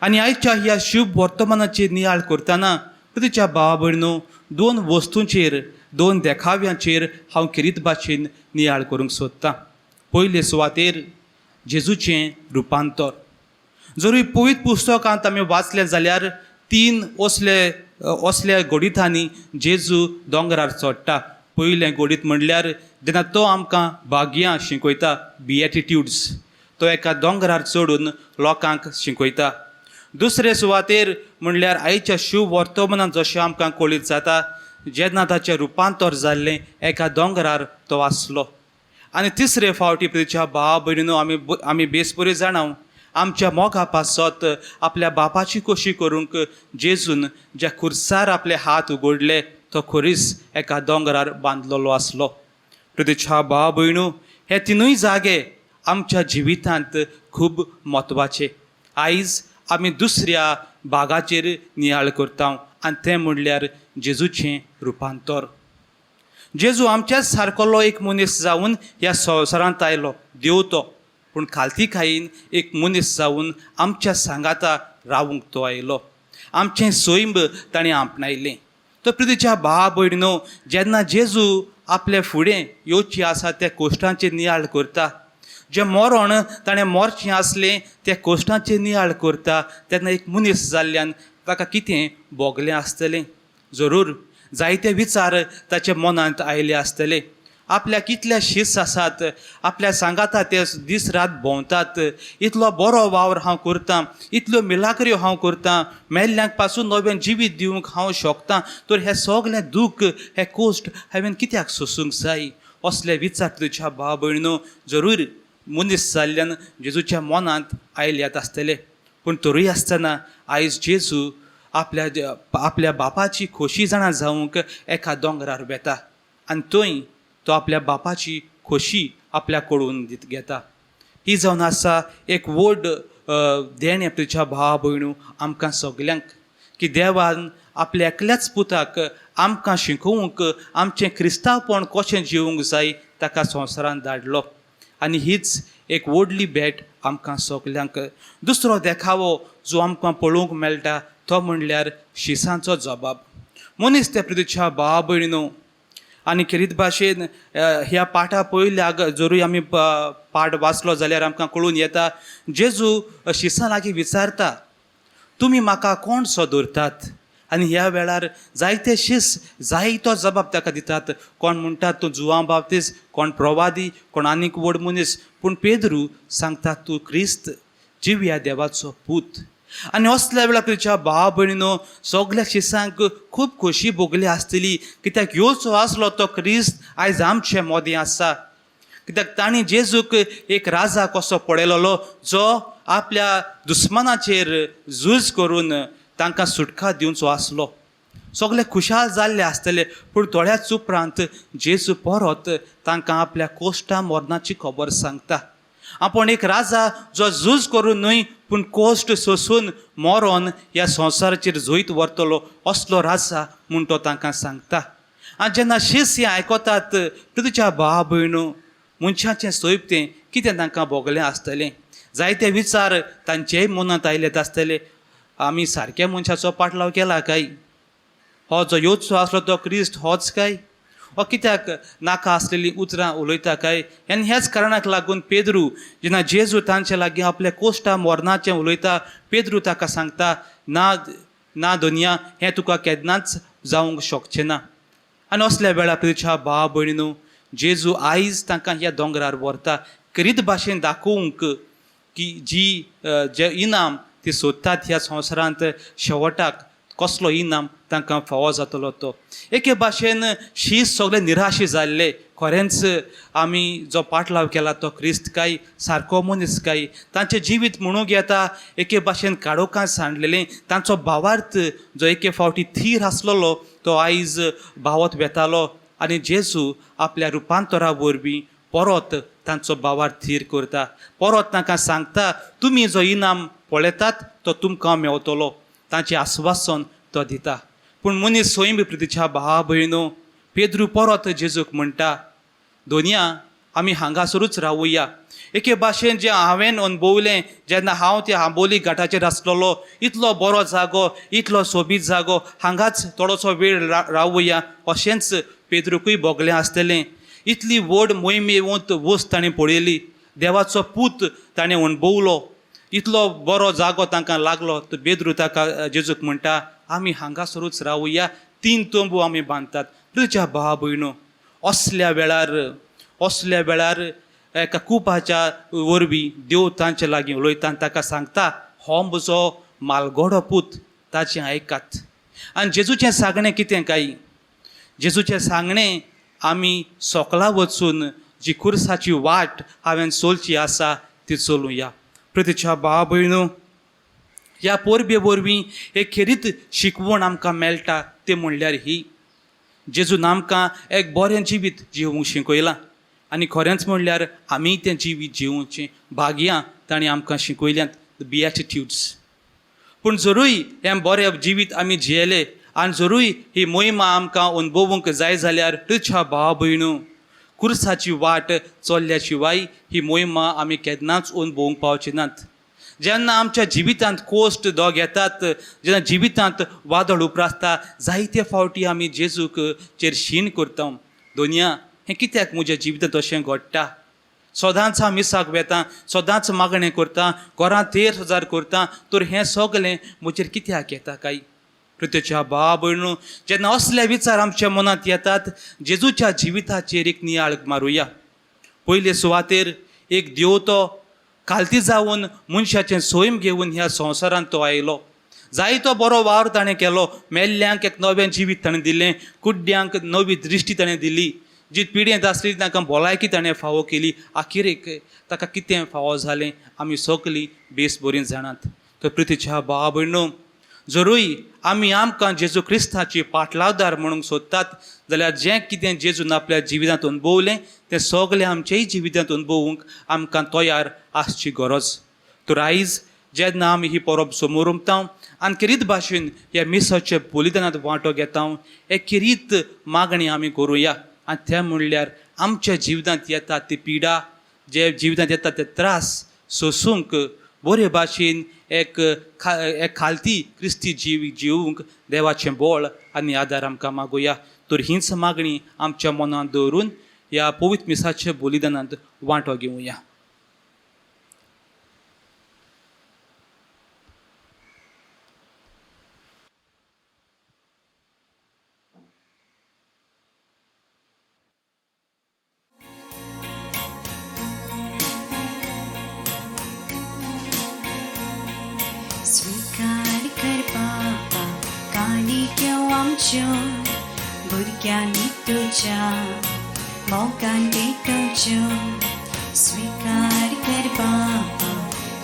आनी आयच्या ह्या शुभ वर्तमानाचेर नियाळ करतना तुज्या भावा भयणो, 2 वस्तूंचेर, 2 देखाव्यांचेर हांव किरीत भाशेन नियाळ करूंक सोदतां. पयले सुवातेर जेजूचें रुपांतर. जरूय पवित्र पुस्तकांत आमी वाचलें जाल्यार 3 असल्या घोडितांनी जेजू दोंगरार चडटा. पयलें घोडीत म्हणल्यार जेन्ना तो आमकां भाग्यां शिकयता, बिएटिट्यूड्स, तो एका दोंगरार चडून लोकांक शिकयता. दुसरे सुवातेर म्हणल्यार आयच्या शिव वर्तमानांत जशें आमकां कळीत जाता जेन्ना ताचें रुपांतर जाल्लें एका दोंगरार तो आसलो. आनी तिसरे फावटी प्रितीच्या भावा भयणीनो आमी बेस बरी जाणाव आमच्या मोगा पासत आपल्या बापाची खोशी करूंक जेजून ज्या खुर्सार आपले हात उगडले तो खोरीस एका दोंगरार बांदलेलो आसलो. प्रितीच्या भावा भयणू, हे तिनूय जागे आमच्या जिवितांत खूब म्हत्वाचे. आयज आमी दुसऱ्या भागाचेर नियाळ करता आनी तें म्हणल्यार जेजूचें रुपांतर. जेजू आमच्याच सारकोलो एक मनीस जावन ह्या संवसारांत आयलो, देव तो, पूण खालती खाईन एक मनीस जावन आमच्या सांगाता रावूंक तो आयलो. आमचें सैम ताणें आपणायलें. तो प्रितीच्या भावा भयणीनो, जेन्ना जेजू आपले फुडें येवची आसा त्या कोश्टांचेर नियाळ करता, जें मरण ताणें मरचें आसलें त्या कोश्टांचेर नियाळ करता, तेन्ना एक मनीस जाल्ल्यान ताका कितें भोगलें आसतलें. जरूर जायते विचार ताच्या मनांत आयले आसतले. आपल्या कितल्या शीस आसात, आपल्या सांगाता ते दीस रात भोंवतात, इतलो बरो वावर हांव करतां, इतल्यो मिलाकऱ्यो हांव करतां, मेल्ल्यांक पासून नवें जिवीत दिवंक हांव शकतां, तर हें सगलें दूख, हे कोश्ट हांवें कित्याक सोसूंक जाय. असले विचार तुज्या भाव भयणीनो जरूर मनीस जाल्ल्यान जेजूच्या मनांत आयल्यात आसतले. पूण तरूय आसतना आयज जेजू आपल्या बापाची खोशी जाणा जावंक एका दोंगरार वेता आनी थंय तो आपल्या बापाची खोशी आपल्या कडून घेता. ही जावन आसा एक व्हड देण तुज्या भावा भयणू आमकां सगल्यांक, की देवान आपल्या एकल्याच पुताक आमकां शिकोवंक आमचें क्रिस्तांवपण कशें जिवंक जाय ताका संवसारांत धाडलो. आनी हीच एक व्हडली भेट आमकां सगल्यांक. दुसरो देखावो जो आमकां पळोवंक मेळटा तो म्हणल्यार शिसांचो जबाब. मनीस ते प्रितीच्या भावा भयणीनो, आनी खेरीत भाशेन ह्या पाठा पयल्याक जरूय आमी पाठ वाचलो जाल्यार आमकां कळून येता, जेजू शिसां लागीं विचारता, तुमी म्हाका कोण सो धरतात. आनी ह्या वेळार जायते शीस जायतो जबाब ताका दितात. कोण म्हणटात तूं जुवां बाप्तीस्त, कोण प्रवादी, कोण आनीक व्हड मनीस. पूण पेद्रू सांगता तूं क्रिस्त, जिव्या देवाचो पूत. आनी असल्या वेळार तुज्या भावा भयणीनो सगल्या शिसांक खूब खोशी भोगली आसतली, कित्याक येवचो आसलो तो क्रिस्त आयज आमचे मोदें आसा. कित्याक तांणी जेजूक एक राजा कसो पळयलोलो जो आपल्या दुस्मनाचेर झूज करून तांकां सुटका दिवचो आसलो. सगळे खुशाल जाल्ले आसतले, पूण थोड्याच उपरांत जेजू परत तांकां आपल्या कोश्टा मरणाची खबर सांगता. आपण एक राजा जो झूज करून न्हय पूण कोश्ट सोसून मरोन ह्या संवसाराचेर झोयत व्हरतलो, असलो राजा म्हूण तो तांकां सांगता. आनी जेन्ना शीस हें आयकतात तुज्या भावा भयणू, मनशाचें सोयपतें कितें तांकां भोगलें आसतलें. जायते विचार तांचेय मनांत आयलेत आसतले. आमी सारक्या मनशाचो पाटलाव केला काय? हो जो येवचो आसलो तो क्रिस्त होच काय? हो कित्याक नाका आसलेलीं उतरां उलयता काय? आनी ह्याच कारणाक लागून पेद्रू जेन्ना जेजू तांचे लागीं आपल्या कोश्टा मरणाचें उलयता, पेद्रू ताका सांगता, ना दोनिया, हें तुका केन्नाच जावंक शकचें ना. आनी असल्या वेळार तुज्या भावा भयणीनो जेजू आयज तांकां ह्या दोंगरार व्हरता, करीत भाशेन दाखोवंक की जे इनाम ती सोदतात ह्या संवसारांत शेवटाक कसलो इनाम तांकां फावो जातलो तो. एके भाशेन शीस सगळे निराशी जाल्ले, खरेंच आमी जो पाटलाव केला तो क्रिस्त काय, सारको मनीस काय, तांचें जिवीत म्हणूंक येता एके भाशेन काळोखांत सांडलेलें. तांचो भावार्थ जो एके फावटी थीर आसलेलो तो आयज भावत वेतालो. आनी जेजू आपल्या रुपांतरा वरवीं परत तांचो भावार्थ थीर करता. परत तांकां सांगता, तुमी जो इनाम पळयतात तो तुमकां मेवतलो. तांचें आस्वासन तो दिता. पूण मनीस स्वयं प्रितीच्या भावा भयणो, पेद्रू परत जेजूक म्हणटा, दोनिया आमी हांगासरूच रावुया. एके भाशेन जें हांवें अणभवलें जेन्ना हांव त्या आंबोली घाटाचेर आसलेलो, इतलो बरो जागो, इतलो सोबीत जागो, हांगाच थोडोसो वेळ रावुया, अशेंच पेद्रूकूय भोगलें आसतलें. इतली व्हड मोहिमेवंत वस्त ताणें पळयली, देवाचो पूत ताणें अणभवलो, इतलो बरो जागो तांकां लागलो. तर पेद्रू ताका जेजूक म्हणटा, आमी हांगासरूच रावुया, 3 तंबू आमी बांदतात. तुज्या भावा भयणो, असल्या वेळार एका कुपाच्या वरवीं देव तांचे लागीं उलयता आनी ताका सांगता, हो म्हजो मालगोडो पूत ताचें आयकात. आनी जेजूचें सांगणें कितें काय? जेजूचें सांगणें आमी सोकला वचून जी खुर्साची वाट हांवें चलची आसा ती चलुया. प्रतीच्या भाव भयणो, ह्या पोरबे वरवीं एक खेरीत शिकवण आमकां मेळटा तें म्हणल्यार ही, जेजून आमकां एक बरें जिवीत जिवूंक शिकयलां आनी खरेंच म्हणल्यार आमी तें जिवीत जिवोवचें भाग्यां ताणें आमकां शिकयल्यात, द बिएटिट्यूड्स. पूण जरूय हें बरें जिवीत आमी जियेलें आनी जरूय ही मोहिमा आमकां अनुभवूंक जाय जाल्यार तुज्या भाव भयणो, खुर्साची वाट चल्ल्या शिवाय ही मोहिमा आमी केन्नाच अनुभवूंक पावचे नात. जेन्ना आमच्या जिवितांत कोश्ट दोग येतात, जेन्ना जिवितांत वादळ उपरासता, जायते फावटी आमी जेजूक चेर शीण करता. दोनया हें कित्याक म्हज्या जिवितांत अशें घडटा? सदांच हांव मिसाक वेता, सदांच मागणें करता, घरांत तेर हजार करता, तर हें सगलें म्हजेर कित्याक येता काय? प्रत्येच्या भाव भयणो, जेन्ना असले विचार आमच्या मनांत येतात, जेजूच्या जिविताचेर एक नियाळ मारुया. पयले सुवातेर एक देवतो खालती जावन मनशाचें सोयम घेवन ह्या संवसारांत तो आयलो. जायतो बरो वावर ताणें केलो. मेल्ल्यांक एक नवें जिवीत ताणें दिलें, कुड्ड्यांक नवी दृश्टी ताणें दिली, जी पिड्येंत आसली तांकां भलायकी ताणें फावो केली. आखिरेक ताका कितें फावो जालें आमी सगलीं बेस बरीं जाणात. तर प्रितीच्या भाव भयणो, जरूय आमी आमकां जेजू क्रिस्ताची पाटलावदार म्हणूंक सोदतात जाल्यार जें कितें जेजून आपल्या जिवितांत अनुभवलें तें सगलें आमच्याय जिवितांत अनुभवूंक आमकां तयार आसची गरज. तर आयज जेन्ना आमी ही परब समोर उमता आनी किरीत भाशेन ह्या मिसाच्या बलिदानांत वांटो घेता, एक किरीत मागणी आमी करुया. आनी तें म्हणल्यार आमच्या जिवितांत येता ती पिडा, जे जिवितांत येता ते त्रास सोसूंक बरे भाशेन एक खालती क्रिस्ती जिवूंक देवाचें बळ आनी आदार आमकां मागुया. तर हीच मागणी आमच्या मनांत दवरून ह्या पवित्र मिसाच्या बलिदानांत वांटो घेवया. स्वीकार कर बाबा काणिक्यो आमच्यो, भुरग्यांनी तुज्या मोगान भेटोवच्यो. स्वीकार कर बाबा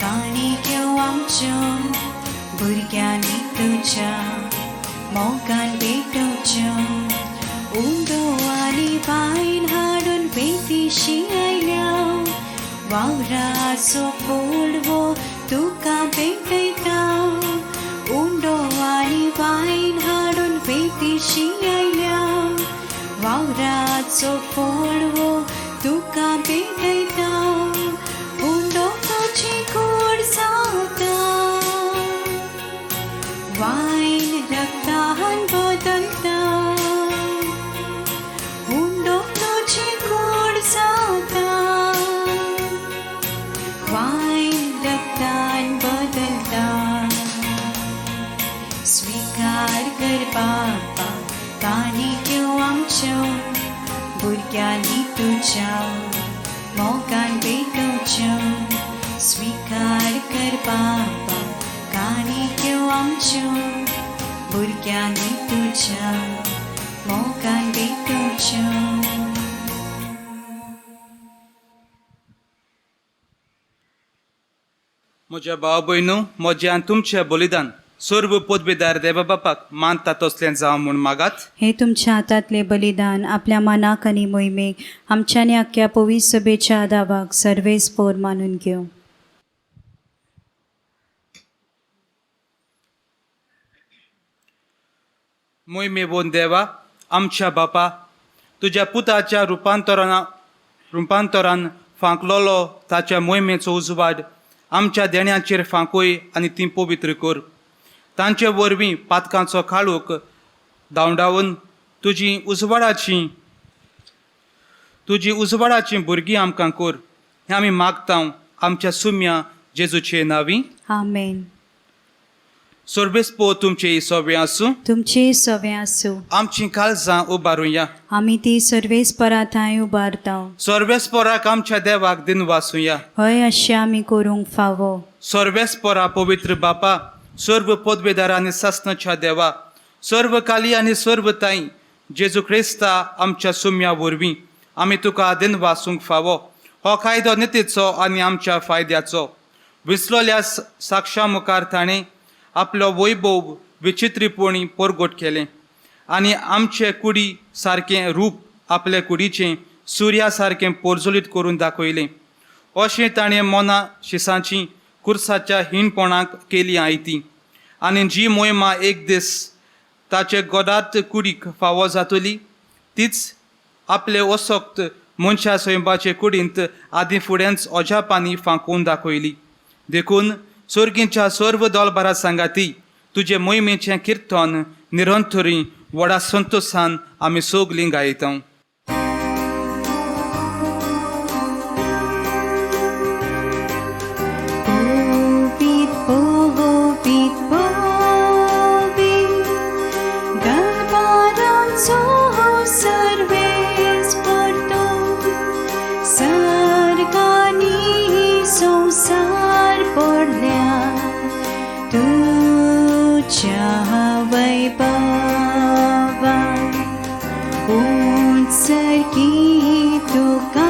काणिक्यो आमच्यो, भुरग्यांनी तुज्या मोगान भेटोवच्यो. उंडो आनी बायन हाडून बेतीशी आयल्या, वावराचो पोळवो तुका भेटयता. उंडो आनी वायन हाडून बेतीशी आयल्या, वावराचो पोळवो तुका भेटयता. उंडो तुजी कूड जावता, वायन रक्तान बदलता. उंडो तुजी कूड जावता, वायन रक्तान बदलता. स्वीकार कर बाबा काणिक्यो आमच्यो, भुरग्यांनी तुज्या मोगान भेटोवच्यो. स्वीकार कर बाबा काणिक्यो आमच्यो, भुरग्यांनी तुज्या मोगान भेटोवच्यो. म्हज्या भाव भयणो, म्हजें आनी तुमचें बलिदान सर्व पदवेदार देवा बापाक मानता तसलें जावं म्हूण मागात. हे तुमच्या हातांतले बलिदान आपल्या मनाक आनी मोहिमेक आमच्या आनी आख्या पवित्र सभेच्या आदावाक सर्वेस्पोर मानून घेव. मोहिमेवोन देवा आमच्या बापा, तुज्या पुताच्या रुपांतरान फांकलोलो ताच्या मोहिमेचो उजवाड आमच्या देण्याचेर फांकूय आनी ती पवित्र कर. तांचे वरवीं पातकांचो काळोख धांवडावन तुजी उजवाडाचीं भुरगीं आमकां कर. हें आमी मागता आमच्या सुम्या जेजूचे नांवी. आमेन. सर्वेस्पो तुमचे सवे आसूं. तुमचे सवे आसूं. आमचीं काळजां उबारुया. आमी ती सर्वेस्परा थंय उबारता. सर्वेस्पराक आमच्या देवाक दिन वासुया. हय अशें आमी करूंक फावो. सर्वेस्परा पवित्र बापा, सर्व पदवेदार आनी सासणाच्या देवा, सर्व काली आनी सर्व ताई, जेजू क्रिस्ता आमच्या सुम्या वरवीं आमी तुका आदीन वासूंक फावो. हो कायदो नितीचो आनी आमच्या फायद्याचो. विसलोल्या साक्षां मुखार ताणें आपलो वैभव विचित्रीपणी परगट केलें आनी आमचे कुडी सारकें रूप आपले कुडीचें सुर्या सारकें पोरजोलीत करून दाखयलें. अशें ताणें मना शिसांची कुर्साच्या हिणपणाक केली आयती आनी जी मोहिमा एक दीस ताचे गोडात कुडीक फावो जातली तीच आपले वसोक्त मनशा स्वयंपाचे कुडींत आदी फुडेंच ओजापांनी फांकून दाखयली. देखून सर्गींच्या सर्व दोलबारा सांगाती तुजे मोहिमेचें किर्तन निरंतरी व्हडा संतोशान आमी सगलीं गायता. संसार पडल्या तुझ्या वैभवा उंचरकी तुका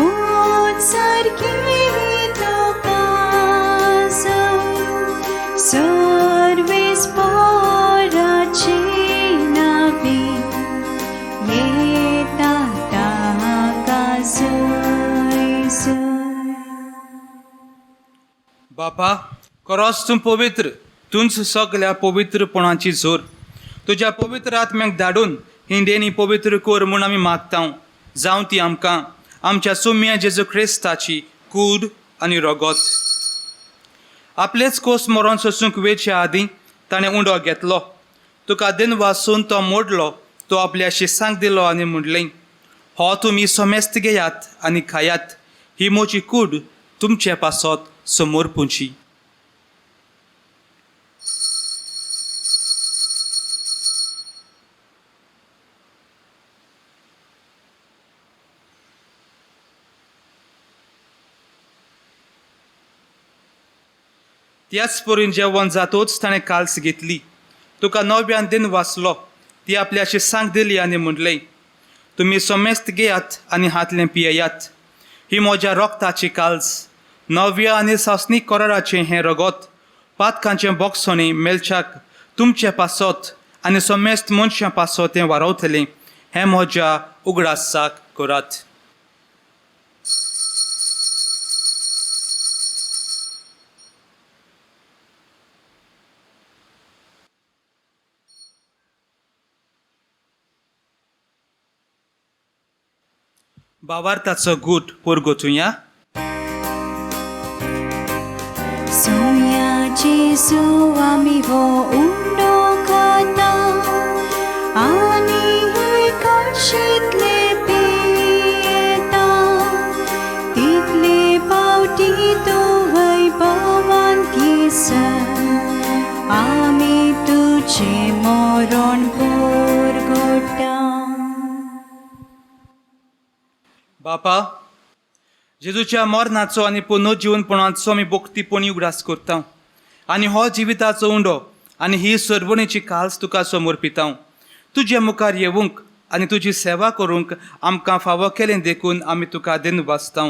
उंचरकी तुका सर्वेस पोराचे नावे येता ताका बापा, खरोच तूं पवित्र, तूंच सगल्या पवित्रपणाची जोर. तुज्या पवित्र आत्म्याक धाडून ही देणी पवित्र कर म्हूण आमी मागता. जावं ती आमकां आमच्या सुम्या जेजू क्रिस्ताची कूड आनी रगत. आपलेच कोस मरोन सोंसूंक वेच्या आदीं ताणें उंडो घेतलो. तुका दिन वासून तो मोडलो, तो आपल्या शिसांक दिलो आनी म्हणलें, हो तुमी सोमेस्त घेयात आनी खायात. ही म्हजी कूड तुमचे पासत समोर पुंची. त्याच परीन जेवण जातोच ताणें काल्स घेतली. तुका नव्यान दिन वाचलो, ती आपल्या शिसांक दिली आनी म्हणलें, तुमी सोमेस्त घेयात आनी हातलें पियेयात. ही म्हज्या रोगताची काल्स, नव्या आनी सासणीक कराराचें हें रगत पातकांचें बोगसोनी मेलच्याक तुमचे पासत आनी सोमेस्त मनशां पासत तें वारवतलें. हें म्हज्या उगडासाक करात. भावार्थाचो गूट परगोतुया. सोया जेजू आमी हो उंडो खाता आनी कळशीतले पियेता तितले पावटी तो वैभवान दिसर आमी तुझे मरण परगटा. बापा, जेजूच्या मरणाचो आनी पुनर्जीवनपणाचो आमी भोक्तीपणी उगडास करता आनी हो जिविताचो उंडो आनी ही सर्वणेची काल्स तुका समर्पिता. तुजे मुखार येवंक आनी तुजी सेवा करूंक आमकां फावो केलें देखून आमी तुका दिन वाचता.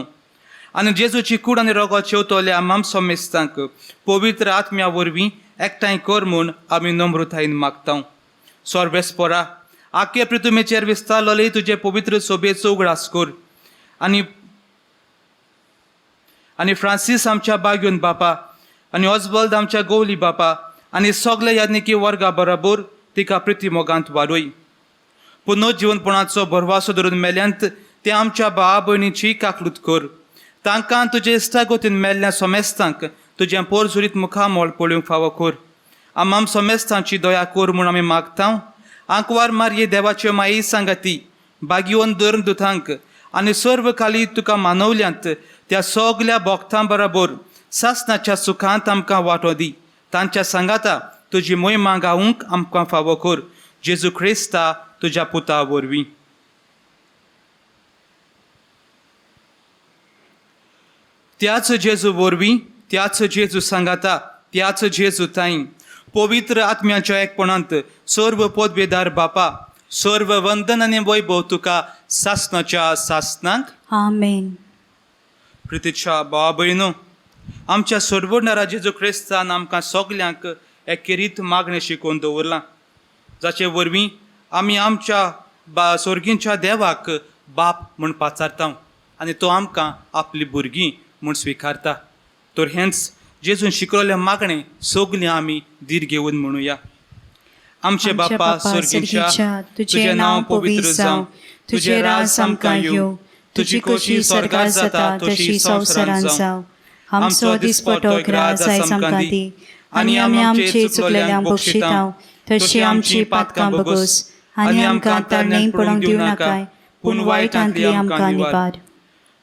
आनी जेजूची कूड आनी रगत शेवतोल्या आम सोमेस्तांक पवित्र आत्म्या वरवीं एकठांय कर म्हूण आमी नम्रतायेन मागता. सर्वेस्परा, आख्या पृथ्वीचेर विस्तारलोले तुजे पवित्र सोबेचो उगडास कर आनी फ्रांसीस आमच्या बागेवन बापा आनी ऑजबल्ड आमच्या गवली बापा आनी सगळे याज्ञिकी वर्गा बरोबर तिका प्रिती मोगांत वाडय. पुनर्जीवनपणाचो भरवासो धरून मेल्यांत ते आमच्या भावा भयणीची काकलूत कर. तांकां तुजे इश्टागोतीन मेल्ल्या सोमेस्तांक तुजें पोरजुरीत मुखामोळ पळोवंक फावो कर. आम सोमेस्तांची दया कर म्हूण आमी मागता. आंकवार मारये देवाच्यो माई सांगाती बागीवन धरून दुतांक आनी सर्व काली तुका मानवल्यांत त्या सगल्या भोगतां बरोबर सासणाच्या सुखांत आमकां वांटो दी. तांच्या सांगाता तुजी मोहिमा गावूंक आमकां फावो कर. जेजू क्रिस्ता तुज्या पुता वरवीं. त्याच जेजू वरवीं त्याच जेजू सांगाता त्याच जेजू ताई पवित्र आत्म्याच्या एकपणांत सर्व पदवेदार बापा सर्व वंदन आनी वैभव तुका सासणाच्या सासनांक आमेन. प्रितीच्या भावा भयणो आमच्या सोडवणारा जेजू क्रिस्तान आमकां सगल्यांक एकेरीत मागणें शिकोवन दवरलां जाचे वरवीं आमी आमच्या सर्गींच्या देवाक बाप म्हूण पाचारता आनी तो आमकां आपली भुरगीं म्हूण स्विकारता. तर हेंच जेजून शिकवलें मागणें सगलीं आमी धीर घेवन म्हणुया. आमचे बापा सर्गीच्या तुजें नांव पवित्र जावं, तुजें राज आमकां येवं, तुजी खोशी स्वर्गांत जाता तशी संवसारांत जावं. आमचो दिसपटो राज आयज आमकां दी आनी आमी आमचे चुकलेल्यांक बक्षितांव तशी आमची पातकां बगोस आनी आमकां तारणेन पडोवंक दिवं नाकाय पूण वायटांतली आमकां निवार.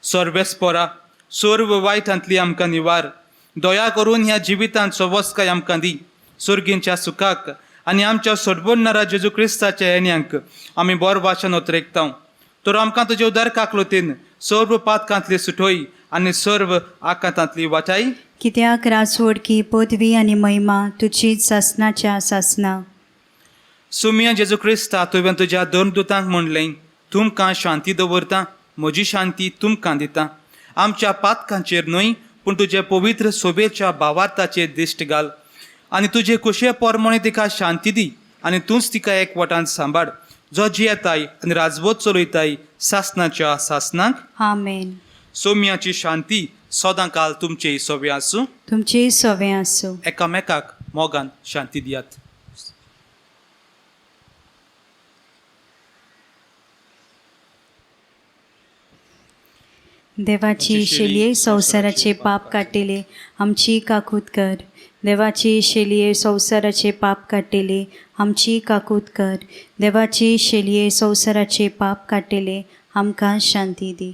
सर्वेस्परा सर्व वायटांतली आमकां निवार. दया करून ह्या जिवितांचो वस्काय आमकां दी सर्गींच्या सुखाक आनी आमच्या सोडवणारा जेजू क्रिस्ताच्या येण्याक आमी बरो वाचन उतरेकता. तर आमकां तुजे उदारकाक लोतेन सर्व पातकांतली सुटोय आनी सर्व आकांतांतली वाटाय. कित्याक राजवडकी पदवी आनी महिमा तुजीच सासणाच्या सासना. सुमिया जेजू क्रिस्ता तुवें तुज्या दोन दुतांक म्हणलें तुमकां शांती दवरता म्हजी शांती तुमकां दिता. आमच्या पातकांचेर न्हय पूण तुजे पवित्र सोबेच्या भावार्थाचेर दिश्ट घाल आनी तुजे कुशे पोरमणे तिका शांती दी आनी तूंच तिका एकवटान सांबाळ जो जियेताय आनी राजवट चलयताय सासणाच्या सासनांक आमेन. सोम्याची शांती सदां काल तुमचे सोबे आसूं. तुमचे सवे आसूं. एकामेकाक मोगान शांती दियात. देवाची शेलये संवसाराचे पाप काटिले आमची काकूत कर. देवाची शेलये संवसाराचे पाप काटिले आमची काकूत कर. देवाची शेलये संवसाराचे पाप काटिले आमकां शांती दी.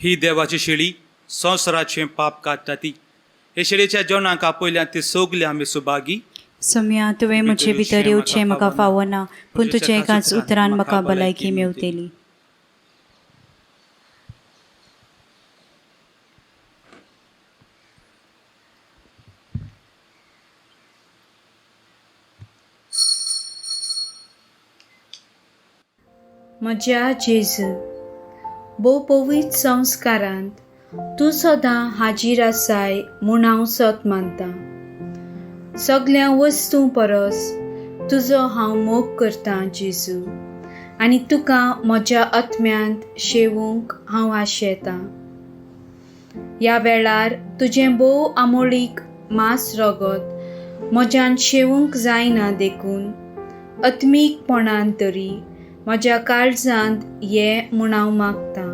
ही देवाची शेळी संवसाराचें पाप काडटा ती. हे शेळयेच्या जेवणाक पयल्यान ती सगली आमी सुभागी. सम्या तुवें म्हजे भितर येवचें म्हाका फावना पूण तुज्या एकाच उतरान म्हाका भलायकी मेवतली. म्हज्या जेजू भोव पवित्र संस्कारांत तूं सदां हाजीर आसाय म्हूण हांव सत मानतां. सगळ्या वस्तू परस तुजो हांव मोग करतां जेजू आनी तुका म्हज्या आत्म्यांत शेवूंक हांव आशेतां. ह्या वेळार तुजें भोव आमोळीक मांस रगत म्हज्यान शेवूंक जायना देखून आत्मीकपणान तरी म्हज्या काळजांत ये म्हूण हांव मागतां.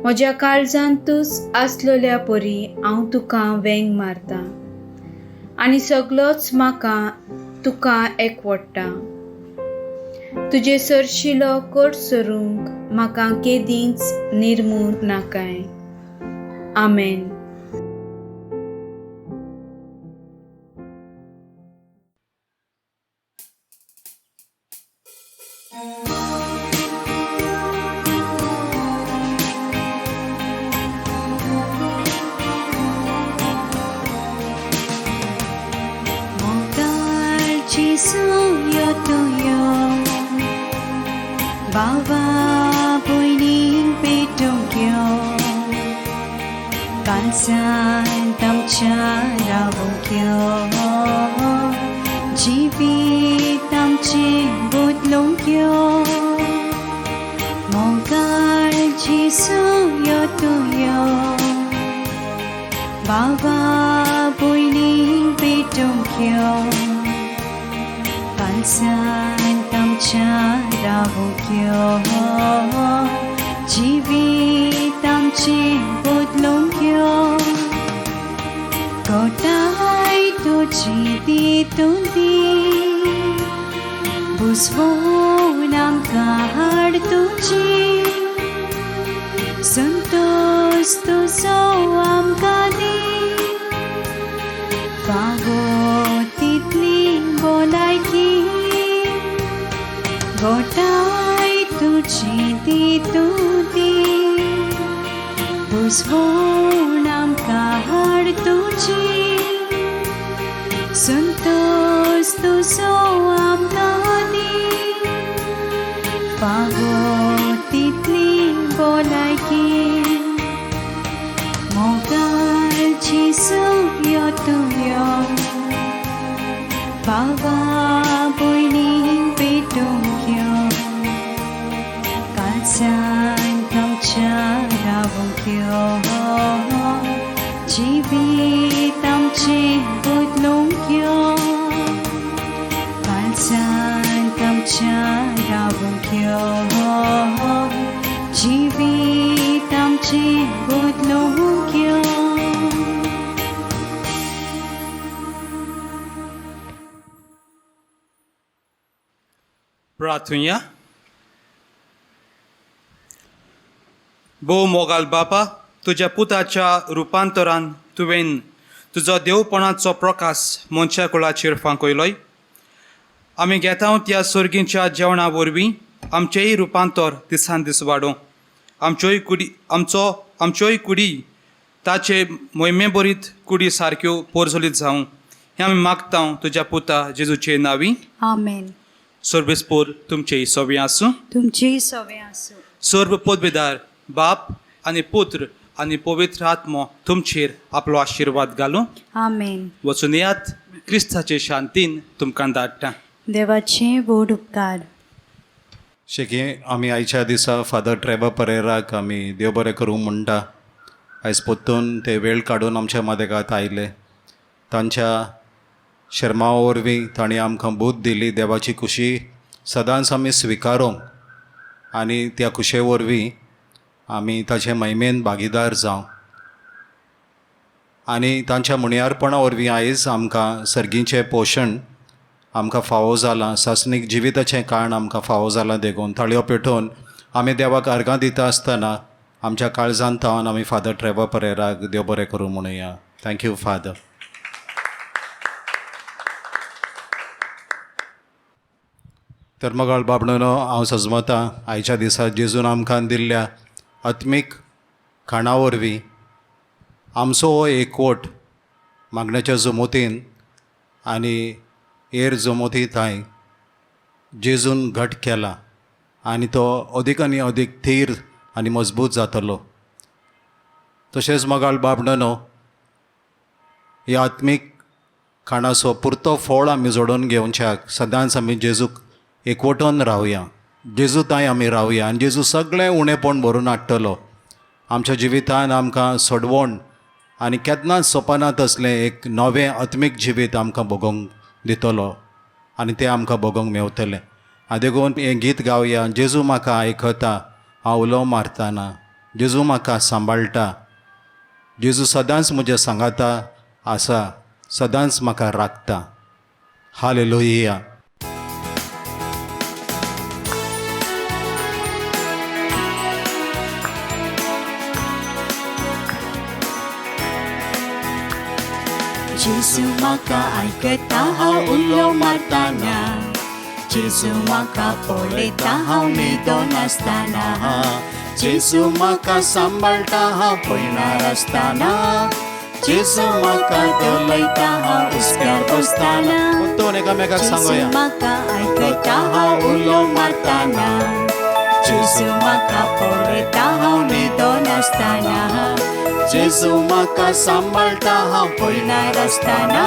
म्हज्या काळजांत तूंच आसलेल्या परी हांव तुका वेंग मारतां आनी सगळोच म्हाका तुका एकवडटा. तुजे सरशिलो कोट सरूंक म्हाका केदींच निर्मूळ नाकाय. आमेन. Baba boiling petong kyo Kansan tamcha ravong kyo Jivi tamche butlong kyo Mongkal jisu yoto yo Baba boiling petong kyo Kansan tamcha ravong kyo Jivi tamche butlong kyo Kotai to jiti tundi बुजवून आमकां हाड तुजी संतोष तुजो आमकां दी फावो तितली भलायकी गोठाय तुजी दी तूं दी बुजवून आमकां हाड तुजी संतोष तुजो आमकां दी फावो तितली भलायकी मोगालची यो तुयो भावा भयणी पेटूंक यो काळजांत आमच्या रावूंक यो जिवीत आमचें बदलूंक यो काळजांत आमच्या रावूंक यो जिवीत आमचें बदलूंक यो प्रार्थना. भोव मोगाल बापा, तुज्या पुताच्या रुपांतरान तुवें तुजो देवपणाचो प्रकाश मनशा कुळाचेर फांकयलोय. आमी घेता त्या सर्गीच्या जेवणा वरवीं आमचेंय रुपांतर दिसान दीस वाडोवं. आमच्योय कुडी ताचे मोहिमे बरीत कुडी सारक्यो पोरजोलीत जावं हें आमी मागता तुज्या पुता जेजूचे नांवी. आमेन. सर्वेस्पोर तुमचेय सोबी आसूं. तुमची सवय आसूं. सर्व पदवीदार बाप आनी पुत्र आनी पवित्र आत्मो तुमचेर आपलो आशिर्वाद घालूं. आमेन. वचून येयात क्रिस्ताचे शांतीन तुमकां धाडटा. देवाचे व्हड उपकार. शेकी आमी आयच्या दिसा फादर ट्रेवर परेराक आमी देव बरें करूं म्हणटा. आयज पोत्तून ते वेळ काडून आमच्या मदेगांत आयले. तांच्या शर्मा वरवीं तांणी आमकां बूद दिली. देवाची खुशी सदांच आमी स्विकारूंक आनी त्या खुशे वरवीं आमी ताचे महिमेन भागीदार जावं. आनी तांच्या मुणयारपणा वरवीं आयज आमकां सर्गीचें पोशण आमकां फावो जालां. सासणीक जिविताचें काण आमकां फावो जालां देखून ताळयो पेटोवन आमी देवाक अर्गां दिता आसतना आमच्या काळजांत थावन आमी फादर ट्रेवर परेराक देव बरें करूं म्हणुया. Thank you father. तर मोगाळ बाबणो हांव सजमतां आयच्या दिसा जेजून आमकां दिल्ल्या आत्मीक खाणा वरवीं आमचो हो एकवट मागण्याच्या जमोतीन आनी हेर जमोती थंय जेजून घट केला आनी तो अदीक आनी अदीक थीर आनी मजबूत जातलो. तशेंच मोगाळ बाबणो ह्या आत्मीक खाणाचो पुरतो फळ आमी जोडून घेवच्याक सदांच आमी जेजूक एकवटून रावया. जेजू थंय आमी रावया आनी जेजू सगळें उणेपण भरून हाडटलो. आमच्या जिवितान आमकां सोडवण आनी केन्नाच सोपनात असलें एक नवें आत्मीक जिवीत आमकां भोगोंक दितलो आनी तें आमकां भोगोंक मेवतलें. देखून हें गीत गावया. जेजू म्हाका आयकता हांव उलो मारतना. जेजू म्हाका सांबाळटा. जेजू सदांच म्हज्या सांगाता आसा. सदांच म्हाका राखता. हालेलुया. जेजू म्हाका आयकता हांव उलो मारतना. जेजू म्हाका पळयता हांव न्हिदोन आसतना. जेजू म्हाका सांबाळटा हांव पळयणार आसतना. जेजू म्हाका दलयता हांव उस्त्यार बसतना. दोन एकामेकाक सांगुया. जेजू म्हाका आयकता हांव उलो मारतना. जेजू म्हाका पळयता हांव न्हिदोन आसतना. जेजू म्हाका सांबाळटा हांव पळयणार आसतना.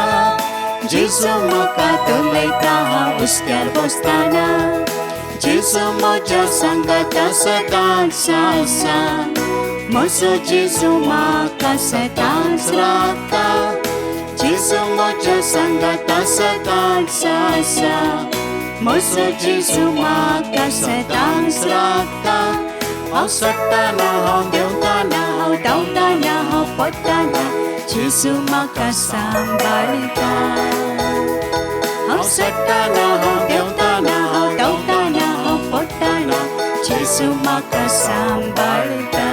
जेजू म्हाका दलयता हांव उस्त्यार बसतना. जेजू म्हज्या सांगाता सदांच आसा. म्हजो जेजू म्हाका सदांच राखता. जेजू म्हज्या सांगाता सदांच आसा. म्हजो जेजू म्हाका सदांच राखता. हांव सडटाना हांव देंवताना हांव धांवताना हांव पडटाना. जेजू म्हाका सांबाळटा. हांव सडटाना हांव देंवताना हांव जेजू म्हाका सांबाळटा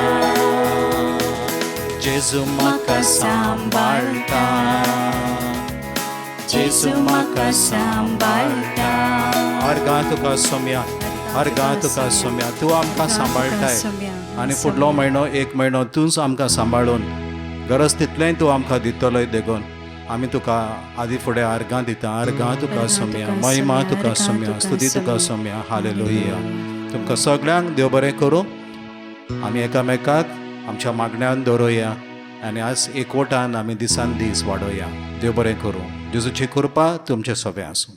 जेजू म्हाका सांबाळटा जेजू म्हाका सांबाळटा अर्गां तुका सोम्या अर्गां तुका सोम्या तूं आमकां सांबाळटाय आनी फुडलो म्हयनो 1 म्हयनो तूंच आमकां सांबाळून गरज तितलेंय तूं आमकां दितलोय देगून आमी तुका आदी फुडें अर्गां दिता अर्गां तुका सोम्या महिमा तुका सोम्या स्तुती तुका सोम्या हालेलुया तुमकां सगळ्यांक देव बरें करूं आमी एकामेकाक आमच्या मागण्यांत दवरुया आनी आज एकवटान आमी दिसान दीस वाडोवया देव बरें करूं जेजूची कृपा तुमचे सोबे आसूं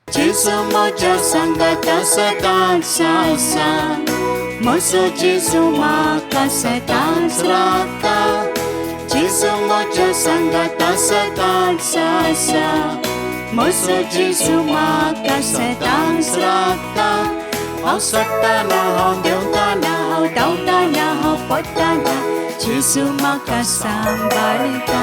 जेजू म्हज्या संगता सदांच आसा म्हजो जेजू म्हाका सदांच राखता जेजू म्हज्या संगता सदांच आसा म्हजो जेजू म्हाका सदांच राखता हांव सडटाना हांव देंवताना हांव धांवताना हांव पडटाना जेजू म्हाका सांबाळटा